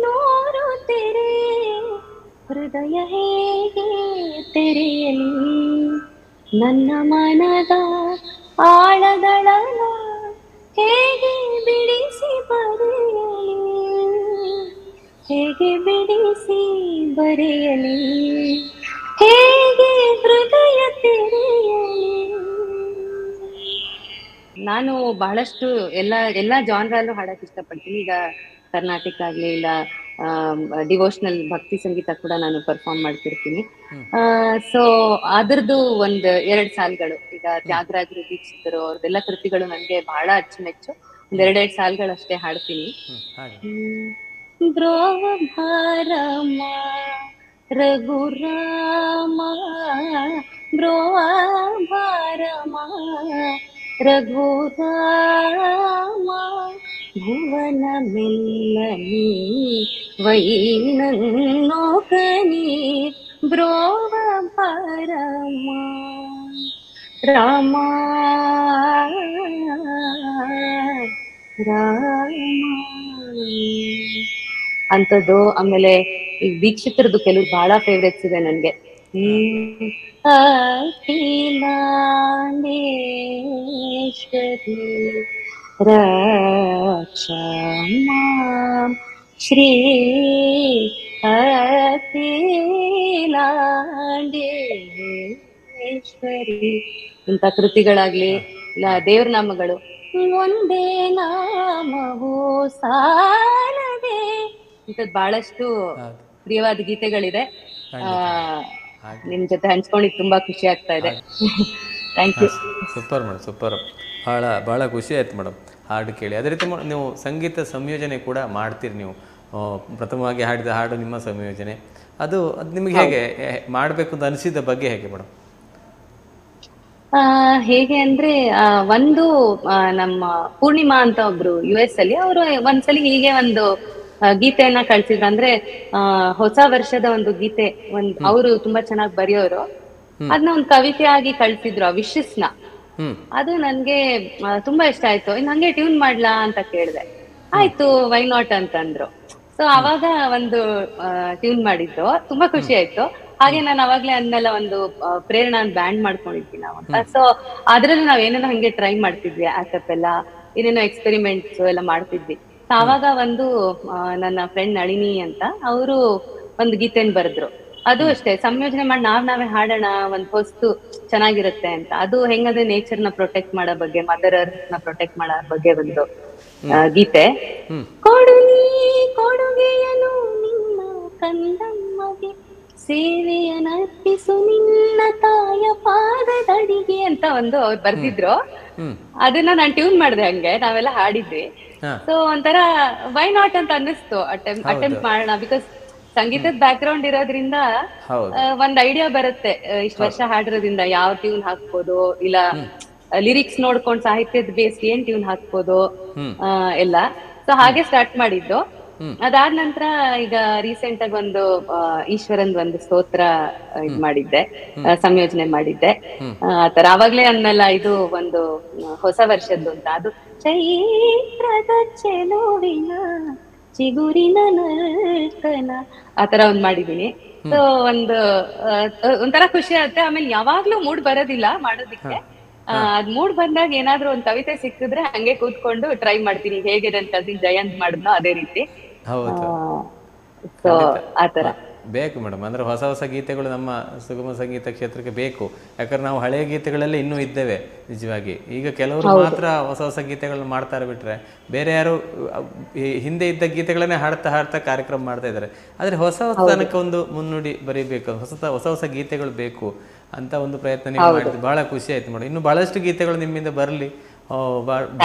100 ತೆರೆ ಹೃದಯ ಹೇಗೆ ತೆರೆಯಲಿ, ನನ್ನ ಮನದ ಆಳಗಳನ್ನ ಹೇಗೆ ಬಿಡಿಸಿ ಬರೆಯಲಿ, ಹೇಗೆ ಬಿಡಿಸಿ ಬರೆಯಲಿ, ಹೇಗೆ ಹೃದಯ ತೆರೆಯಲಿ. ನಾನು ಬಹಳಷ್ಟು ಎಲ್ಲಾ ಜಾನ್ರಲ್ಲೂ ಹಾಡಕ್ ಇಷ್ಟಪಡ್ತೀನಿ. ಈಗ ಕರ್ನಾಟಕ ಆಗ್ಲಿ ಇಲ್ಲ ಡಿವೋಷನಲ್ ಭಕ್ತಿ ಸಂಗೀತ ಕೂಡ ನಾನು ಪರ್ಫಾರ್ಮ್ ಮಾಡ್ತಿರ್ತೀನಿ. ಸೊ ಅದ್ರದ್ದು ಒಂದ್ 2 ಸಾಲ್ಗಳು, ಈಗ ತ್ಯಾಗರಾಜರು, ದೀಕ್ಷಿತರು ಅವ್ರದ್ದೆಲ್ಲ ಕೃತಿಗಳು ನನ್ಗೆ ಬಹಳ ಅಚ್ಚುಮೆಚ್ಚು. ಒಂದ್ 2 ಸಾಲ್ಗಳು ಅಷ್ಟೇ ಹಾಡ್ತೀನಿ. ದ್ರೋವ ಭಾರಮ ರಘುರಾಮ, ದ್ರೋವ ಭಾರಮ ರಘುರಾಮ, ಭುವನ ಮೆಲ್ಲನಿ ವೈನನ್ನೋಕನಿ ಬ್ರೋವ ಪರಮ ರಾಮ ರಾಮ ಅಂತದ್ದು. ಆಮೇಲೆ ಈಗ ದೀಕ್ಷಿತರದ್ದು ಕೆಲವು ಬಹಳ ಫೇವ್ರೆಟ್ಸ್ ಇದೆ ನನ್ಗೆ. ಅಖಿಲಾಂಡೇಶ್ವರಿ ರಕ್ಷಮಾ ಶ್ರೀ ಅಖಿಲಾಂಡೇಶ್ವರಿ ಇಂಥ ಕೃತಿಗಳಾಗ್ಲಿ ಇಲ್ಲ ದೇವ್ರ ನಾಮಗಳು, ಒಂದೇ ನಾಮವು ಸಾಲದೆ ಇಂಥದ್ದು ಬಹಳಷ್ಟು ಪ್ರಿಯವಾದ ಗೀತೆಗಳಿದೆ. ನಿಮ್ ಜೊತೆ ಹಂಚ್ಕೊಂಡಿದ್ದು ತುಂಬಾ ಖುಷಿ ಆಗ್ತಾ ಇದೆ. Thank you. Super madam, super. ಭಾಳ ಖುಷಿ ಆಯ್ತು ಮೇಡಮ್ ಹಾಡು ಕೇಳಿ. ಅದೇ ರೀತಿ ನೀವು ಸಂಗೀತ ಸಂಯೋಜನೆ ಕೂಡ ಮಾಡ್ತೀರಿ. ನೀವು ಪ್ರಥಮವಾಗಿ ಹಾಡಿದ ಹಾಡು ನಿಮ್ಮ ಸಂಯೋಜನೆ, ಅದು ನಿಮಗೆ ಹೇಗೆ ಮಾಡಬೇಕು ಅಂತ ಅನಿಸಿದ ಬಗ್ಗೆ ಹೇಗೆ ಮೇಡಮ್? ಹೇಗೆ ಅಂದ್ರೆ ಒಂದು ನಮ್ಮ ಪೂರ್ಣಿಮಾ ಅಂತ ಒಬ್ರು US ಅಲ್ಲಿ, ಅವರು ಒಂದ್ಸಲಿ ಹೀಗೆ ಒಂದು ಗೀತೆಯನ್ನ ಕಳ್ಸಿದ್ರು. ಅಂದ್ರೆ ಹೊಸ ವರ್ಷದ ಒಂದು ಗೀತೆ, ಅವರು ತುಂಬಾ ಚೆನ್ನಾಗಿ ಬರೆಯೋರು, ಅದನ್ನ ಒಂದು ಕವಿತೆ ಆಗಿ ಕಳ್ಸಿದ್ರು, ಆ ವಿಶಸ್ ನ. ಅದು ನನ್ಗೆ ತುಂಬಾ ಇಷ್ಟ ಆಯ್ತು. ನಂಗೆ ಟ್ಯೂನ್ ಮಾಡ್ಲಾ ಅಂತ ಕೇಳಿದೆ. ಆಯ್ತು, ವೈ ನಾಟ್ ಅಂತಂದ್ರು. ಸೊ ಅವಾಗ ಒಂದು ಟ್ಯೂನ್ ಮಾಡಿದ್ದು, ತುಂಬಾ ಖುಷಿ ಆಯ್ತು. ಹಾಗೆ ನಾನು ಅವಾಗ್ಲೇ ಅಂದ್ನೆಲ್ಲ ಒಂದು ಪ್ರೇರಣಾ ಬ್ಯಾಂಡ್ ಮಾಡ್ಕೊಂಡಿದ್ವಿ ನಾವು ಅಂತ. ಸೊ ಅದ್ರಲ್ಲಿ ನಾವ್ ಏನೇನೋ ಹಂಗೆ ಟ್ರೈ ಮಾಡ್ತಿದ್ವಿ, ಆಕ್ಟಪ್ ಎಲ್ಲ ಏನೇನೋ ಎಕ್ಸ್ಪೆರಿಮೆಂಟ್ಸ್ ಎಲ್ಲ ಮಾಡ್ತಿದ್ವಿ. ಆವಾಗ ಒಂದು ನನ್ನ ಫ್ರೆಂಡ್ ನಳಿನಿ ಅಂತ, ಅವರು ಒಂದು ಗೀತೆನ್ ಬರೆದ್ರು. ಅದು ಅಷ್ಟೇ ಸಂಯೋಜನೆ ಮಾಡಿ ನಾವೇ ಹಾಡೋಣ, ಒಂದ್ ಹೊಸ್ತು ಚೆನ್ನಾಗಿರುತ್ತೆ ಅಂತ. ಅದು ಹೆಂಗಂದ್ರೆ ನೇಚರ್ ನ ಪ್ರೊಟೆಕ್ಟ್ ಮಾಡೋ ಬಗ್ಗೆ, ಮದರ್ ಅರ್ತ್ ನ ಪ್ರೊಟೆಕ್ಟ್ ಮಾಡೋ ಬಗ್ಗೆ ಒಂದು ಗೀತೆ. ಕೊಡುಗೆಯನು ನಿನ್ನ ಕಂದಮ್ಮಗೆ, ಸೇವೆಯನ್ನರ್ಪಿಸು ನಿನ್ನ ತಾಯ ಪಾದದಡಿಗೆ ಅಂತ ಒಂದು ಅವ್ರು ಬರ್ದಿದ್ರು. ಅದನ್ನ ನಾನ್ ಟ್ಯೂನ್ ಮಾಡ್ದೆ, ಹಂಗೆ ನಾವೆಲ್ಲ ಹಾಡಿದ್ವಿ. ಸೊ ಒಂಥರ ವೈ ನಾಟ್ ಅಂತ ಅನ್ನಿಸ್ತು, ಅಟೆಂಪ್ಟ್ ಮಾಡೋಣ. ಬಿಕಾಸ್ ಸಂಗೀತದ ಬ್ಯಾಕ್ ಗ್ರೌಂಡ್ ಇರೋದ್ರಿಂದ ಒಂದ್ ಐಡಿಯಾ ಬರುತ್ತೆ, ಇಷ್ಟು ವರ್ಷ ಹಾಡಿರೋದ್ರಿಂದ ಯಾವ ಟ್ಯೂನ್ ಹಾಕ್ಬೋದು, ಇಲ್ಲ ಲಿರಿಕ್ಸ್ ನೋಡ್ಕೊಂಡ್ ಸಾಹಿತ್ಯದ ಬೇಸ್ ಏನ್ ಟ್ಯೂನ್ ಹಾಕ್ಬೋದು ಎಲ್ಲ. ಸೊ ಹಾಗೆ ಸ್ಟಾರ್ಟ್ ಮಾಡಿದ್ದು. ಅದಾದ ನಂತರ ಈಗ ರೀಸೆಂಟ್ ಆಗಿ ಒಂದು ಈಶ್ವರನ್ ಒಂದು ಸ್ತೋತ್ರ ಇದ್ ಮಾಡಿದ್ದೆ, ಸಂಯೋಜನೆ ಮಾಡಿದ್ದೆ. ಆತರ ಅವಾಗ್ಲೇ ಅಂದ್ನಲ್ಲ, ಇದು ಒಂದು ಹೊಸ ವರ್ಷದ್ದು ಅಂತ. ಅದು ಚೈತ್ರದ ಚೆಲುವಿನ ಚಿಗುರಿನ ನರ್ತನ, ಆತರ ಒಂದ್ ಮಾಡಿದೀನಿ. ಸೊ ಒಂಥರ ಖುಷಿ ಆಗುತ್ತೆ. ಆಮೇಲೆ ಯಾವಾಗ್ಲೂ ಮೂಡ್ ಬರೋದಿಲ್ಲ ಮಾಡೋದಿಕ್ಕೆ. ಅದ್ ಮೂಡ್ ಬಂದಾಗ ಏನಾದ್ರೂ ಒಂದ್ ಕವಿತೆ ಸಿಕ್ಕಿದ್ರೆ ಹಂಗೆ ಕೂತ್ಕೊಂಡು ಟ್ರೈ ಮಾಡ್ತೀನಿ, ಹೇಗೆ ನನ್ ಕಸಿನ್ ಜಯಂತ್ ಮಾಡಿದ್ನೋ ಅದೇ ರೀತಿ. ಸೊ ಆತರ ಬೇಕು ಮೇಡಮ್. ಅಂದ್ರೆ ಹೊಸ ಹೊಸ ಗೀತೆಗಳು ನಮ್ಮ ಸುಗಮ ಸಂಗೀತ ಕ್ಷೇತ್ರಕ್ಕೆ ಬೇಕು. ಯಾಕಂದ್ರೆ ನಾವು ಹಳೆಯ ಗೀತೆಗಳಲ್ಲೇ ಇನ್ನೂ ಇದ್ದೇವೆ ನಿಜವಾಗಿ. ಈಗ ಕೆಲವರು ಮಾತ್ರ ಹೊಸ ಹೊಸ ಗೀತೆಗಳನ್ನ ಮಾಡ್ತಾರೆ, ಬಿಟ್ರೆ ಬೇರೆ ಯಾರು ಹಿಂದೆ ಇದ್ದ ಗೀತೆಗಳನ್ನೇ ಹಾಡ್ತಾ ಕಾರ್ಯಕ್ರಮ ಮಾಡ್ತಾ ಇದ್ದಾರೆ. ಆದರೆ ಹೊಸ ಹೊಸತನಕ್ಕೆ ಒಂದು ಮುನ್ನುಡಿ ಬರೀಬೇಕು, ಹೊಸ ಹೊಸ ಗೀತೆಗಳು ಬೇಕು ಅಂತ ಒಂದು ಪ್ರಯತ್ನ ನೀವು ಮಾಡಿದ್ದು ಬಹಳ ಖುಷಿ ಆಯ್ತು ಮೇಡಮ್. ಇನ್ನು ಬಹಳಷ್ಟು ಗೀತೆಗಳು ನಿಮ್ಮಿಂದ ಬರಲಿ,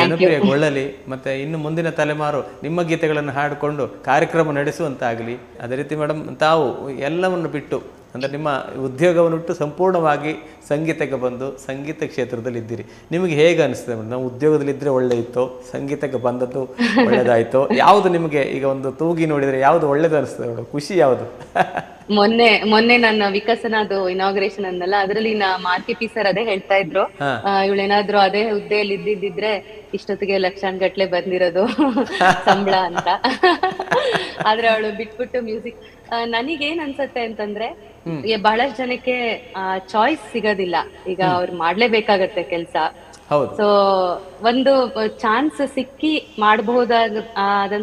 ಜನಪ್ರಿಯಗೊಳ್ಳಲಿ, ಮತ್ತೆ ಇನ್ನು ಮುಂದಿನ ತಲೆಮಾರು ನಿಮ್ಮ ಗೀತೆಗಳನ್ನು ಹಾಡಿಕೊಂಡು ಕಾರ್ಯಕ್ರಮ ನಡೆಸುವಂತಾಗಲಿ. ಅದೇ ರೀತಿ ಮೇಡಮ್, ತಾವು ಎಲ್ಲವನ್ನು ಬಿಟ್ಟು ಅಂದರೆ ನಿಮ್ಮ ಉದ್ಯೋಗವನ್ನು ಬಿಟ್ಟು ಸಂಪೂರ್ಣವಾಗಿ ಸಂಗೀತಕ್ಕೆ ಬಂದು ಸಂಗೀತ ಕ್ಷೇತ್ರದಲ್ಲಿ ಇದ್ದೀರಿ. ನಿಮಗೆ ಹೇಗೆ ಅನಿಸ್ತದೆ ಮೇಡಮ್? ನಾವು ಉದ್ಯೋಗದಲ್ಲಿದ್ದರೆ ಒಳ್ಳೆ ಇತ್ತು, ಸಂಗೀತಕ್ಕೆ ಬಂದದ್ದು ಒಳ್ಳೇದಾಯಿತು, ಯಾವುದು ನಿಮಗೆ ಈಗ ಒಂದು ತೂಗಿ ನೋಡಿದರೆ ಯಾವುದು ಒಳ್ಳೇದು ಅನಿಸ್ತದೆ ಮೇಡಮ್? ಖುಷಿ ಯಾವುದು? ಮೊನ್ನೆ ನನ್ನ ವಿಕಸನದು ಇನಾಗ್ರೇಷನ್ ಅಂದಲ್ಲ, ಅದ್ರಲ್ಲಿ ಮಾರ್ಕೆಟಿ ಸರ್ ಅದೇ ಹೇಳ್ತಾ ಇದ್ರು, ಇವಳೇನಾದ್ರು ಅದೇ ಹುದ್ದೆಯಲ್ಲಿ ಇದ್ದಿದ್ರೆ ಇಷ್ಟೊತ್ತಿಗೆ ಲಕ್ಷಾನ್ಗಟ್ಲೆ ಬಂದಿರೋದು ಸಂಬಳ ಅಂತ. ಆದ್ರೆ ಅವಳು ಬಿಟ್ಬಿಟ್ಟು ಮ್ಯೂಸಿಕ್. ನನಗೇನ್ ಅನ್ಸತ್ತೆ ಅಂತಂದ್ರೆ, ಬಹಳಷ್ಟು ಜನಕ್ಕೆ ಚಾಯ್ಸ್ ಸಿಗೋದಿಲ್ಲ. ಈಗ ಅವ್ರು ಮಾಡ್ಲೇಬೇಕಾಗತ್ತೆ ಕೆಲ್ಸ. ಸೊ ಒಂದು ಚಾನ್ಸ್ ಸಿಕ್ಕಿ ಮಾಡಬಹುದಾದ